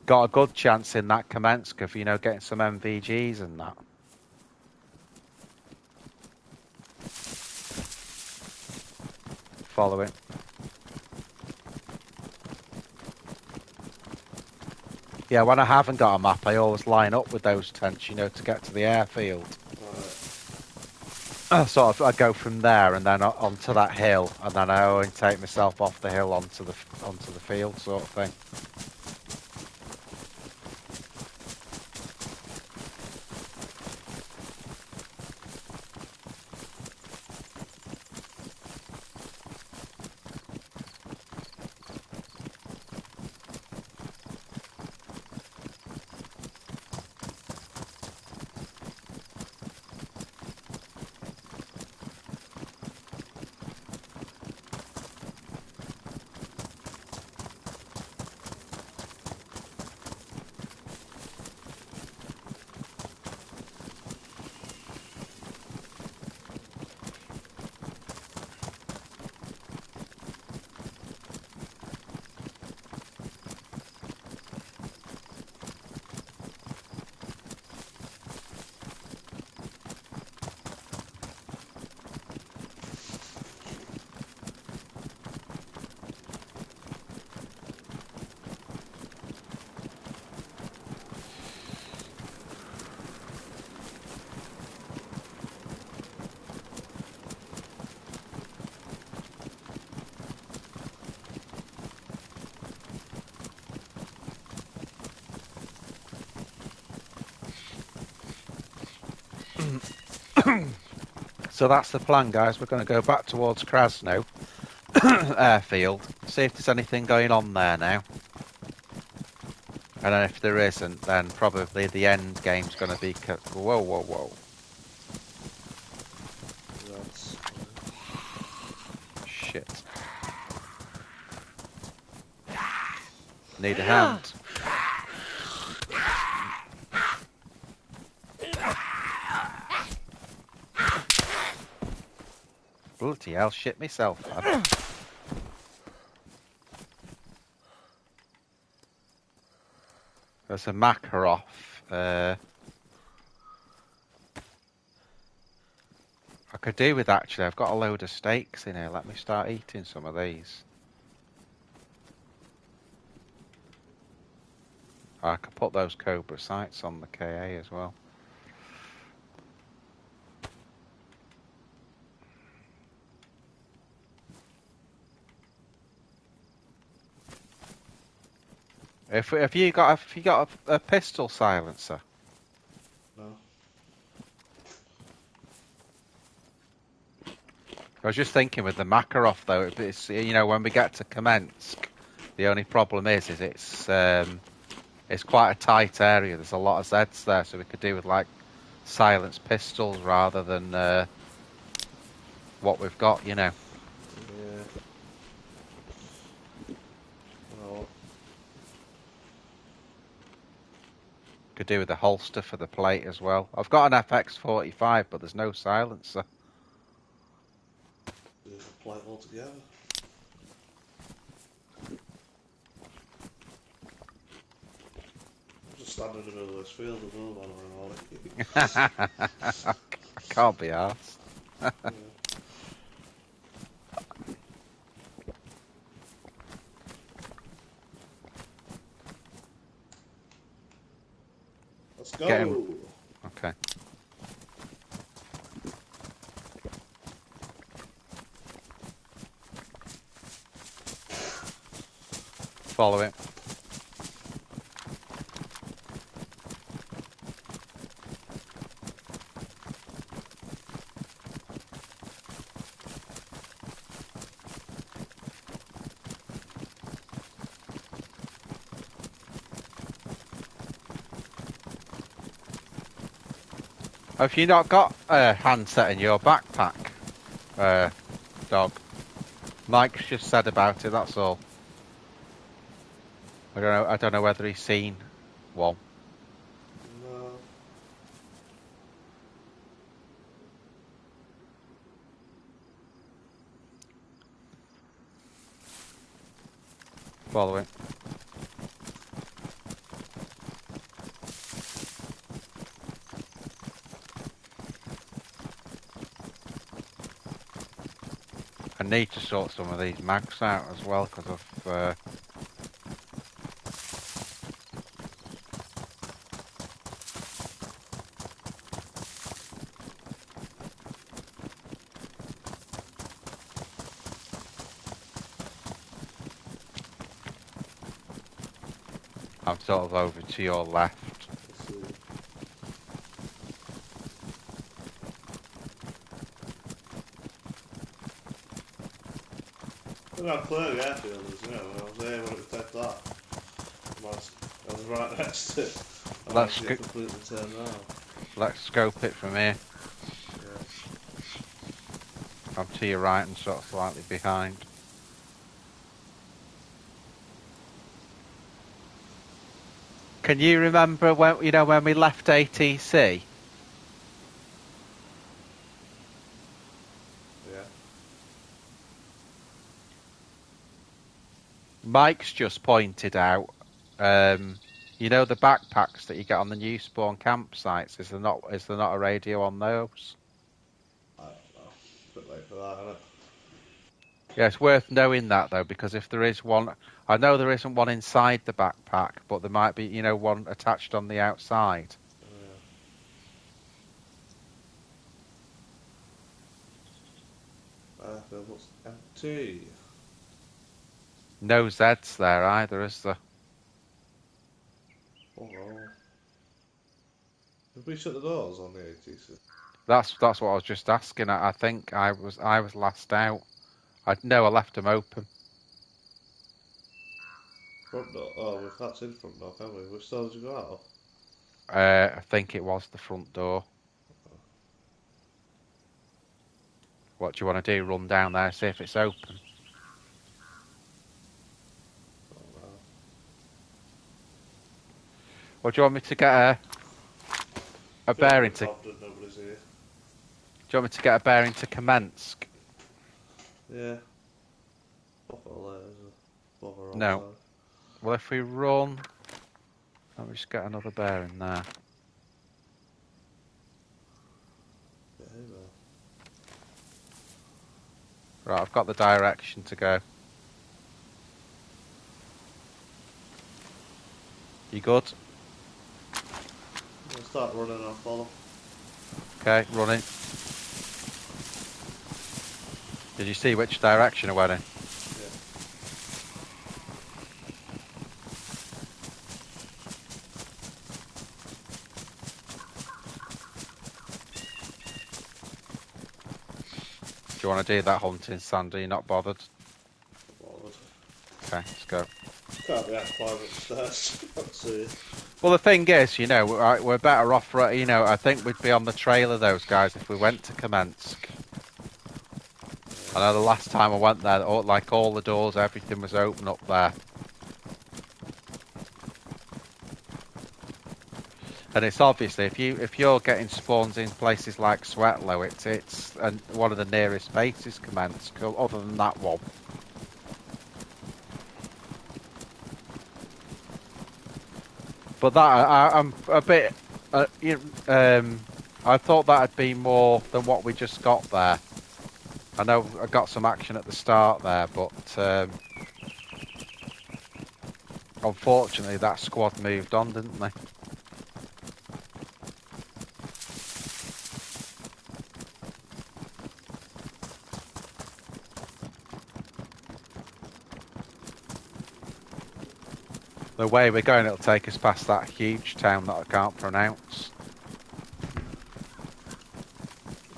Got a good chance in that Kamensk of, getting some MVGs and that. Follow it. Yeah, when I haven't got a map, I always line up with those tents, you know, to get to the airfield. Sort of, I go from there and then onto that hill, and then I only take myself off the hill onto the field, sort of thing. So that's the plan, guys. We're going to go back towards Krasno airfield, see if there's anything going on there now. And then if there isn't, then probably the end game's going to be... Whoa, whoa, whoa. That's... Shit. Need a hand. Bloody hell, shit myself, man. There's a Makarov. I could do with, actually, I've got a load of steaks in here. Let me start eating some of these. I could put those Cobra sights on the KA as well. Have you got a pistol silencer? No. I was just thinking with the Makarov though, it's, you know, when we get to Kamensk, the only problem is it's quite a tight area. There's a lot of Zeds there, so we could do with like silenced pistols rather than what we've got, you know. Yeah. Oh. Could do with a holster for the plate as well. I've got an FX45, but there's no silencer. Do the plate altogether. Just stand in the middle of this field as well, man, I can't be arsed. yeah. Let's go! Get him. Okay. Follow it. Have you not got a handset in your backpack, dog? Mike's just said about it, that's all. I don't know whether he's seen one. No. Follow it. I need to sort some of these mags out as well because of. I'm sort of over to your left. Look how clear the airfield is, you know, when I was there when it was dead dark. I was right next to it. I managed to get completely turned around. Let's scope it from here. Yeah. I'm to your right and sort of slightly behind. Can you remember when when we left ATC? Yeah. Mike's just pointed out, you know the backpacks that you get on the new spawn campsites. Is there not a radio on those? I don't know. It's a bit late for that, isn't it? Yeah, it's worth knowing that though, because if there is one, I know there isn't one inside the backpack, but there might be, one attached on the outside. Yeah. Airfield looks empty. No Zeds there either, is there? Oh no. Did we shut the doors on the ATC? That's what I was just asking. I think I was last out. I left them open. Front door? Oh, that's in front door, can't we? Which door did you go out of? I think it was the front door. What do you want to do? Run down there, see if it's open? Oh no. Or do you want me to get a bearing to? Nobody's here. Do you want me to get a bearing to Kamensk? Yeah. No. Well, if we run, let me just get another bearing there. Yeah, Right, I've got the direction to go. You good? I'll start running and I'll follow. Okay, running. Did you see which direction I went in? Yeah. Do you want to do that hunting, Sandy? You're not bothered? Bothered. Okay, let's go. Can't be out climbing upstairs. Can't see. Well, the thing is, we're better off, I think we'd be on the trail of those guys if we went to Kamensk. I know the last time I went there, all the doors, everything was open up there. And it's obviously, if you're getting spawns in places like Sweatlow, it's one of the nearest bases, Kamensk, other than that one. But that I'm a bit. I thought that'd be more than what we just got there. I know I got some action at the start there, but unfortunately that squad moved on, didn't they? The way we're going, it'll take us past that huge town that I can't pronounce.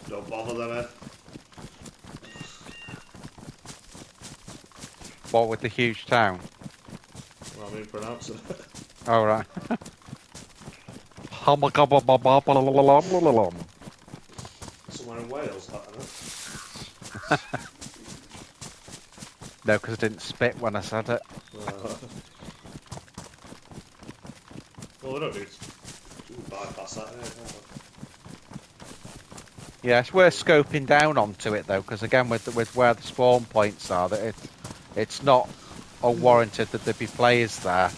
Don't bother then, eh? What with the huge town? Well, I mean, pronouncing it. Oh, right. Somewhere in Wales, that, isn't it? No, because I didn't spit when I said it. Well, we don't need to bypass that, eh? Yeah, it's worth scoping down onto it though, because again, with where the spawn points are, that it's not unwarranted that there be players there.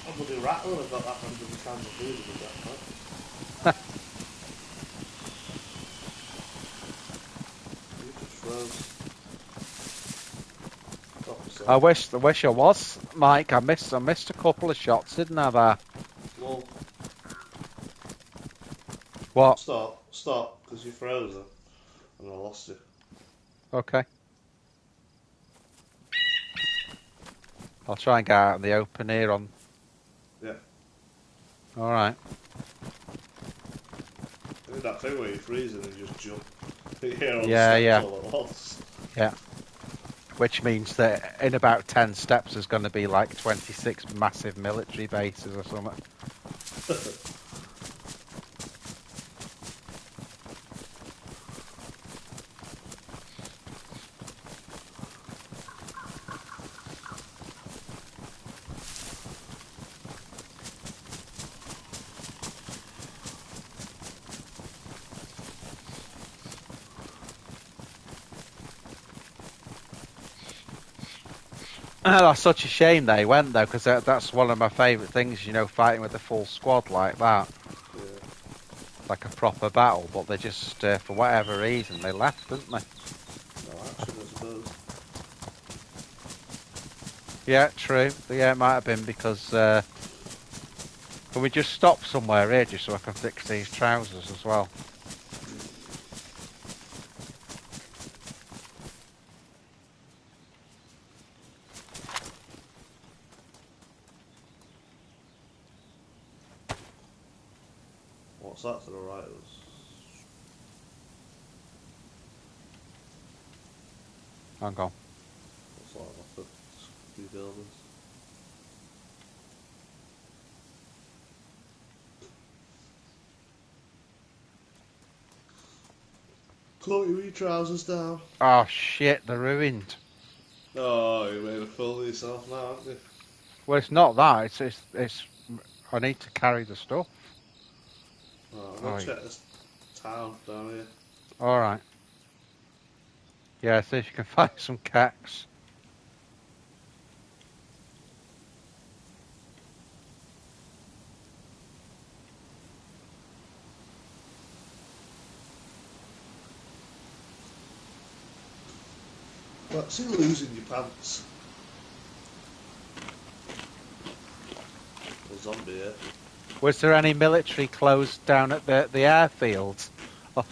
I'm bloody rattling. I've got that 100 cans of food in the backpack. You I wish I was, Mike. I missed a couple of shots, didn't I? There. Well, What? stop, because you froze it, and I lost you. Okay. I'll try and get out in the open here on. Yeah. All right. I did that thing where you freeze and you just jump. Here on Yeah, steps yeah. all at once. Yeah. Which means that in about 10 steps there's going to be like 26 massive military bases or something. That's such a shame they went though, because that's one of my favourite things, you know, fighting with a full squad like that. Yeah. Like a proper battle, but they just, for whatever reason, they left, didn't they? No action, I suppose. Yeah, true. Yeah, it might have been because... can we just stop somewhere here just so I can fix these trousers as well? What's that to the right of us? Hang on. What's that off the few buildings? Pull your trousers down. Oh shit, they're ruined. Oh, you made a fool of yourself now, haven't you? Well, it's not that. It's. I need to carry the stuff. Oh, I'm gonna check this town down here. All right. Yeah, see if you can find some cacks. What's you losing your pants? A zombie here. Was there any military closed down at the airfield? No.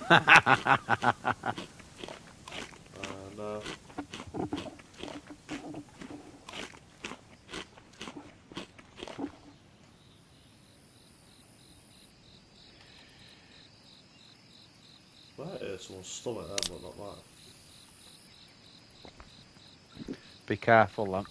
Right here, someone's stomach then, but not mine. Be careful, then.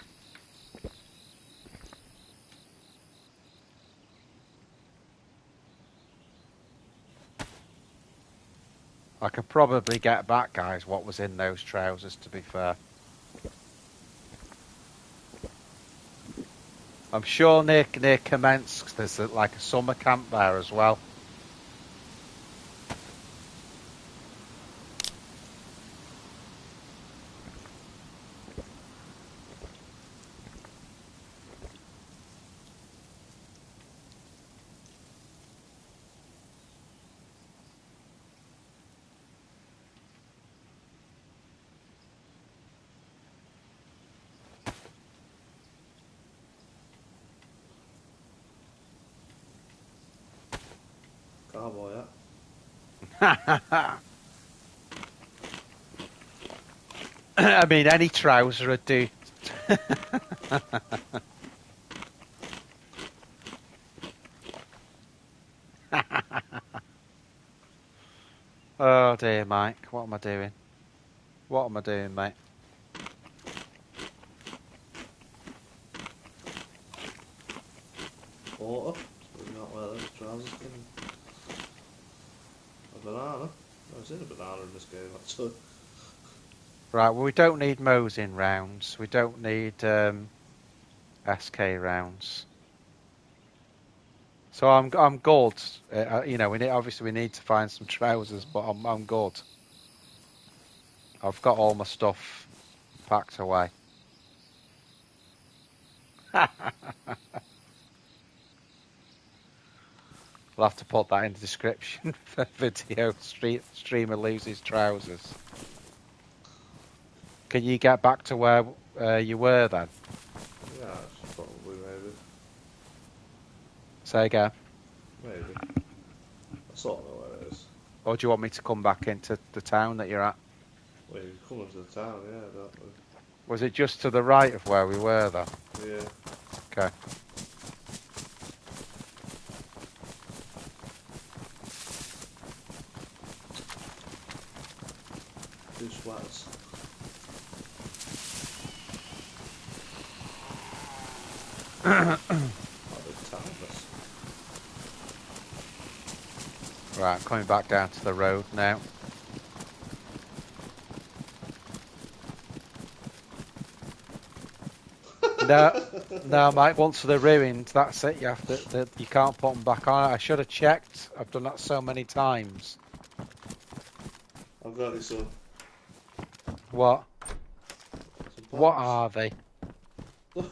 I could probably get back, guys, what was in those trousers, to be fair. I'm sure near Kamensk there's like a summer camp there as well. Cowboy, I mean, any trouser would do. Oh dear, Mike. What am I doing? What am I doing, mate? Water. Maybe not wear those trousers, can you? A banana. I've seen a banana in this game, actually. Right, well, we don't need Mosin rounds. We don't need SK rounds. So I'm good. You know, obviously we need to find some trousers, but I'm good. I've got all my stuff packed away. We'll have to put that in the description for video. Streamer loses trousers. Can you get back to where you were then? Yeah, it's probably maybe. Say again. Maybe. I sort of know where it is. Or do you want me to come back into the town that you're at? Well, you come into the town, yeah, don't we? Was it just to the right of where we were though? Yeah. Okay. Two sweats. Oh, big town, this. Right, I'm coming back down to the road now. No, Mike. Once they're ruined, that's it. You have to. You can't put them back on. I should have checked. I've done that so many times. I've got you some What? What pants. are they?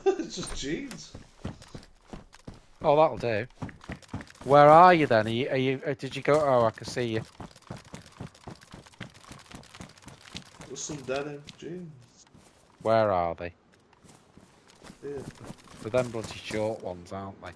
It's just jeans. Oh, that'll do. Where are you then? Are you? Did you go? Oh, I can see you. There's some denim jeans. Where are they? Here. They're them bloody short ones, aren't they?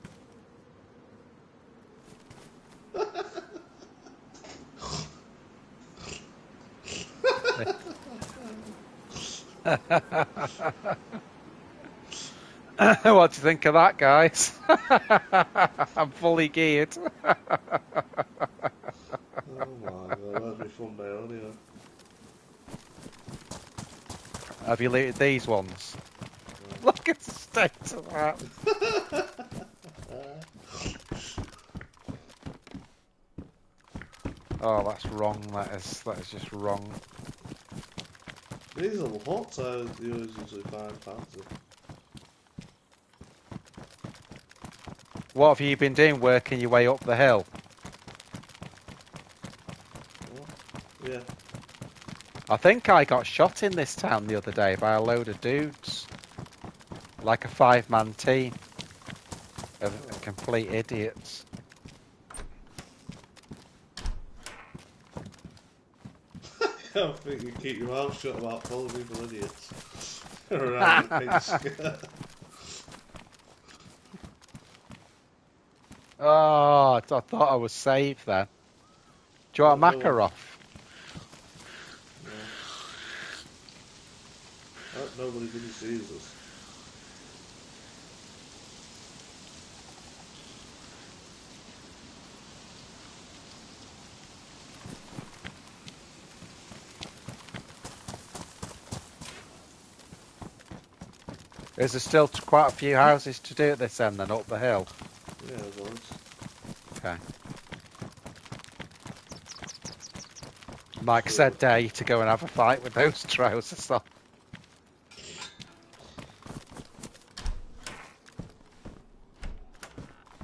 What do you think of that, guys? I'm fully geared. Oh my god, that'd be fun now anyway. Have you looted these ones? Look at the state of that. Oh, that's wrong. That is just wrong. These are hot, I usually find fancy. What have you been doing? Working your way up the hill? What? Yeah. I think I got shot in this town the other day by a load of dudes. Like a 5-man team. Of complete idiots. I think you keep your mouth shut about calling people idiots. Around the pink. Oh, I thought I was saved then. Do you want a Makarov? No. Nobody really sees us. Is there still quite a few houses to do at this end then, up the hill? Yeah, there's always. Okay. Mike said dare you to go and have a fight with those trousers on.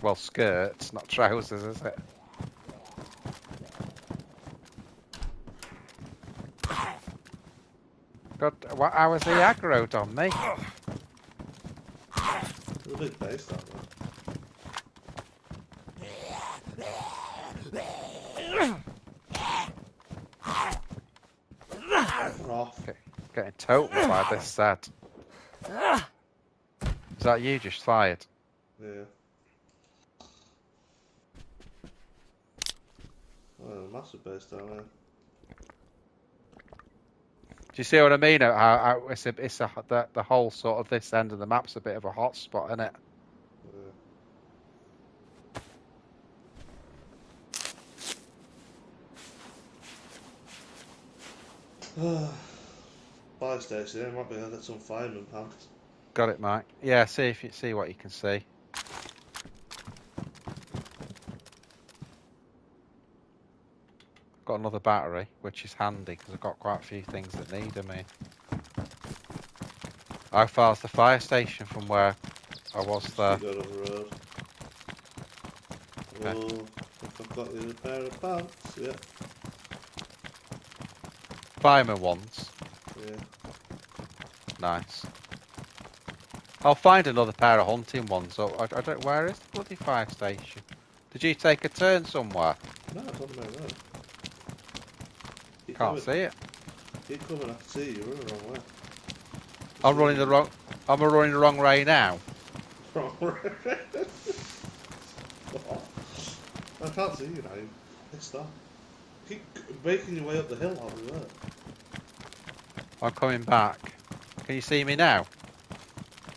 Well, skirts, not trousers, is it? God, how was he aggroed on me? There's a big base down there. Off. Okay. Getting totaled by this set. Is that you just fired? Yeah. Oh, massive base down there. Do you see what I mean? How the whole sort of this end of the map's a bit of a hot spot, isn't it? Yeah. Fire station, yeah, might be able to get some fireman pants. Got it, Mike. Yeah, see what you can see. Got another battery, which is handy because I've got quite a few things that need them in. How far's the fire station from where I was there? Go down the road. Okay. Oh, if I've got you a pair of pants, yeah. Fireman ones. Yeah. Nice. I'll find another pair of hunting ones. So I don't. Where is the bloody fire station? Did you take a turn somewhere? No, it's on the main road. Keep Can't coming. see it. Keep coming, I can see you, you're running the wrong way. I'm running the wrong. I'm running the wrong way now. Wrong way. I can't see you now. You're pissed off. Keep making your way up the hill while we work. I'm coming back. Can you see me now?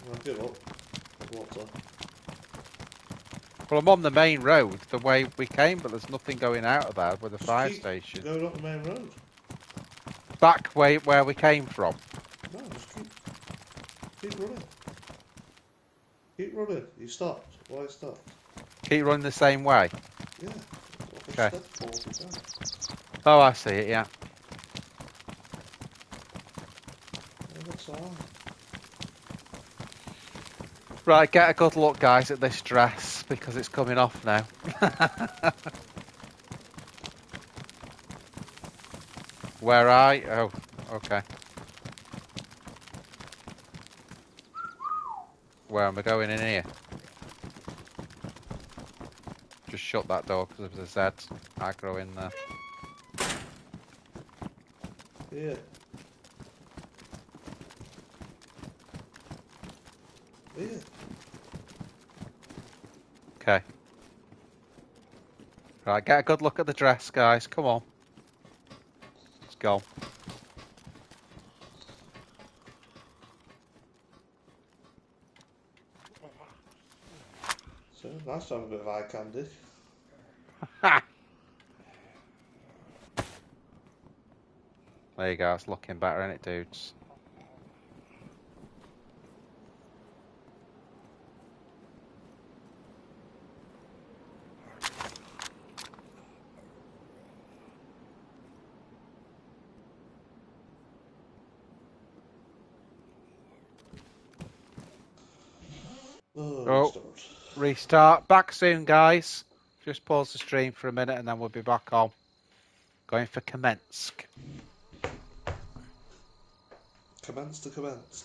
I'll give up. What's up? Well, I'm on the main road, the way we came, but there's nothing going out of there with the Just fire keep station. going up the main road. Back way where we came from. No, just keep running. Keep running. You stopped. Why you stopped? Keep running the same way. Yeah. Okay. Step 40 times. Oh, I see it. Yeah. Yeah, that's alright. Right, get a good look, guys, at this dress because it's coming off now. Where I? Oh, okay. Where am I going in here? Just shut that door because of the Z aggro in there. Yeah. Yeah. Okay. Right, get a good look at the dress, guys. Come on. Let's go. So, nice to have a bit of eye candy. There you go. It's looking better, isn't it, dudes? Oh, Restart. restart. Back soon, guys. Just pause the stream for a minute and then we'll be back on. Going for Kamensk. Commence to commence.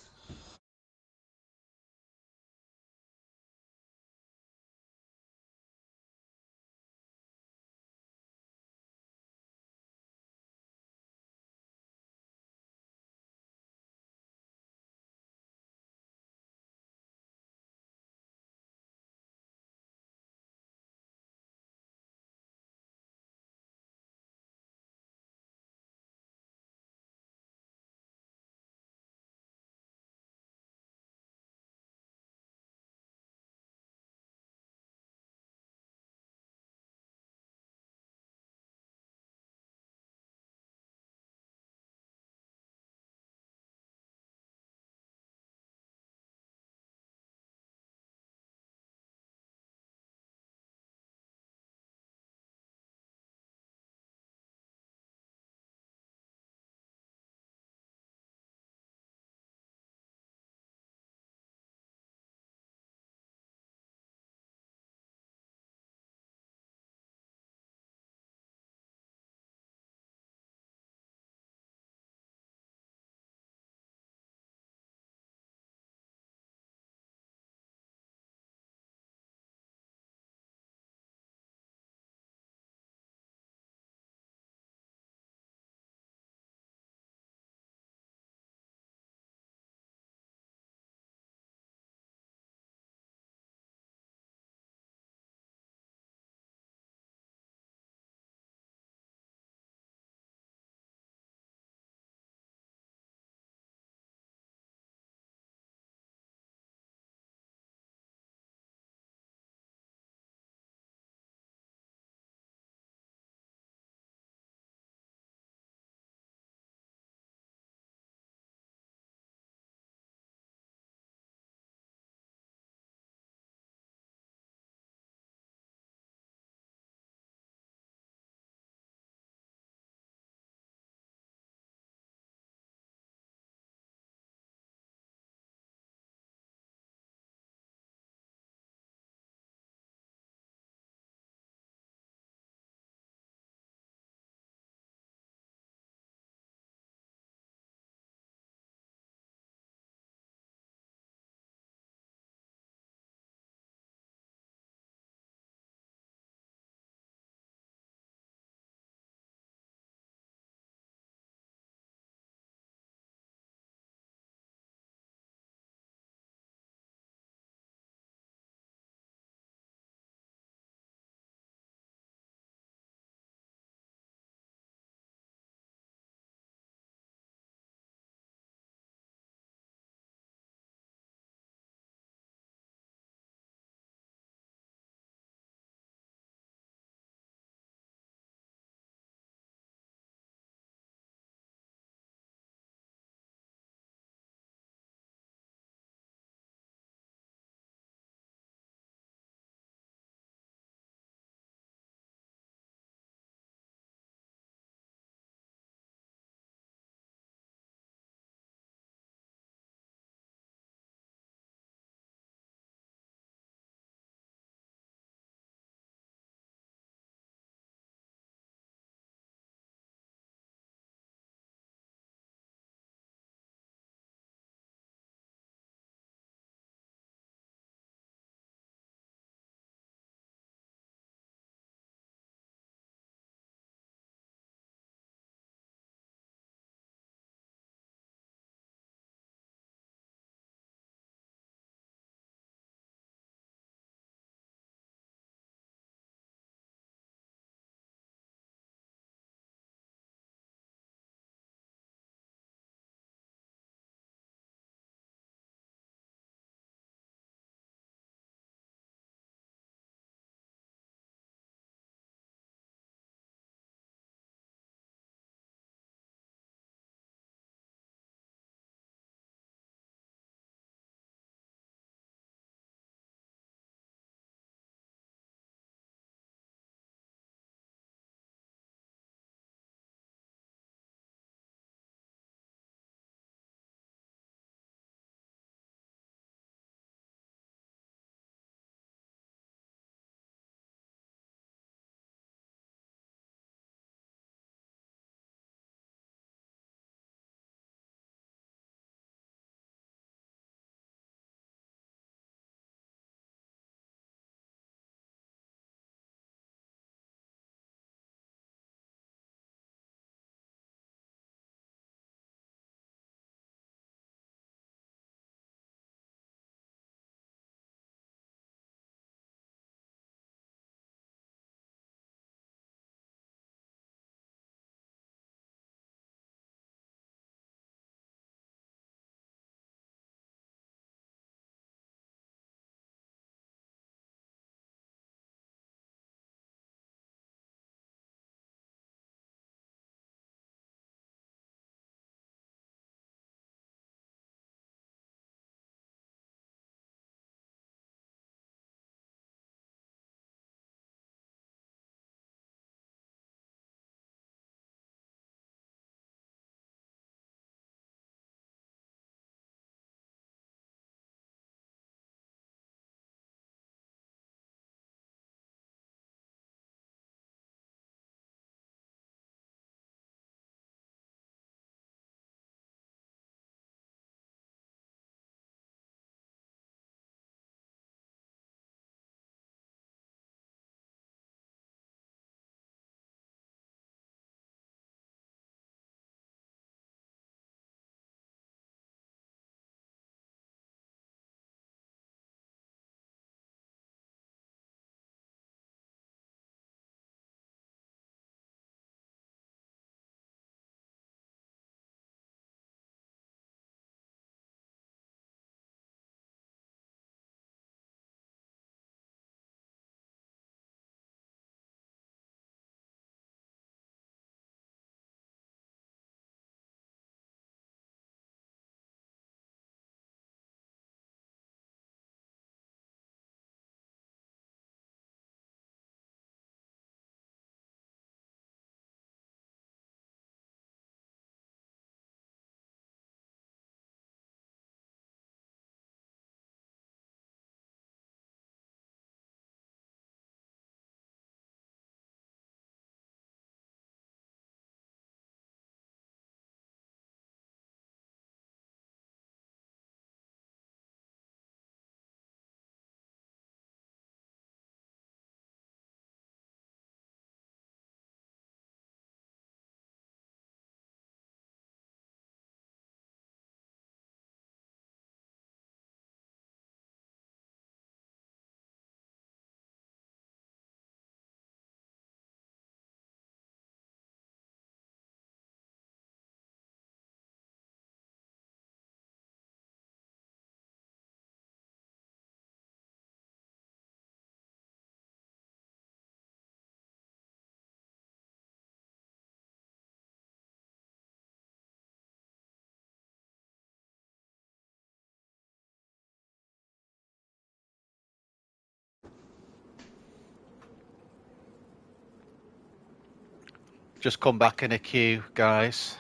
Just come back in a queue, guys.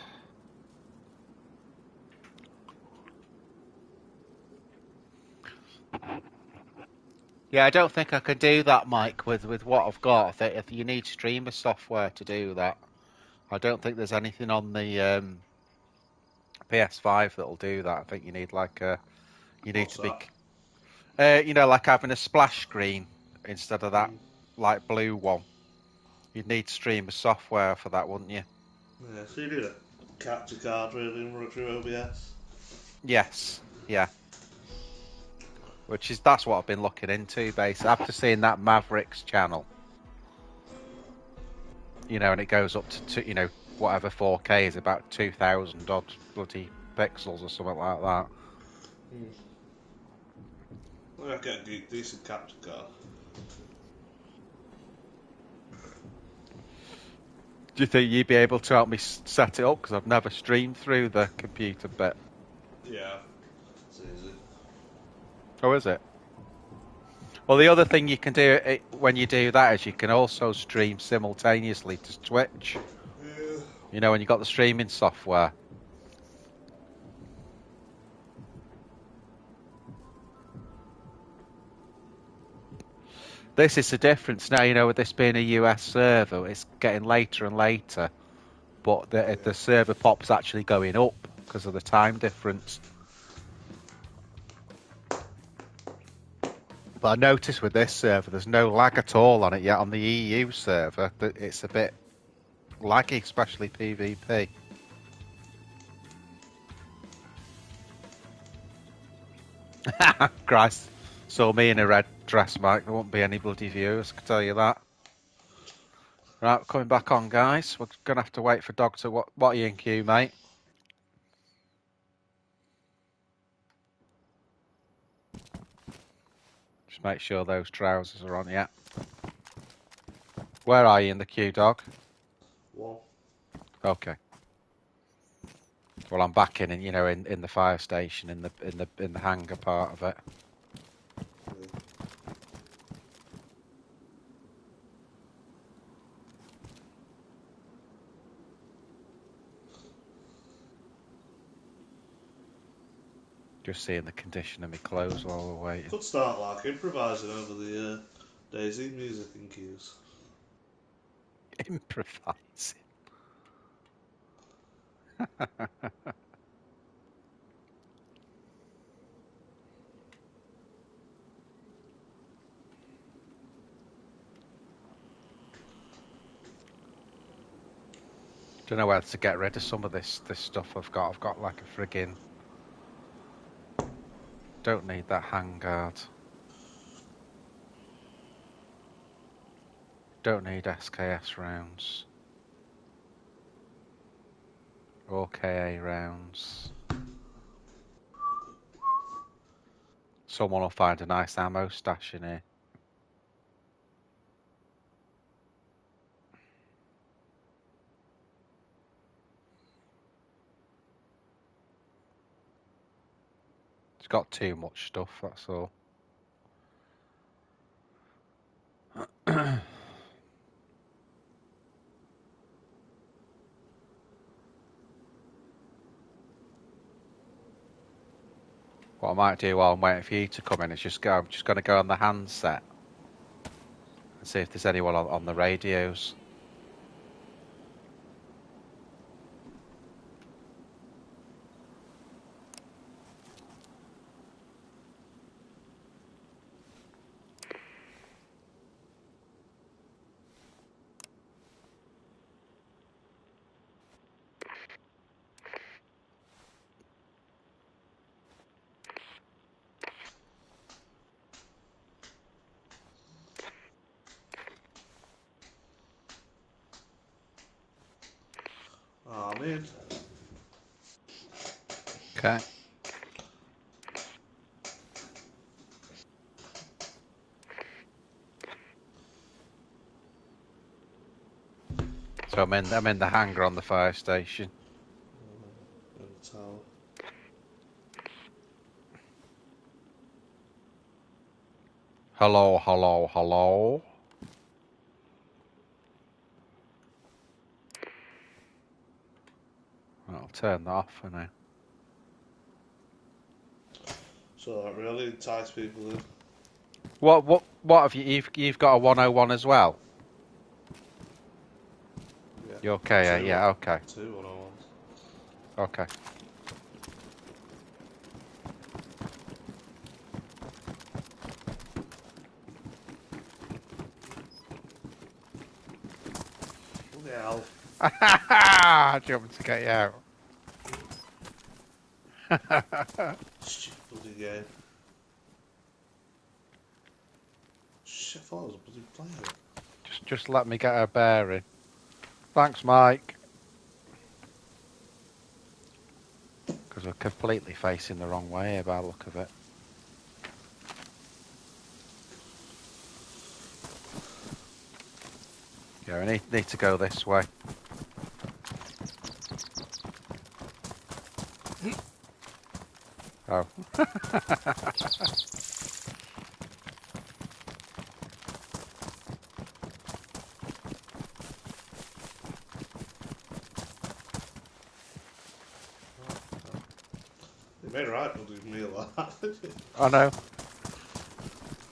Yeah, I don't think I could do that, Mike, with what I've got. If you need streamer software to do that, I don't think there's anything on the PS5 that'll do that. I think you need like you need What's to be, that? you know, like having a splash screen instead of that light blue one. You'd need streamer software for that, wouldn't you? Yeah, so you need a capture card really and run it through OBS. Yes, yeah. That's what I've been looking into, basically. After seeing that Mavericks channel, you know, and it goes up to you know, whatever 4K is, about 2,000 odd bloody pixels or something like that. I get a decent capture card. Do you think you'd be able to help me set it up? Because I've never streamed through the computer bit. Yeah, it's easy. Oh, is it? Well, the other thing you can do when you do that is you can also stream simultaneously to Twitch. Yeah. You know, when you've got the streaming software. This is the difference now, you know, with this being a US server, it's getting later and later, but the server pop's actually going up because of the time difference. But I noticed with this server, there's no lag at all on it yet. On the EU server, it's a bit laggy, especially PvP. Christ, saw me in a red dress, Mike. There won't be any bloody viewers, I can tell you that. Right, coming back on, guys. We're going to have to wait for Dog to... What are you in queue, mate? Just make sure those trousers are on, yeah. Where are you in the queue, Dog? One. Okay. Well, I'm back in, you know, in the fire station, in the hangar part of it. Yeah. Just seeing the condition of my clothes while we're waiting. Could start like improvising over the DayZ music in queues. Improvising. Don't know whether to get rid of some of this stuff I've got. I've got like a friggin'... Don't need that handguard. Don't need SKS rounds. Or KA rounds. Someone will find a nice ammo stash in here. It's got too much stuff, that's all. What I might do while I'm waiting for you to come in is I'm just going to go on the handset and see if there's anyone on the radios. Oh, I'm in. Okay. So I'm in the hangar on the fire station. In the tower. Hello, hello, hello. turn that off for now. So that really entice people in. What have you? You've got a 101 as well. Yeah. You okay? Yeah. Okay. 2 101s. Okay. Bloody hell. Do you want me to get you out? Stupid bloody game. Shit, I thought I was a bloody player. Just let me get her bearing. Thanks, Mike. Because we're completely facing the wrong way here by the look of it. Yeah, we need to go this way. Oh. You made a right bloody meal that, didn't you? I know.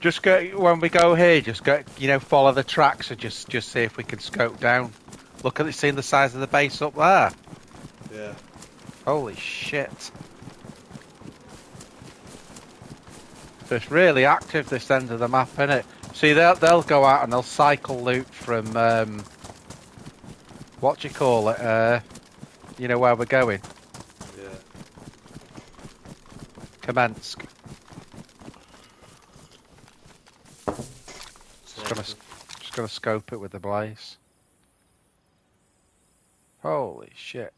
Just go when we go here. Just go, follow the tracks and just see if we can scope down. Look at it, seeing the size of the base up there. Yeah. Holy shit! So it's really active this end of the map, isn't it? See, they'll go out and they'll cycle loot from what do you call it? You know where we're going? Yeah. Kamensk. Just gonna scope it with the blaze. Holy shit!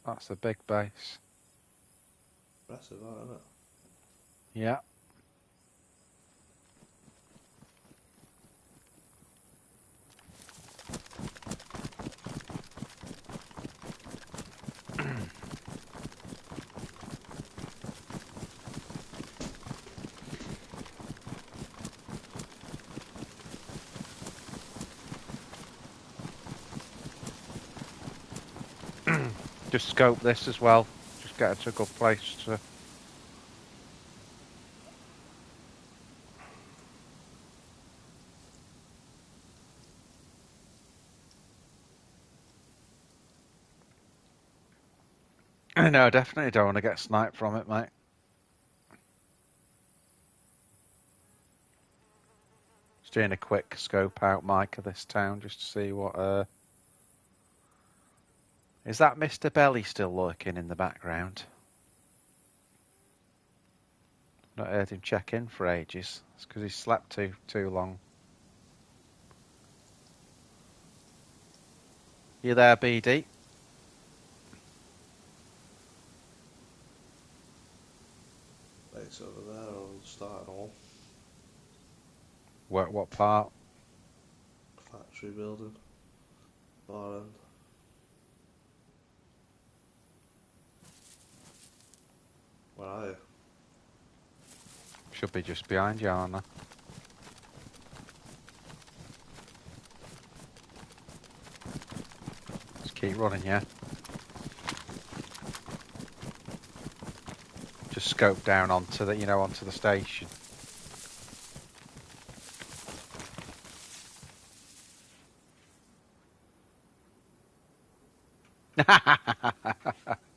That's a big base. Impressive, that, isn't it? Yeah. Just scope this as well. Just get it to a good place to. No, definitely don't want to get sniped from it, mate. Just doing a quick scope out, Mike, of this town just to see what. Is that Mr. Belly still lurking in the background? Not heard him check in for ages. It's because he slept too long. You there, BD? Base over there, I'll start all. What part? Factory building. Far end. Where are you? Should be just behind you, aren't I? Just keep running, yeah? Just scope down onto the station.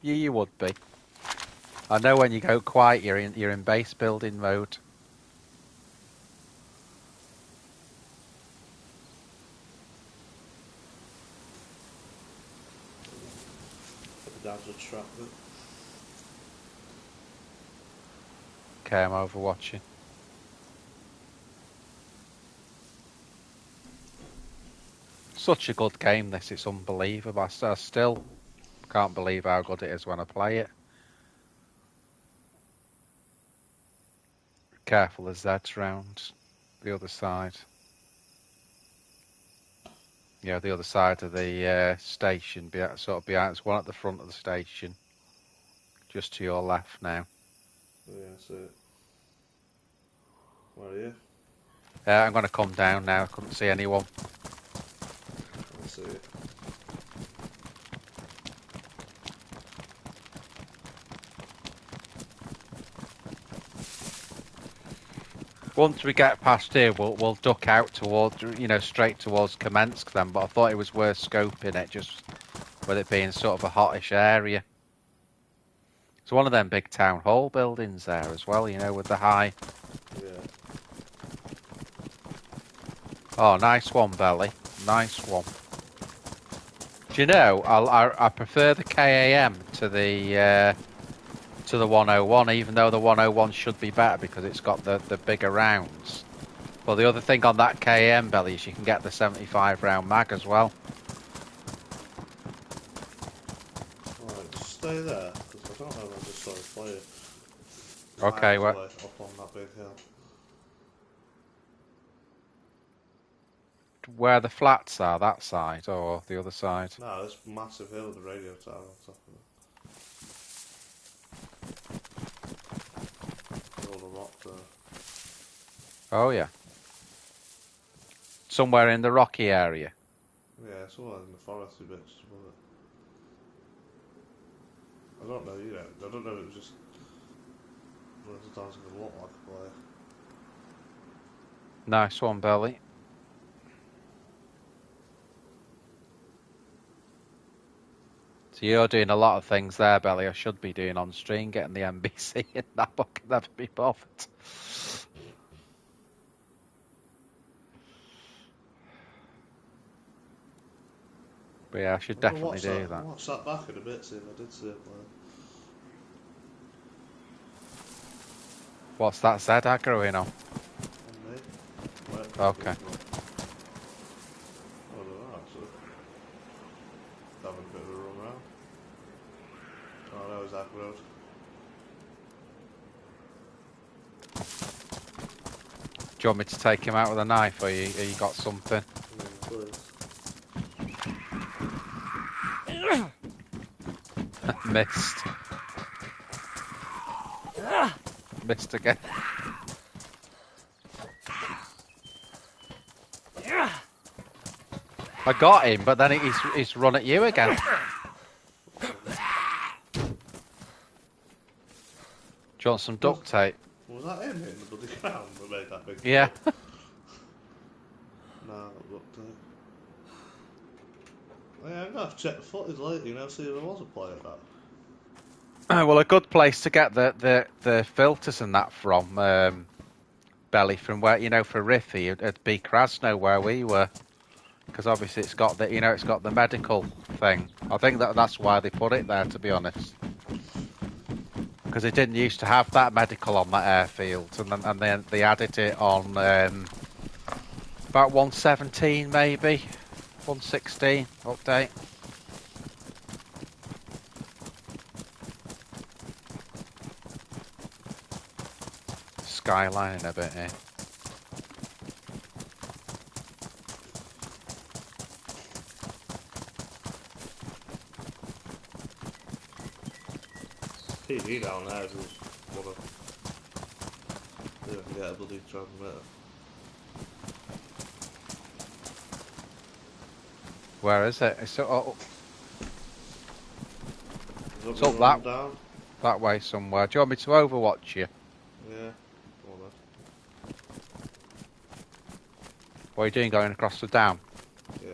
You would be. I know when you go quiet, you're in base building mode. Down to trap it. Okay, I'm overwatching. Such a good game, this. It's unbelievable. I still can't believe how good it is when I play it. Careful, there's Zeds round the other side. Yeah, the other side of the station, sort of behind. There's one at the front of the station, just to your left now. Yeah, I see it. Where are you? I'm going to come down now. I couldn't see anyone. I see it. Once we get past here, we'll duck out towards, straight towards Kamensk then. But I thought it was worth scoping it, just with it being sort of a hotish area. It's one of them big town hall buildings there as well, with the high. Yeah. Oh, nice one, Belly. Nice one. Do you know, I prefer the KAM to the 101, even though the 101 should be better because it's got the bigger rounds. But the other thing on that KAM, Belly, is you can get the 75 round mag as well. Alright, just stay there, because I don't know if I just started playing. Okay, well. well. Up on that big hill. Where the flats are, that side or the other side? No, this massive hill with the radio tower on top of it. All the rock there. Oh, yeah. Somewhere in the rocky area. Yeah, it's all in the foresty bits. I don't know, I don't know if it was just one of the times it looked like a player. Nice one, Belly. So you're doing a lot of things there, Belly. I should be doing on stream, getting the NBC in that book can never be bothered. But yeah, I should definitely do that. I'll watch that back in a bit, see if I did see it play. What's that Zed aggroing on? On me. Okay. I don't know, actually. Having a bit of a run around. Oh no, it's aggroed. Do you want me to take him out with a knife, or you got something? Missed. Missed again. I got him, but then he's run at you again. Do you want some duct tape? Was that him hitting the bloody ground that made that big? Yeah. No, duct tape. Yeah, I'm gonna have to check the footage later, see if there was a play at that. Well, a good place to get the filters and that from, Belly, from where, for Riffy, it'd be Krasno where we were. Because obviously it's got the medical thing. I think that's why they put it there, to be honest. Because they didn't used to have that medical on that airfield, and then they added it on about 117 maybe, 116 update. Skylining a bit here. PD down there is what a get a bloody transmitter. Where is it? It's up that way somewhere. Do you want me to overwatch you? Yeah. Go on then. What are you doing, going across the dam? Yeah.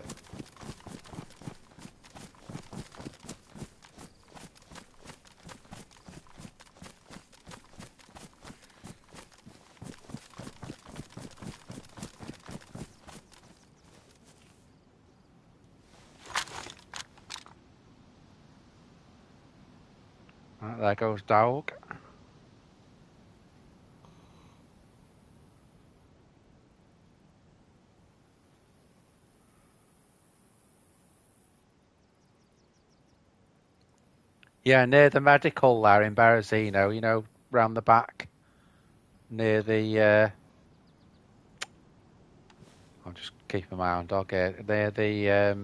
Right, there goes Dog. Yeah, near the medical there in Berezino, round the back. Near the... I'm just keeping my eye on Dog here. Near the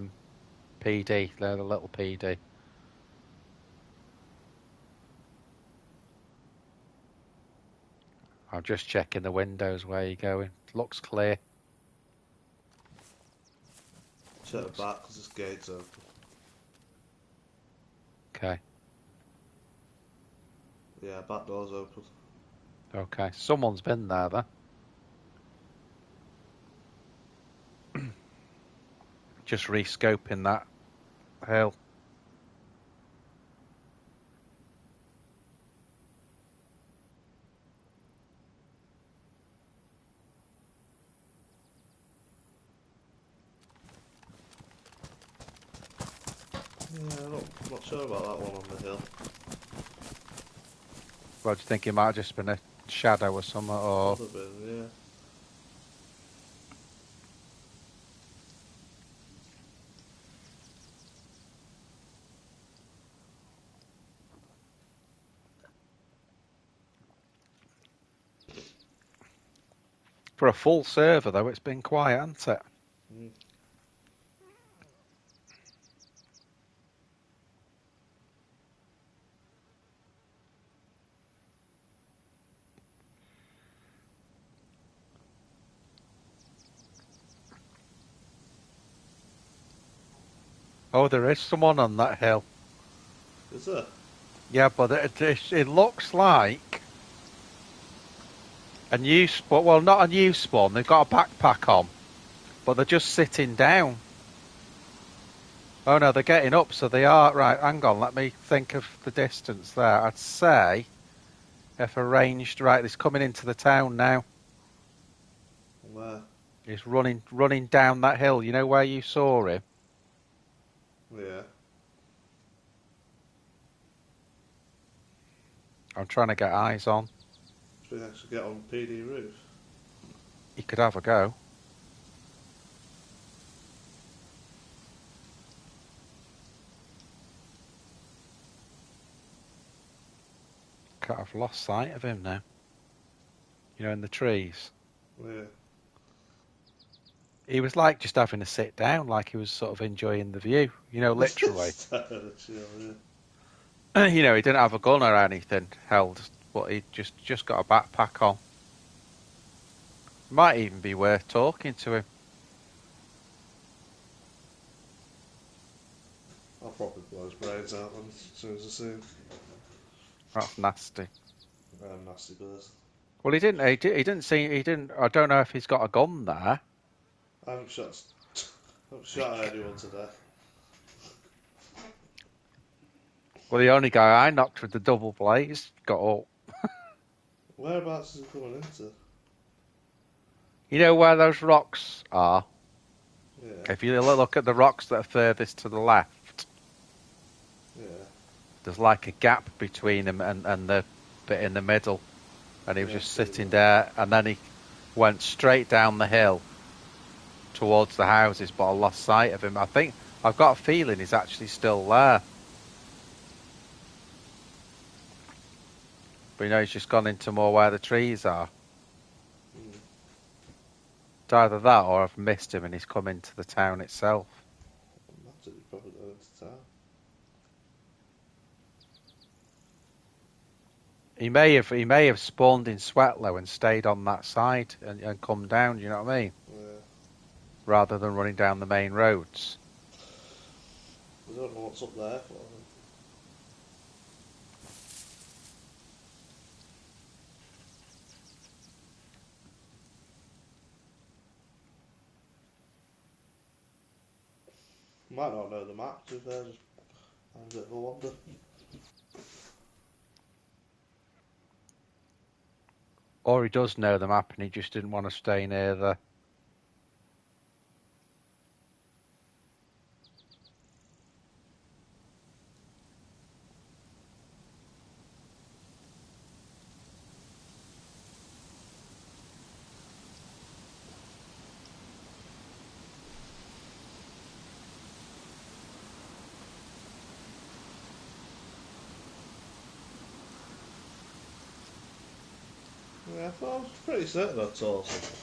PD, the little PD. I'm just checking the windows where you're going. Looks clear. Check the back because this gate's open. Okay. Yeah, back door's open. Okay. Someone's been there, then. Just rescoping that hill. Yeah, I'm not sure about that one on the hill. Well, do you think it might have just been a shadow or something, or? Could have been, yeah. For a full server, though, it's been quiet, hasn't it? Mm. Oh, there is someone on that hill. Is there? Yeah, but it looks like a new spawn. Well, not a new spawn. They've got a backpack on, but they're just sitting down. Oh no, they're getting up, so they are. Right, hang on, let me think of the distance there. I'd say, if arranged, right, he's coming into the town now. Where? He's running down that hill. You know where you saw him? Yeah. I'm trying to get eyes on. Should we actually get on PD roof? You could have a go. I've lost sight of him now. You know, in the trees. Yeah. He was like just having a sit down, like he was sort of enjoying the view. You know, literally. Chill, You know, he didn't have a gun or anything held, but he just got a backpack on. Might even be worth talking to him. I'll probably blow his brains out as soon as I see him. That's nasty. Nasty person. Well, he didn't. He didn't see. He didn't. I don't know if he's got a gun there. I haven't shot anyone today. Well, the only guy I knocked with the double blaze got up. Whereabouts is he coming into? You know where those rocks are? Yeah. If you look at the rocks that are furthest to the left, Yeah. there's like a gap between them and the bit in the middle. And he was Yeah, just sitting there, and then he went straight down the hill towards the houses, but I lost sight of him. I think I've got a feeling he's actually still there. But you know, he's just gone into more where the trees are. It's either that or I've missed him and he's come into the town itself. Imagine he's probably going into town. He may have spawned in Sweatlow and stayed on that side and come down, you know what I mean? Yeah. Rather than running down the main roads. I don't know what's up there for him. Might not know the map, if they're just having a bit of a wander. Or he does know the map and he just didn't want to stay near the... Yeah, I was pretty certain I saw something.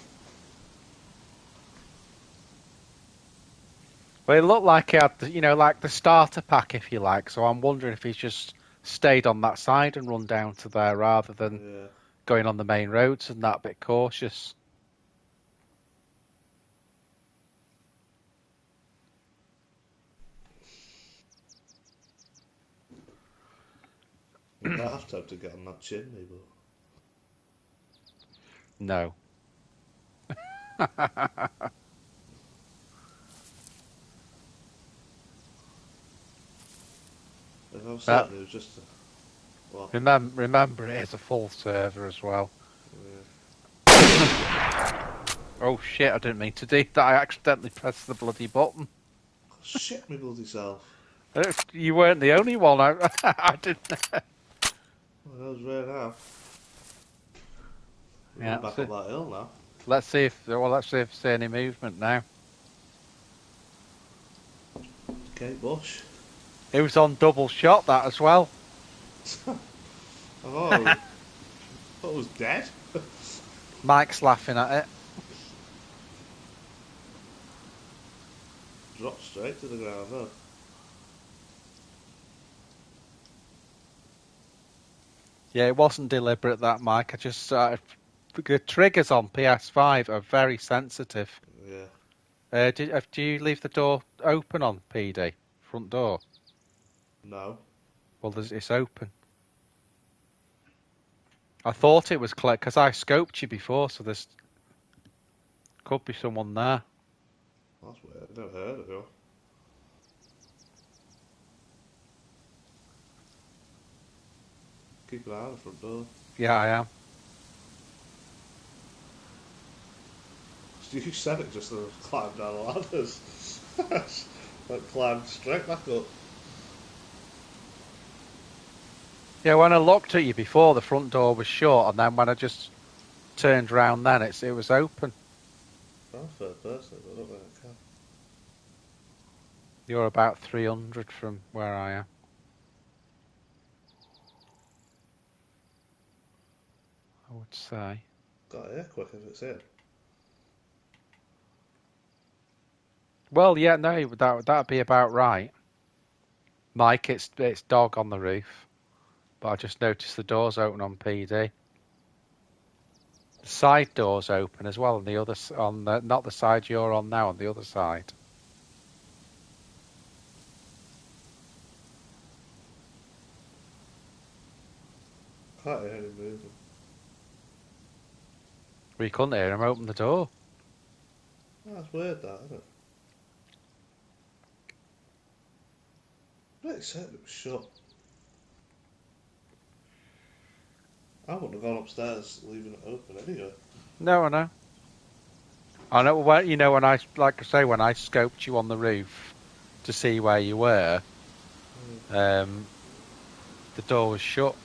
Well, it looked like he had, like the starter pack, if you like. So I'm wondering if he's just stayed on that side and run down to there rather than going on the main roads and that bit cautious. You might have to get on that chimney, but... No. I'm certain it was just what? Remember, it is a full server as well. Yeah. Oh shit, I didn't mean to do that. I accidentally pressed the bloody button. Shit me bloody self. You weren't the only one. I didn't. Well, that was rare now. Yeah, I'm back up that hill now. let's see if there's any movement now. Kate Bush. It was on double shot that as well. Oh, I thought it was dead. Mike's laughing at it. Dropped straight to the ground, huh? Yeah, it wasn't deliberate that, Mike. I just the triggers on PS5 are very sensitive. Yeah. Do you leave the door open on PD? Front door? No. Well, it's open. I thought it was clear because I scoped you before, so there's could be someone there. That's weird. I never heard of it. Keep an eye on the front door. Yeah, I am. You said it just to climb down the ladders. Like climbed straight back up. Yeah, when I looked at you before, the front door was shut, and then when I just turned round, then it was open. I'm third person, but I don't think I can. You're about 300 from where I am. I would say. Got here quick if it's in. Well, yeah, no, that'd be about right. Mike, it's dog on the roof, but I just noticed the doors open on PD. The side door's open as well, not the side you're on now, on the other side. Can't hear any movement. We couldn't hear him open the door. Oh, that's weird, that, isn't it? But it said it was shut. I wouldn't have gone upstairs leaving it open anyway. No, I know. I know. Well, you know, when I scoped you on the roof to see where you were, the door was shut.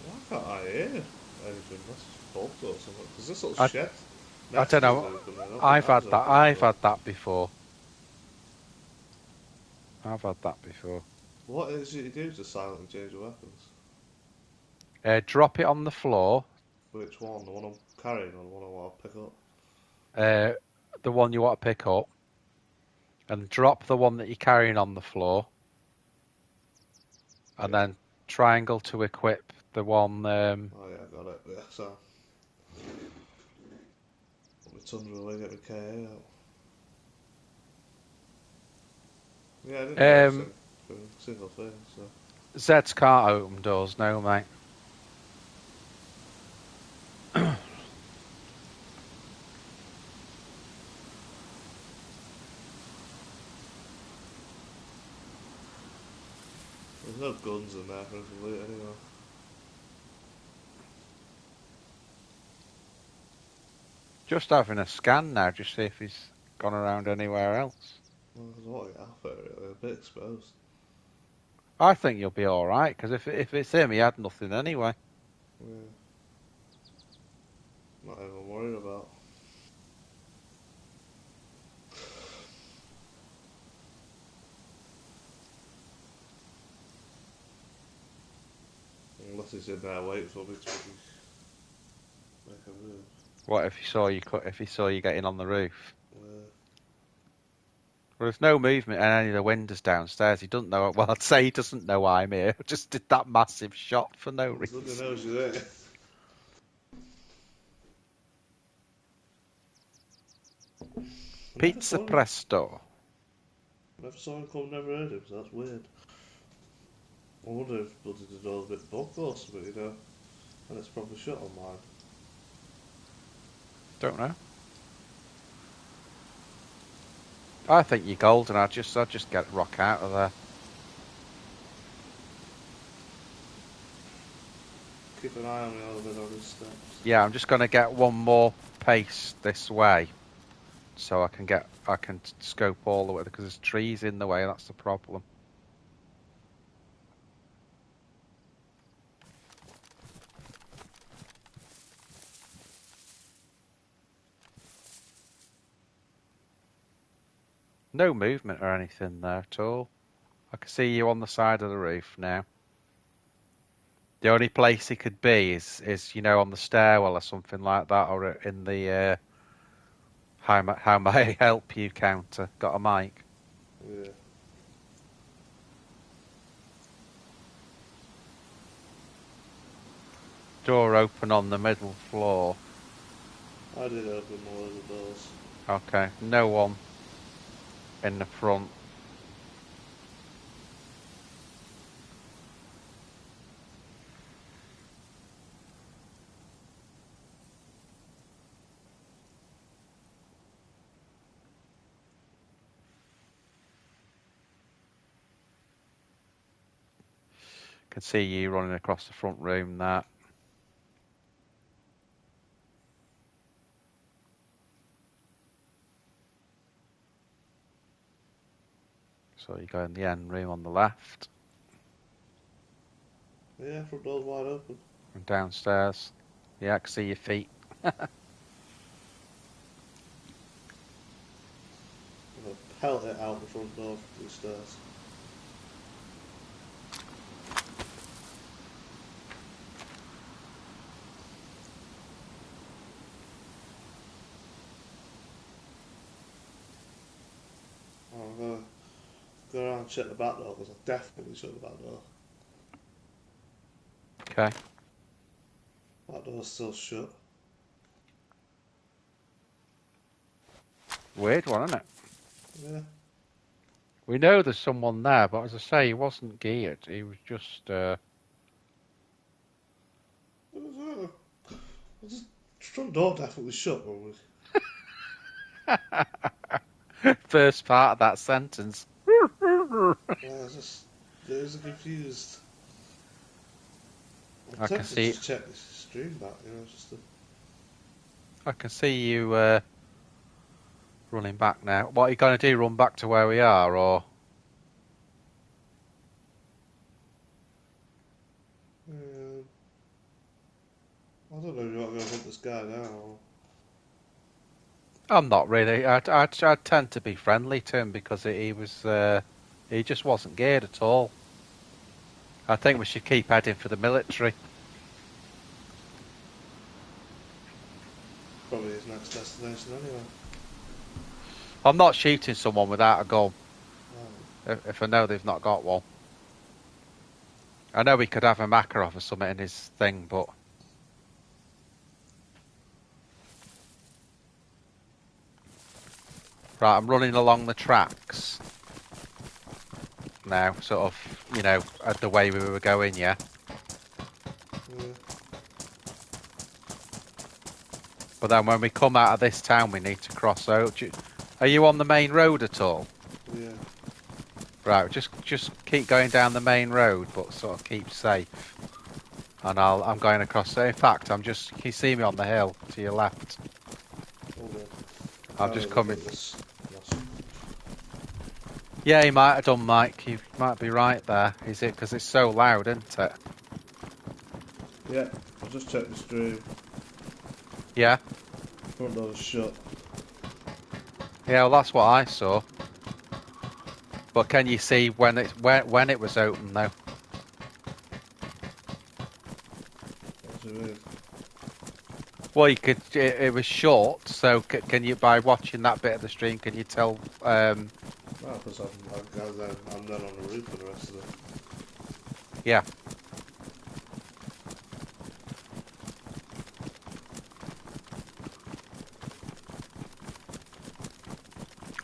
Why can't I hear anything? That's fault or something. Because this little shit. I don't know. I've had that before. I've had that before. What is it you do to silently change your weapons? Drop it on the floor. Which one? The one I'm carrying or the one I want to pick up? The one you want to pick up. And drop the one that you're carrying on the floor. And then triangle to equip the one... Oh yeah, I got it. Yeah, so... Put my tundra away, get my KA out. Yeah, I didn't know single thing, so... Zeds can't open doors, no, mate. There's no guns in there for us to loot anyway. Just having a scan now, just see if he's gone around anywhere else. Well, there's what I have it really, a bit exposed. I think you'll be alright, because if it's him, he had nothing anyway. Yeah. Not even worried about. Unless he's in there waiting for me to make a move. What if he saw you getting on the roof? Yeah. Well, there's no movement in any of the windows downstairs. He doesn't know. Well, I'd say he doesn't know I'm here. Just did that massive shot for no reason. Look, he knows you're there. Pizza presto. Never saw him come, never heard him, so that's weird. I wonder if bloody the door's a bit bugged or something, you know, and it's probably shut on mine. Don't know. I think you're golden. I'll just get rock out of there. Keep an eye on me all the way on these steps. Yeah, I'm just going to get one more pace this way, so I can scope all the way, because there's trees in the way. That's the problem. No movement or anything there at all. I can see you on the side of the roof now. The only place he could be is on the stairwell or something like that, or in the how may I help you counter. Got a mic? Yeah. Door open on the middle floor. I did open more of the doors. Okay, no one in the front. Can see you running across the front room there. So you go in the end room on the left. Yeah, front door's wide open. And downstairs. Yeah, I can see your feet. I'm gonna pelt it out the front door through the stairs. I'm gonna go around and check the back door, because I definitely shut the back door. Okay. That door's still shut. Weird one, isn't it? Yeah. We know there's someone there, but as I say, he wasn't geared. He was just... The front door definitely shut when we... First part of that sentence. Yeah, there's a confused... I can see... just check this stream back, just to... I can see you running back now. What are you going to do, run back to where we are, or...? I don't know if you're not going to hunt this guy now. I'm not really. I tend to be friendly to him because he just wasn't geared at all. I think we should keep heading for the military. Probably his next destination anyway. I'm not shooting someone without a gun. Oh. If I know they've not got one. I know we could have a Makarov or something in his thing, but... Right, I'm running along the tracks now, sort of, at the way we were going, yeah? Yeah. But then when we come out of this town, we need to cross over. Are you on the main road at all? Yeah. Right, just keep going down the main road, but sort of keep safe. And I'm going across. In fact, can you see me on the hill to your left? Okay. I'm just coming. Yeah, he might have done, Mike. You might be right there. Is it? Because it's so loud, isn't it? Yeah, I'll just check the stream. Yeah? Front door's shut. Yeah, well, that's what I saw. But can you see when it was open, though? What do you mean? Well, you could. It was short, so can you, by watching that bit of the stream, can you tell? Well, because I'm then on the roof for the rest of it. Yeah.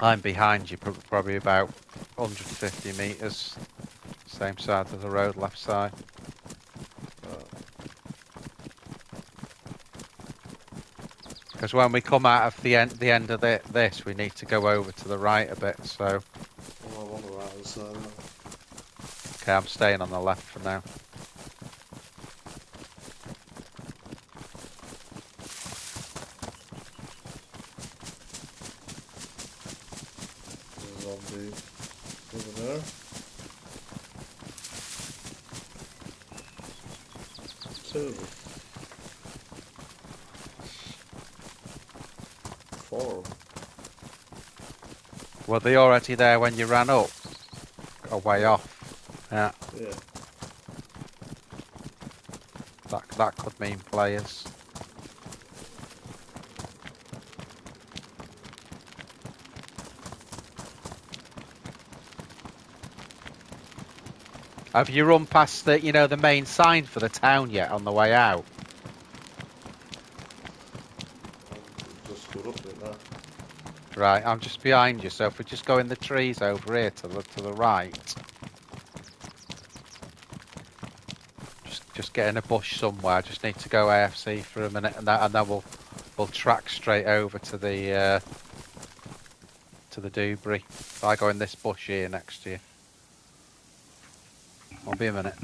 I'm behind you, probably about 150 metres. Same side of the road, left side. Because when we come out of the end of this, we need to go over to the right a bit, so... Well, I'm on the right hand side now. Okay, I'm staying on the left for now. zombie over there. Two. Four. Were they already there when you ran up? A way off. Yeah. Yeah. That could mean players. Have you run past the, the main sign for the town yet on the way out? Just stood up in there. Right, I'm just behind you, so if we just go in the trees over here to the right. Just get in a bush somewhere. I just need to go AFC for a minute, and then we'll track straight over to the Dewberry. If I go in this bush here next to you. I'll be a minute.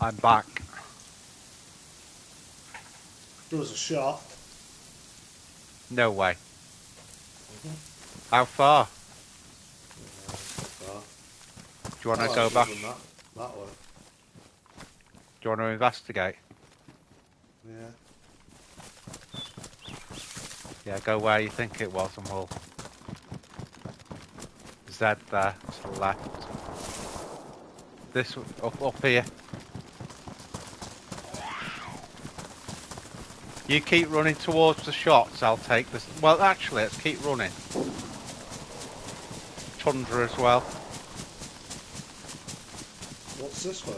I'm back. There was a shot. No way. Mm-hmm. How far? Far. Do you want to Oh, go back? That way. Do you want to investigate? Yeah. Yeah, go where you think it was and we'll... Z there, to the left. This, up here. You keep running towards the shots, I'll take this. Well, actually, let's keep running. Tundra as well. What's this way?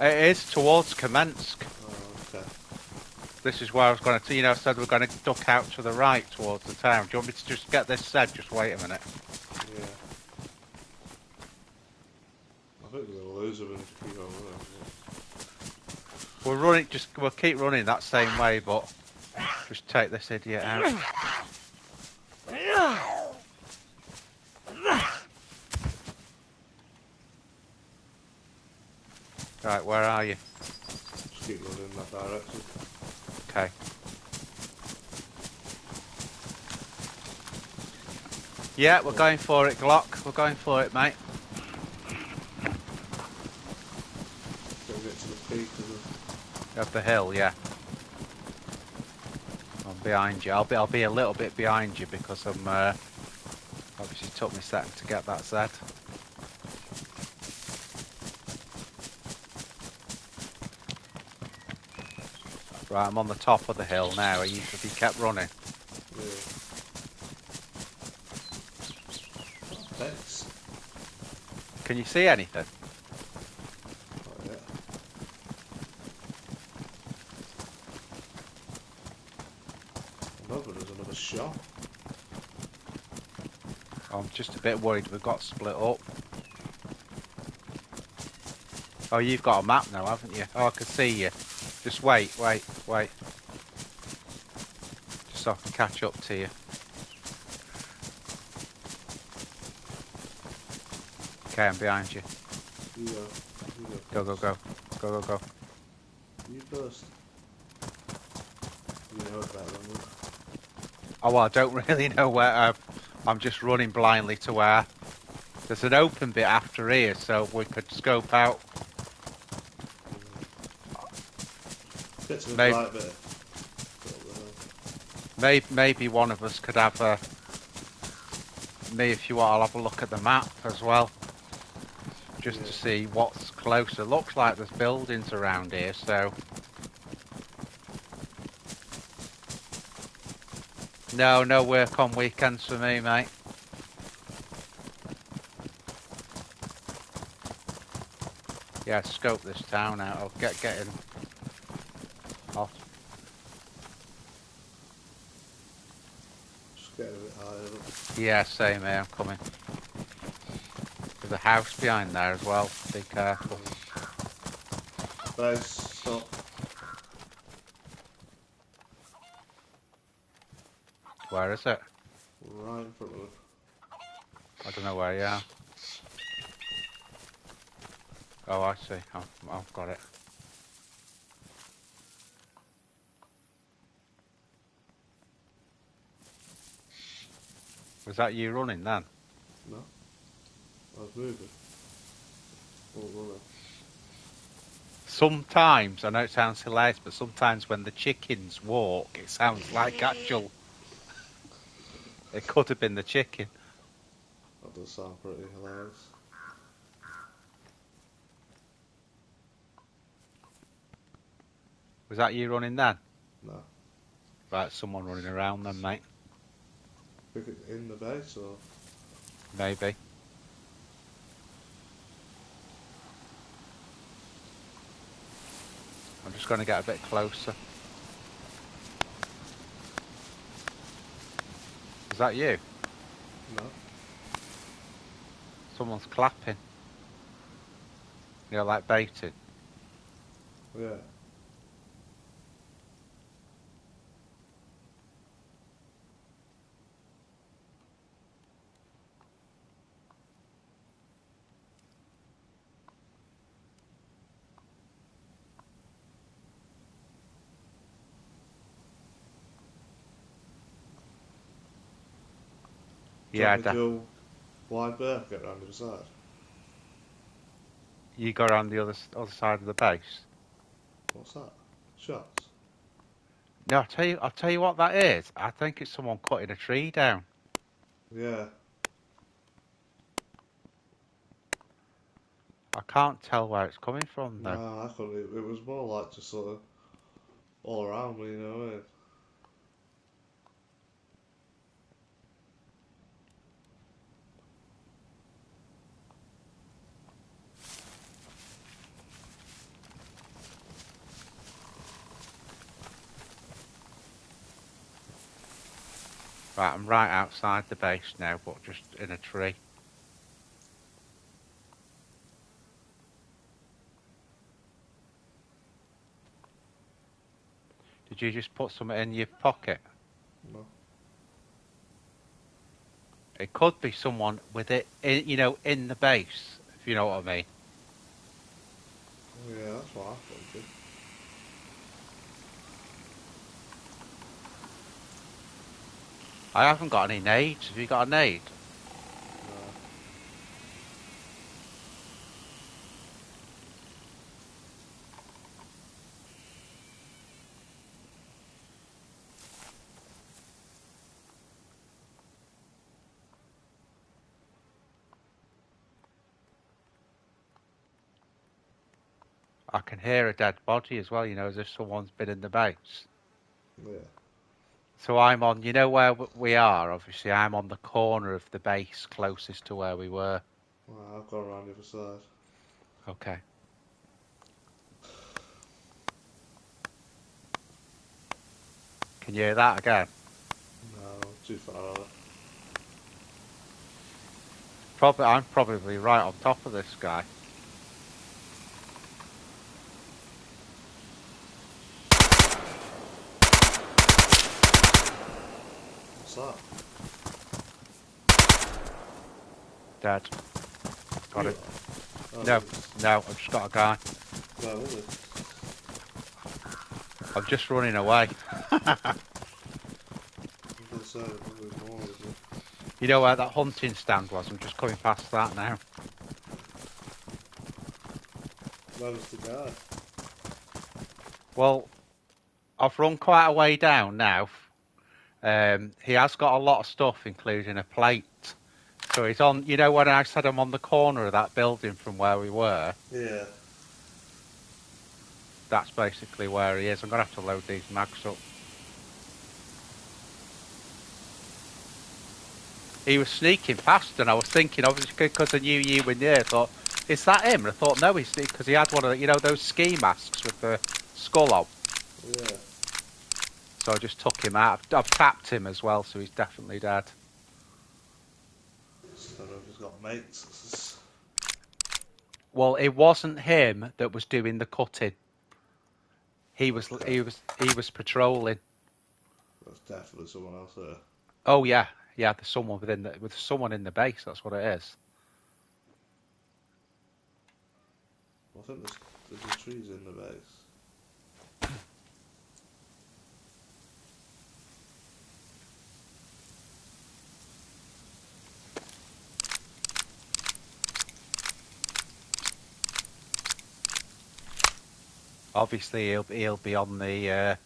It is towards Kamensk. Oh, okay. This is where I was going to, I said we're going to duck out to the right towards the town. Do you want me to just get this said? Just wait a minute. Yeah. I think we're going to lose them if we keep on running. We're running, we'll keep running that same way, but just take this idiot out. Right, where are you? Just keep running in that direction. Okay. Yeah, we're going for it, Glock. We're going for it, mate. Gotta get to the peak Up the hill, yeah. I'm behind you. I'll be a little bit behind you because I'm obviously took me a second to get that Z. Right, I'm on the top of the hill now. Have you kept running? Yeah. Thanks. Can you see anything? Oh, yeah. But there's another shot. I'm just a bit worried we've got split up. Oh, you've got a map now, haven't you? Oh, I can see you. Just wait. Just so I can catch up to you. Okay, I'm behind you. You go. Go. You first. You know it better than me. Oh, well, I don't really know where. I'm just running blindly to where. There's an open bit after here, so we could scope out. Get to the right bit. Maybe one of us could have a... Me, if you want, I'll have a look at the map as well. Just to see what's closer. Looks like there's buildings around here, so... No work on weekends for me, mate. Yeah, scope this town out. I'll get in. Off. Just get a bit higher up. Yeah, same here. I'm coming. There's a house behind there as well. Be careful. Base, stop. Where is it? Right in front of us. I don't know where you are. Oh, I see. I've got it. Was that you running then? No. I was moving. Oh, running. Sometimes, I know it sounds hilarious, but sometimes when the chickens walk, it sounds like actual... It could have been the chicken. That does sound pretty hilarious. Was that you running then? No. Right, someone running around then, mate. Think it's in the base or? Maybe. I'm just going to get a bit closer. Is that you? No. Someone's clapping. You know, like baiting. Yeah. Do you want me to go wide berth, get round the other side? You go around the other side of the base. What's that? Shots? No, I'll tell you what that is. I think it's someone cutting a tree down. Yeah. I can't tell where it's coming from though. No, I couldn't. It was more like just sort of all around me, you know what I mean? Right, I'm right outside the base now, but just in a tree. Did you just put something in your pocket? No. It could be someone with it, in the base, if you know what I mean. Yeah, that's what I thought. I haven't got any nades. Have you got a nade? No. I can hear a dead body as well, as if someone's been in the base. Yeah. So I'm on, where we are, obviously. I'm on the corner of the base closest to where we were. Well, I've gone around the other side. Okay. Can you hear that again? No, too far away. I'm probably right on top of this guy. What's that? Dead. Got it. Oh, No, I've just got a guy. where was it? I'm just running away. I was going to say, probably more, is it? You know where that hunting stand was? I'm just coming past that now. Where was the guy? Well, I've run quite a way down now. He has got a lot of stuff, including a plate. So he's on, when I said I'm on the corner of that building from where we were? Yeah. That's basically where he is. I'm going to have to load these mags up. He was sneaking past, and I was thinking, obviously, because I knew you were near, I thought, is that him? And I thought, no, he's because he had one of the, those ski masks with the skull on. Yeah. So I just took him out. I've tapped him as well, so he's definitely dead. I don't know if he's got mates. Well, it wasn't him that was doing the cutting. He was patrolling. There's definitely someone else there. Oh yeah, there's someone with someone in the base. That's what it is. I think there's trees in the base. Obviously, he'll be on the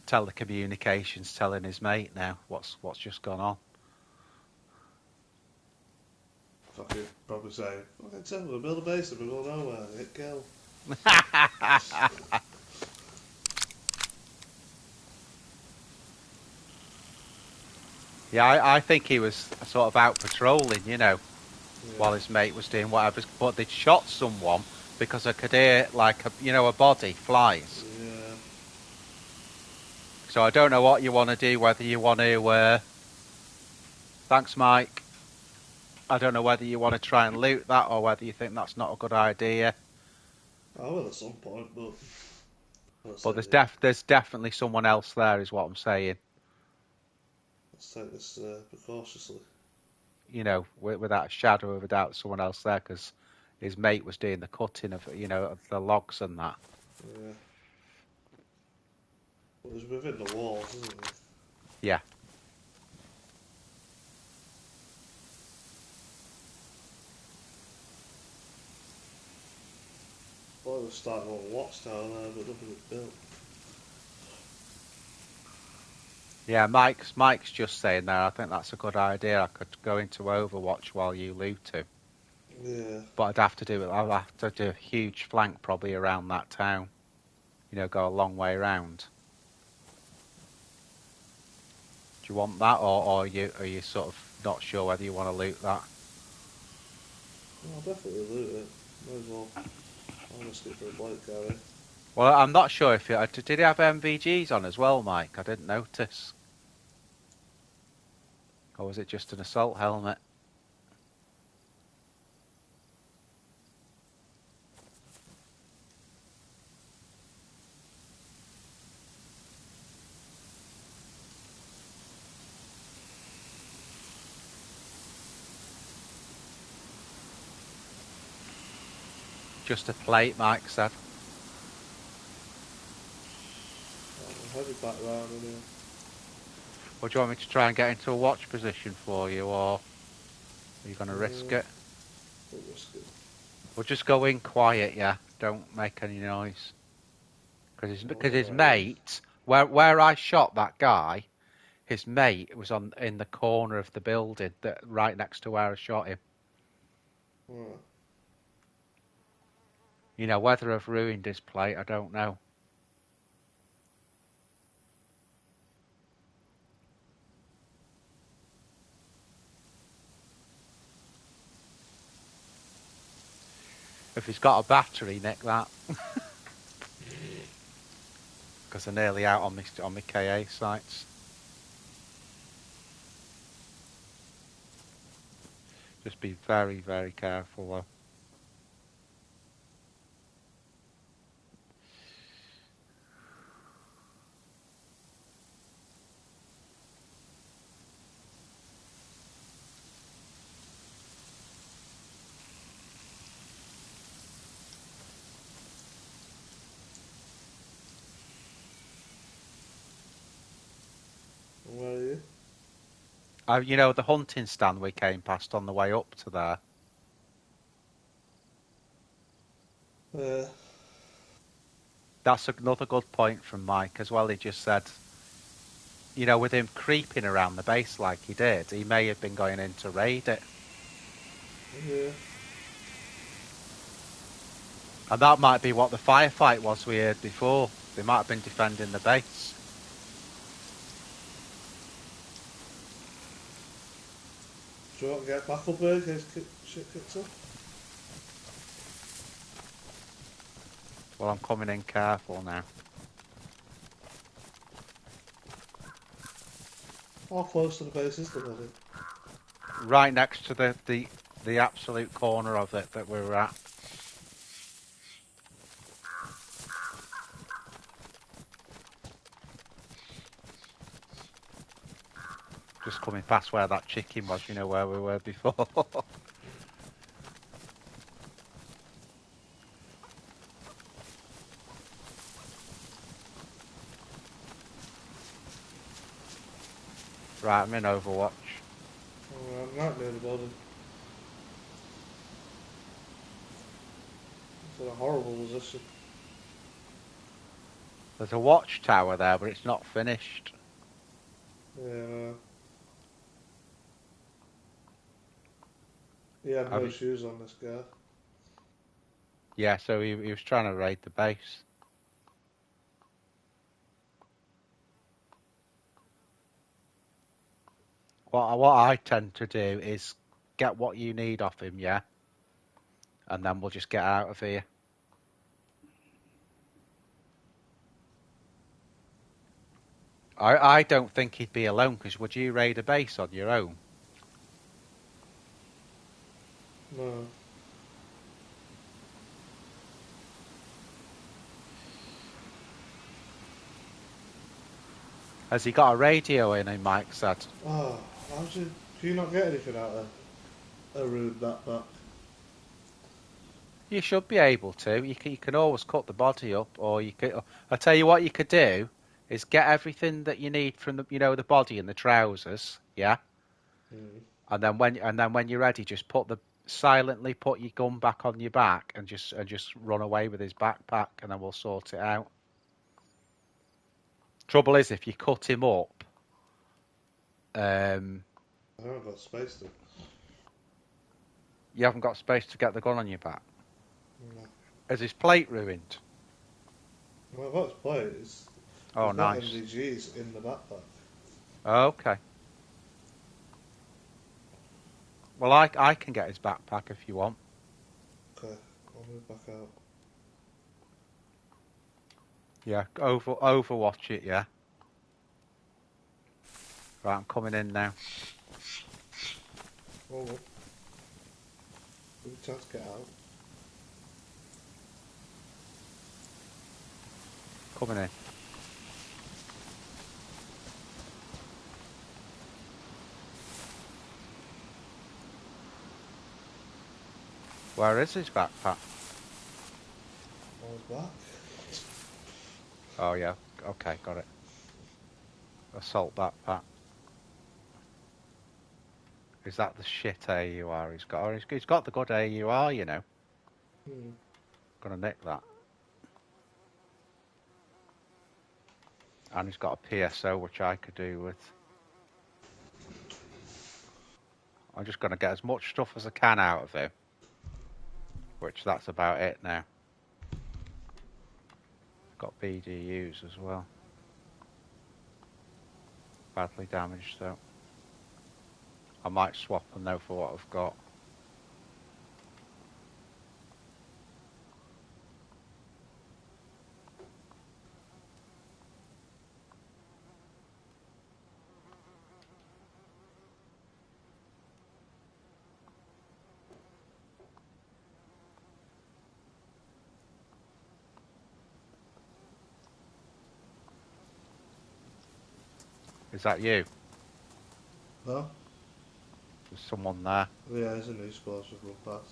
telecommunications telling his mate now what's just gone on. Fucking probably say, fucking tell me, build a base in the middle of nowhere, hit kill. Yeah, I think he was sort of out patrolling, while his mate was doing whatever. But they'd shot someone because I could hear like a body flies. Yeah. So I don't know what you want to do. Whether you want to, thanks, Mike. I don't know whether you want to try and loot that or whether you think that's not a good idea. I will at some point, but. But there's definitely someone else there, is what I'm saying. Let's take this precautiously. Without a shadow of a doubt, someone else there because his mate was doing the cutting of of the logs and that. Yeah. Well, it's within the walls, isn't it? Yeah. thought it was starting on a watchtower there, but nothing was built. Yeah, Mike's just saying there. I think that's a good idea. I could go into Overwatch while you loot him. Yeah. But I'd have to do a huge flank probably around that town. You know, go a long way around. Do you want that, or are you sort of not sure whether you want to loot that? Well, I'll definitely loot it. Might as well. I'll risk it for a bike carry. Well, I'm not sure if did he have MVGs on as well, Mike? I didn't notice. Or was it just an assault helmet? Just a plate, Mike said. I'll head it back round in here. Or do you want me to try and get into a watch position for you, or are you going to risk it? Don't risk it. We'll just go in quiet, yeah. Don't make any noise. Because his mate, where I shot that guy, his mate was in the corner of the building, right next to where I shot him. Right. You know, whether I've ruined his plate, I don't know. If he's got a battery, nick that. Because they're nearly out on my KA sites. Just be very, very careful though. Where are you? You know, the hunting stand we came past on the way up to there. That's another good point from Mike as well. He just said, you know, with him creeping around the base like he did, he may have been going in to raid it. Yeah. And that might be what the firefight was we heard before. They might have been defending the base. Do you want to get back up here in case shit kicks off? Well, I'm coming in careful now. How close to the base is the building? Right next to the absolute corner of it that we were at. Just coming past where that chicken was, you know, where we were before. Right, I'm in Overwatch. Oh, I'm right near the building. It's in a horrible position. There's a watchtower there, but it's not finished. Yeah. He had no shoes on, this guy. Yeah, so he was trying to raid the base. What I tend to do is get what you need off him, yeah? And then we'll just get out of here. I don't think he'd be alone, because would you raid a base on your own? No. Has he got a radio in him, Mike said? Oh, can you not get anything out of a room that back? You should be able to. You can always cut the body up, or you could. I'll tell you what you could do is get everything that you need from the body and the trousers, yeah. Mm. And then when you're ready, just put the silently put your gun back on your back and just run away with his backpack, and then we'll sort it out. Trouble is, if you cut him up, I haven't got space to. you haven't got space to get the gun on your back. No. Is his plate ruined? Well, I've got his plate. Oh, There's nice. not MDGs in the backpack. Oh, okay. Well, I can get his backpack if you want. Okay, I'll move back out. Yeah, overwatch it, yeah. Right, I'm coming in now. Oh, well. Give me a chance to get out. Coming in. Where is his backpack? On his back. Oh, yeah. Okay, got it. Assault backpack. Is that the shit AUR he's got? Or he's got the good AUR, you know. Gonna nick that. And he's got a PSO, which I could do with. I'm just gonna get as much stuff as I can out of him. Which, that's about it now. Got BDUs as well. Badly damaged, though. I might swap them, though, for what I've got. Is that you? No? There's someone there. Yeah, there's a new squad just run past.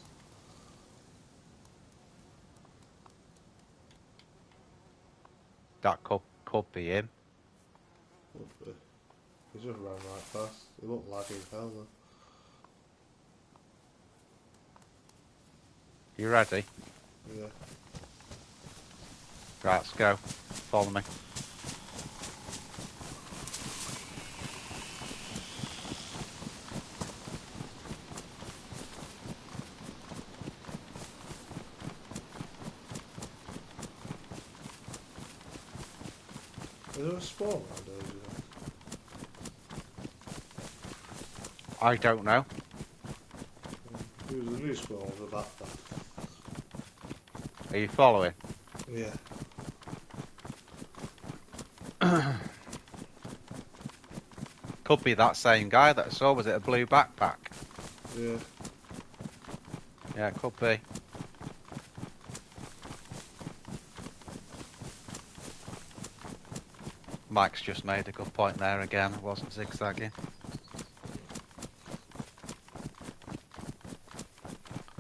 That could be him. Would be. He just ran right past. He looked laggy as hell though. You ready? Yeah. Right, let's go. Follow me. Is there a spawn around here, do you think? I don't know. He was a new spawn with a backpack. Are you following? Yeah. Could be that same guy that I saw. Was it a blue backpack? Yeah. Yeah, it could be. Mike's just made a good point there again. I wasn't zigzagging.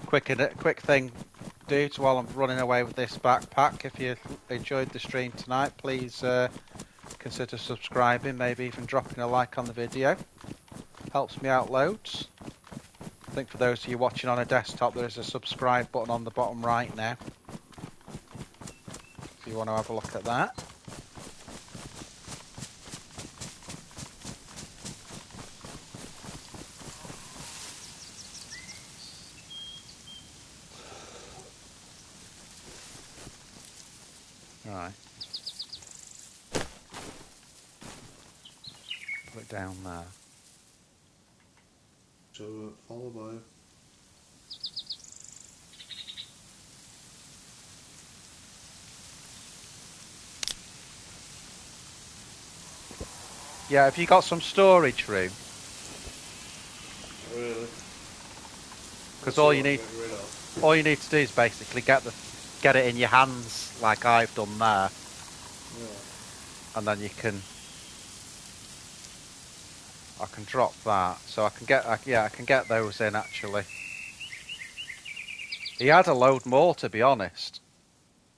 Quick thing, dudes, while I'm running away with this backpack. If you enjoyed the stream tonight, please consider subscribing, maybe even dropping a like on the video. Helps me out loads. I think for those of you watching on a desktop, there is a subscribe button on the bottom right now. If you want to have a look at that. Right. Put it down there. So follow by him. Yeah, have you got some storage room? Really? Because all you need to do is basically get it in your hands, like I've done there, Yeah. and then I can drop that, so I can get those in actually. He had a load more, to be honest.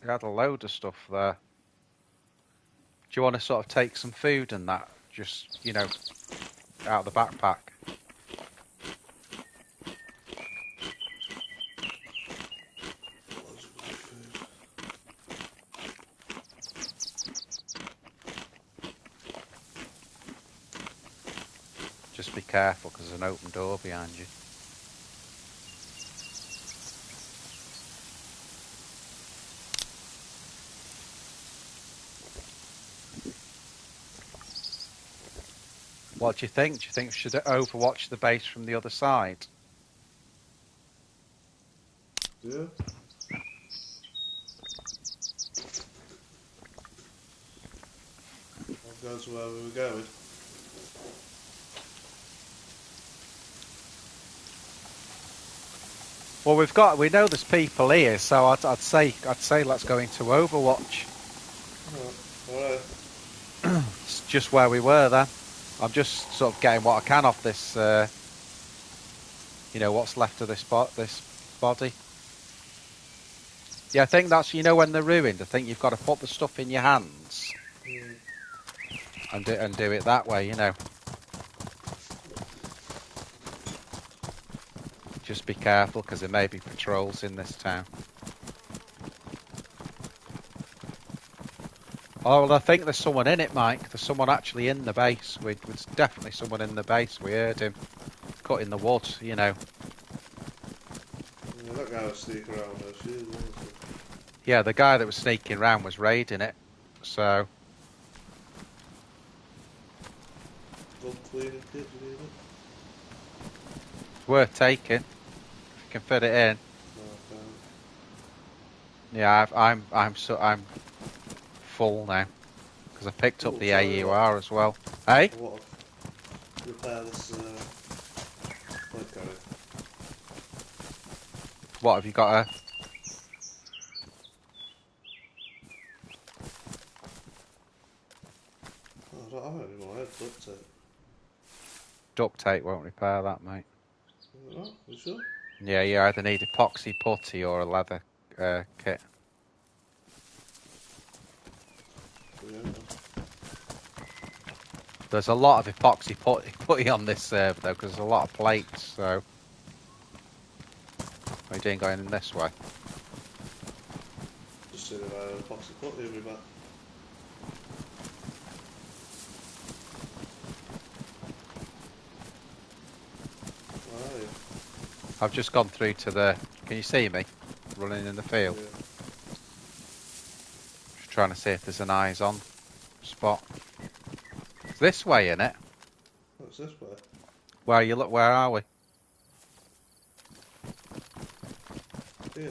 He had a load of stuff there. Do you want to sort of take some food and that, just, you know, out of the backpack? Just be careful because there's an open door behind you. What do you think? Do you think we should overwatch the base from the other side? Yeah. I'll go to where we were going. Well, we know there's people here, so I'd say let's go into Overwatch. Alright. It's just where we were then. I'm just sort of getting what I can off this, what's left of this body. Yeah, I think that's, when they're ruined, I think you've got to put the stuff in your hands and do it that way, Just be careful because there may be patrols in this town. Oh, well, I think there's someone in it, Mike. There's someone actually in the base. There's definitely someone in the base. We heard him cutting the wood, Yeah, that guy was sneaking around with a shield, wasn't he? Yeah, the guy that was sneaking around was raiding it, so... Gun cleaning kit, do you need it? It's worth taking. If you can fit it in. No, I can't. Yeah, I'm full now. Because I picked up the AUR as well. Hey? I want to repair this plate carrier. What, have you got a... Oh, I don't have it anymore, I had duct tape. Duct tape won't repair that, mate. Oh, you sure? Yeah, you either need epoxy putty or a leather kit. Yeah. There's a lot of epoxy putty on this server, though, because there's a lot of plates, so... What are you doing going in this way? Just seeing if I had a epoxy putty in my back. Where are you? I've just gone through to the... Can you see me? Running in the field. Yeah. Just trying to see if there's an eyes on spot. It's this way, innit? What's this way? Where are we? Here.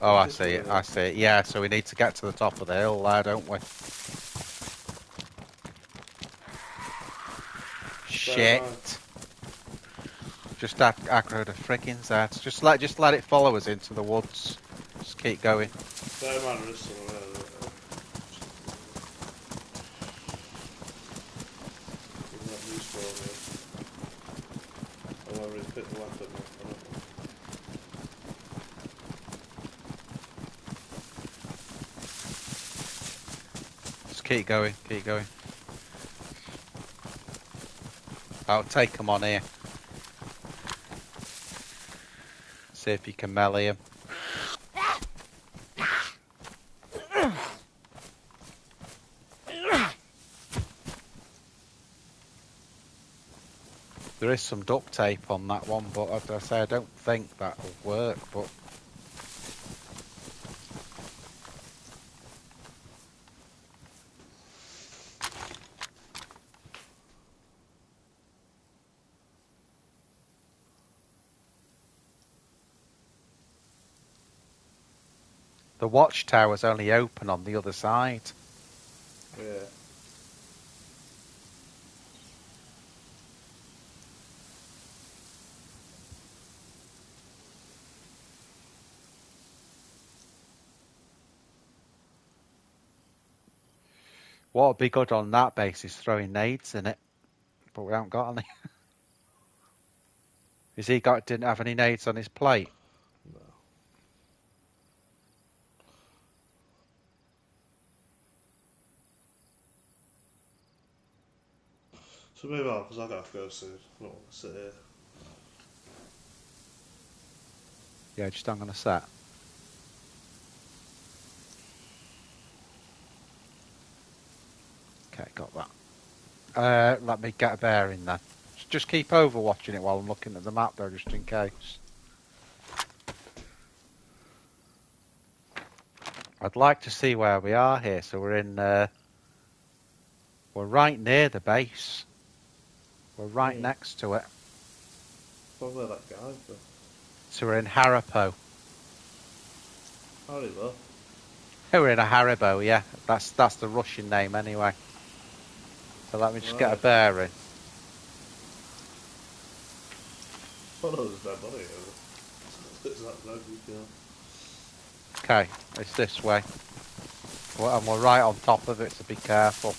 Oh, I see it. I see it. Yeah, so we need to get to the top of the hill there, don't we? Shit. Just aggro the friggin' Zeds. Just let it follow us into the woods. Just keep going. Bear in mind there is someone there. Isn't that new spawn here? I've already picked the weapon up. I don't know. Just keep going. Keep going. I'll take them on here. See if you can melee him. There is some duct tape on that one, but as I say, I don't think that will work, but... The watchtower's only open on the other side. Yeah. What would be good on that base is throwing nades in it, but we haven't got any. Didn't have any nades on his plate? No. So move on, because I've got to go soon. I don't want to sit here. Yeah, just hang on a sec. Okay, got that. Let me get a bearing then. Just keep overwatching it while I'm looking at the map though, just in case. I'd like to see where we are here. So we're in... we're right near the base. We're right next to it. Probably where that guy's been. So we're in Haribo. Haribo? We're in a Haribo, yeah. That's the Russian name anyway. So let me just get a bearing. Oh no, there's no money over. It's that road you feel. Okay, it's this way. And we're right on top of it, so be careful.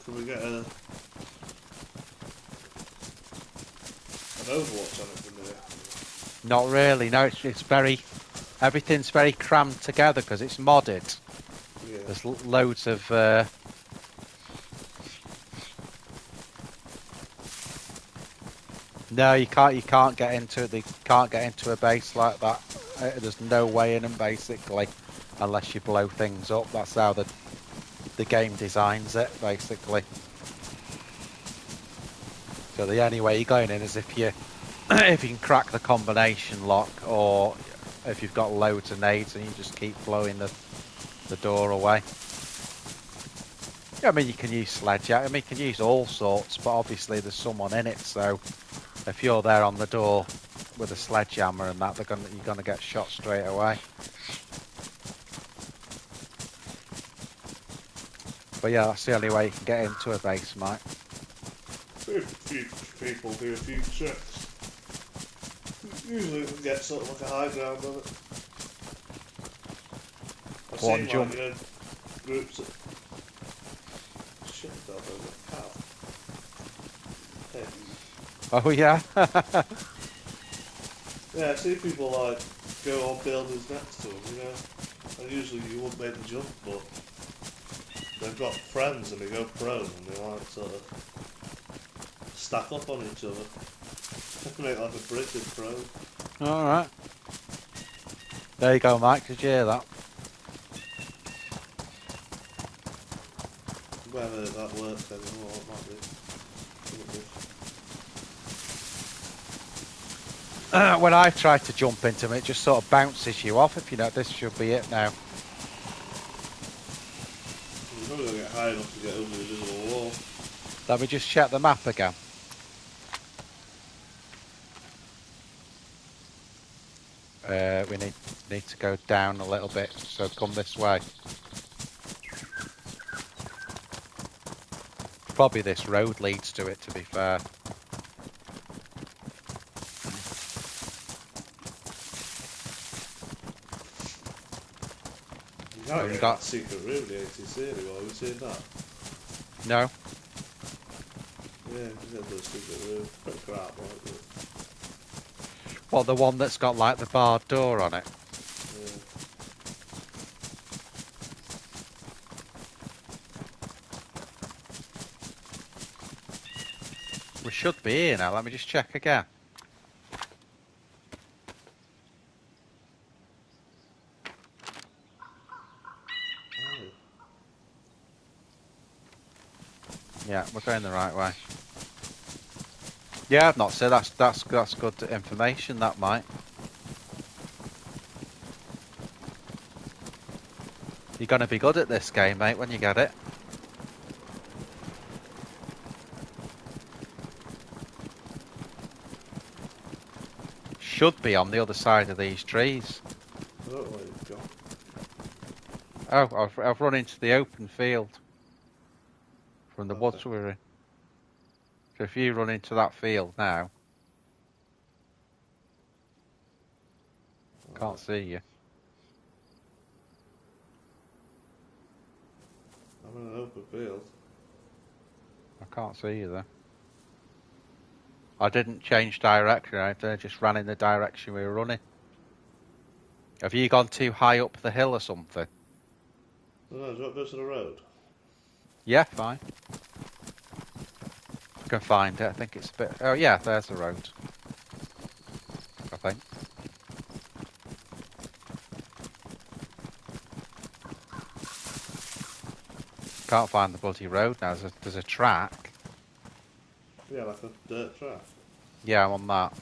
Can we get an Overwatch on it from there? Not really, no, it's very... Everything's very crammed together because it's modded. Yeah. There's loads of... No, you can't get into it. They can't get into a base like that. There's no way in them, basically, unless you blow things up. That's how the game designs it, basically. So the only way you're going in is if you can crack the combination lock, or if you've got loads of nades and you just keep blowing the door away. Yeah, I mean, you can use sledgehammer. I mean, you can use all sorts, but obviously there's someone in it, so if you're there on the door with a sledgehammer and that, you're gonna get shot straight away. But yeah, that's the only way you can get into a base, Mike. If people do a few tricks, usually you can get sort of like a high ground on it. I've seen jump. like, groups of... Shit, I thought there was a cow. Hey. Oh yeah? Yeah, I see people like go on buildings next to them, you know, and usually you wouldn't make the jump, but they've got friends and they go prone and they like sort of stack up on each other. Make like a bridge of prone. Alright. There you go, Mike, did you hear that? Whether that works anymore, it might be. When I've tried to jump into them, it just sort of bounces you off. If you know, this should be it now. You're probably going to get high enough to get over the invisible wall. Let me just check the map again. We need to go down a little bit, so come this way. Probably this road leads to it, to be fair. You got secret room in the ATC anymore, have you seen that? No. Yeah, you got the secret room. Pretty crap, like it. Well, the one that's got like the barred door on it. Yeah. We should be here now. Let me just check again. Yeah, we're going the right way. Yeah, I've not said that's good information. That might. You're gonna be good at this game, mate, when you get it. Should be on the other side of these trees. I don't know where you've gone. Oh, I've run into the open field from the woods we were in. So if you run into that field now, can't see you. I'm in an open field. I can't see you there. I didn't change direction. I just ran in the direction we were running. Have you gone too high up the hill or something? No, do you want to go to the road? Yeah, fine. I can find it. I think it's a bit... Oh, yeah, there's the road. I think. Can't find the bloody road now. There's a track. Yeah, like a dirt track. Yeah, I'm on that.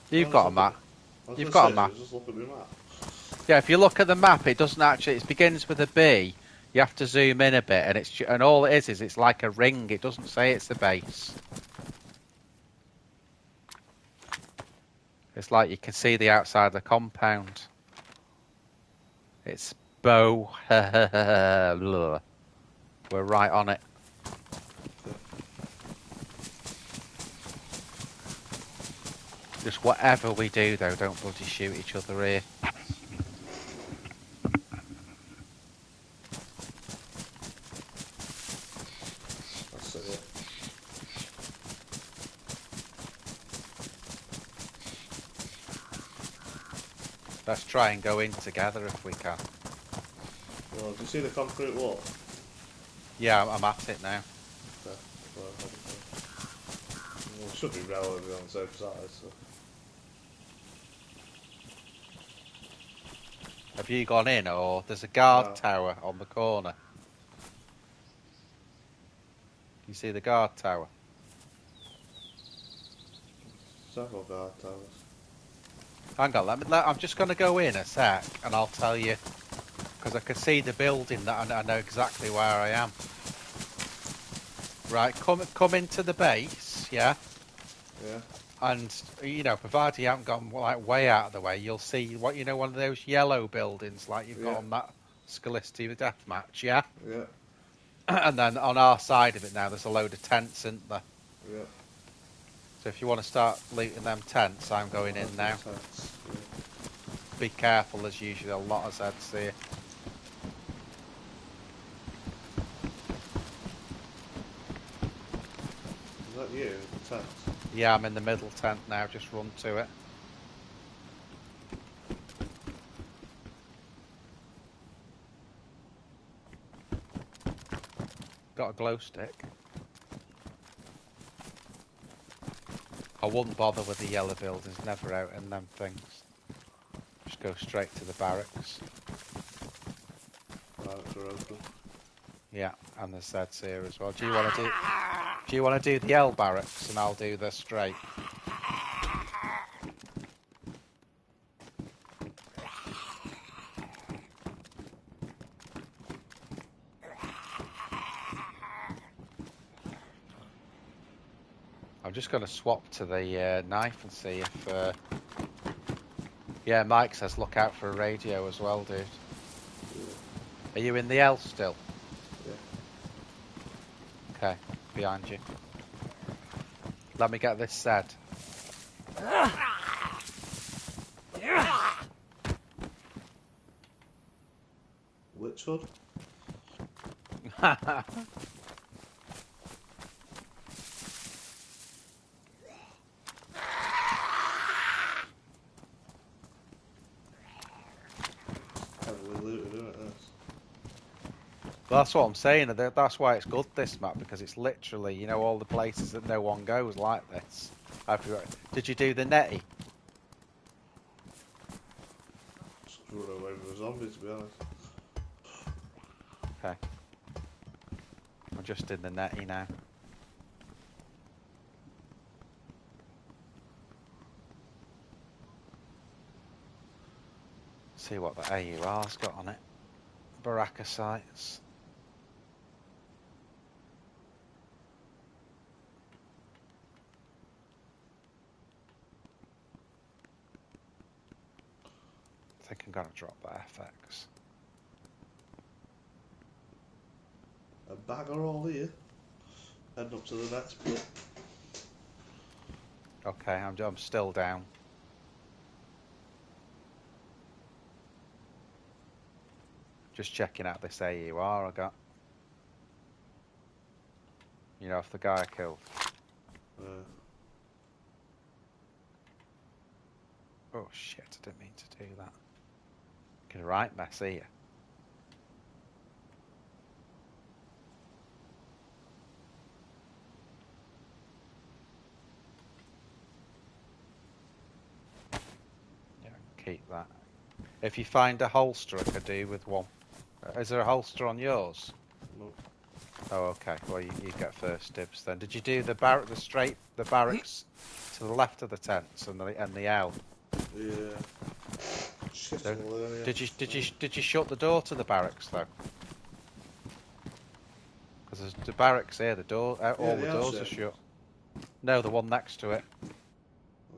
You've got a map. You've got a map. Just look at my map. Yeah, if you look at the map, it doesn't actually. It begins with a B. You have to zoom in a bit, and all it is it's like a ring. It doesn't say it's the base. It's like you can see the outside of the compound. It's Bow. We're right on it. Just whatever we do, though, don't bloody shoot each other here. That's it, yeah. Let's try and go in together if we can. Well, do you see the concrete wall? Yeah, I'm at it now. Okay. Well, it should be relatively on the same side, so. Have you gone in, or there's a guard tower on the corner? You see the guard tower? Several guard towers. Hang on, I'm just going to go in a sec, and I'll tell you, because I can see the building that I know exactly where I am. Right, come into the base, yeah? Yeah. And, you know, provided you haven't gone like way out of the way, you'll see one of those yellow buildings like you've got on that Scalistio Deathmatch, yeah? Yeah. And then on our side of it now, there's a load of tents, isn't there? Yeah. So if you want to start looting them tents, I'm going in now. Tents, yeah. Be careful, there's usually a lot of Zeds here. Is that you, the tent? Yeah, I'm in the middle tent now, just run to it. Got a glow stick. I wouldn't bother with the yellow buildings, never out in them things. Just go straight to the barracks. Barracks are open. Yeah, and the Zeds here as well. Do you want to do the L barracks and I'll do the straight? I'm just going to swap to the knife and see if... Yeah, Mike says look out for a radio as well, dude. Yeah. Are you in the L still? Yeah. Okay, behind you. Let me get this said. Which hood? Heavily looted, isn't it, this? That's what I'm saying. That's why it's good, this map, because it's literally, you know, all the places that no one goes like this. Did you do the netty? Just run away with a zombie, to be honest. Okay. I'm just in the netty now. See what the AUR's got on it. Baraka sites. I think I'm gonna drop that FX. A bagger all here. Heading up to the next bit. Okay, I'm still down. Just checking out this AUR I got. You know, if the guy I killed. Oh shit, I didn't mean to do that. Get a right mess here. keep that. If you find a holster, I could do with one. Is there a holster on yours? No. Oh, okay. Well, you get first dibs then. Did you do the barracks to the left of the tents and the L? Yeah. Shit's So, all there, yeah. did you shut the door to the barracks though? Because there's the barracks here. All the doors are shut. No, the one next to it. I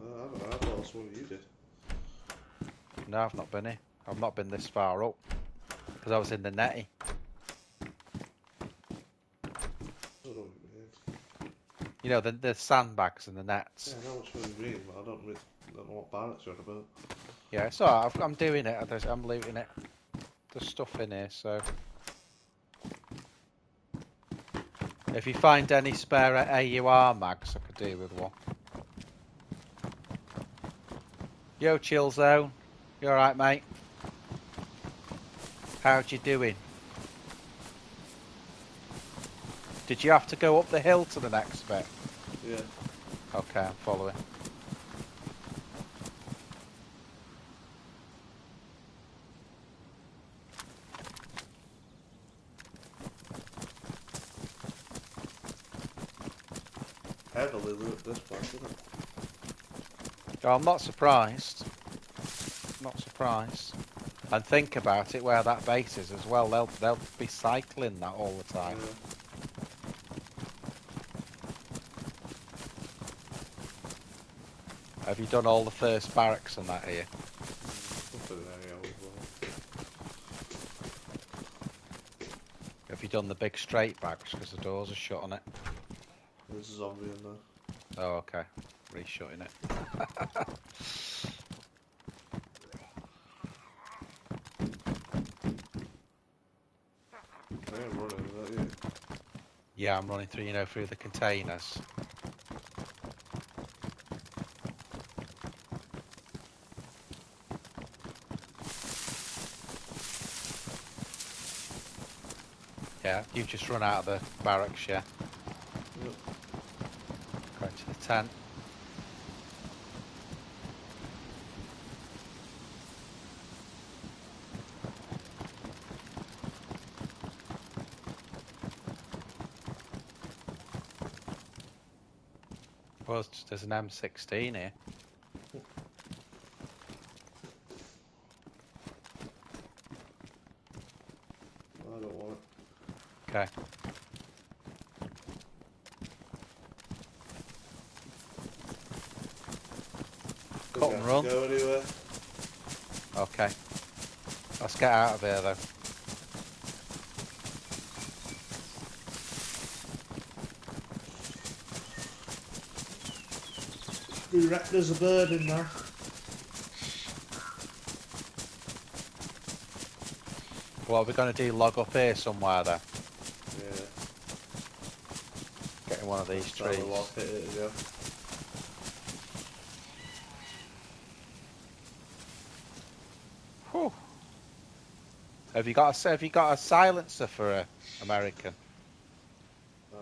don't know. I thought that's what you did. No, I've not been here. I've not been this far up because I was in the netty. I don't know what you mean. You know the sandbags and the nets. Yeah, I know which one you mean, but I don't know what barracks you're on about. Yeah, it's alright. I'm doing it. I'm looting it. There's stuff in here, so if you find any spare AUR mags, I could do with one. Yo, Chill Zone. You alright, mate? How'd you doing? Did you have to go up the hill to the next bit? Yeah. Okay, I'm following. Heavily loot this place, isn't it? Oh, I'm not surprised. Not surprised. And think about it, where that base is as well. They'll be cycling that all the time. Yeah. Have you done all the first barracks and that here? Nothing in any old well. Have you done the big straight bags because the doors are shut on it? There's a zombie in there. Oh, okay. Reshutting it. I ain't running, is that you? Yeah, I'm running through, through the containers. Yeah, you've just run out of the barracks, yeah? Yep. Going to the tent. Well, there's an M16 here. I don't want it. Okay. Cut and run. Go anywhere. Okay. Let's get out of here though. We reckon there's a bird in there. What are we going to do? Log up here somewhere then? Yeah. Getting one of these trees. Hit it again. Whew. Have you got a silencer for a American? No.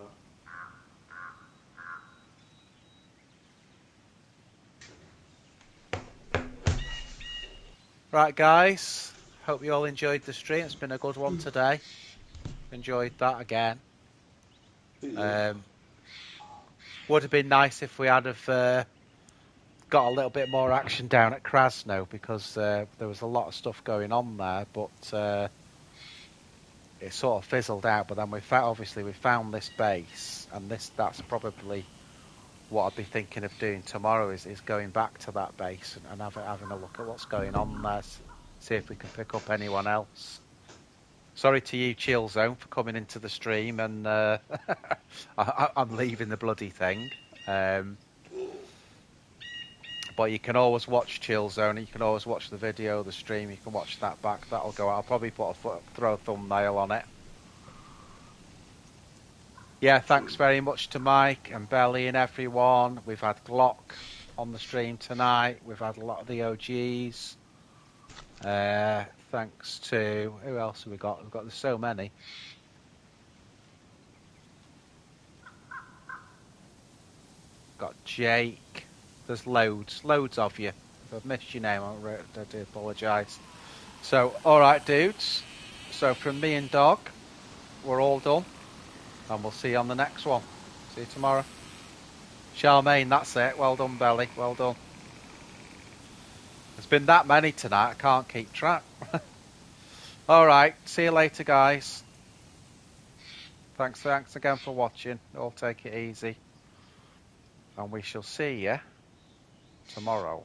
Right, guys. Hope you all enjoyed the stream. It's been a good one today. Enjoyed that again. Yeah. Would have been nice if we had got a little bit more action down at Krasno because there was a lot of stuff going on there, but it sort of fizzled out. But then we found this base, and that's probably what I'd be thinking of doing tomorrow is going back to that base and having a look at what's going on there, see if we can pick up anyone else. Sorry to you, Chill Zone, for coming into the stream, and I'm leaving the bloody thing. But you can always watch Chill Zone. You can always watch the video, the stream. You can watch that back. That'll go out. I'll probably throw a thumbnail on it. Yeah, thanks very much to Mike and Belly and everyone. We've had Glock on the stream tonight. We've had a lot of the OGs. Thanks to... Who else have we got? There's so many. Got Jake. There's loads of you. If I've missed your name, I do apologise. So, alright dudes. So from me and Dog, we're all done. And we'll see you on the next one. See you tomorrow. Charmaine, that's it. Well done, Belly. Well done. There's been that many tonight, I can't keep track. Alright, see you later, guys. Thanks again for watching. All take it easy. And we shall see you tomorrow.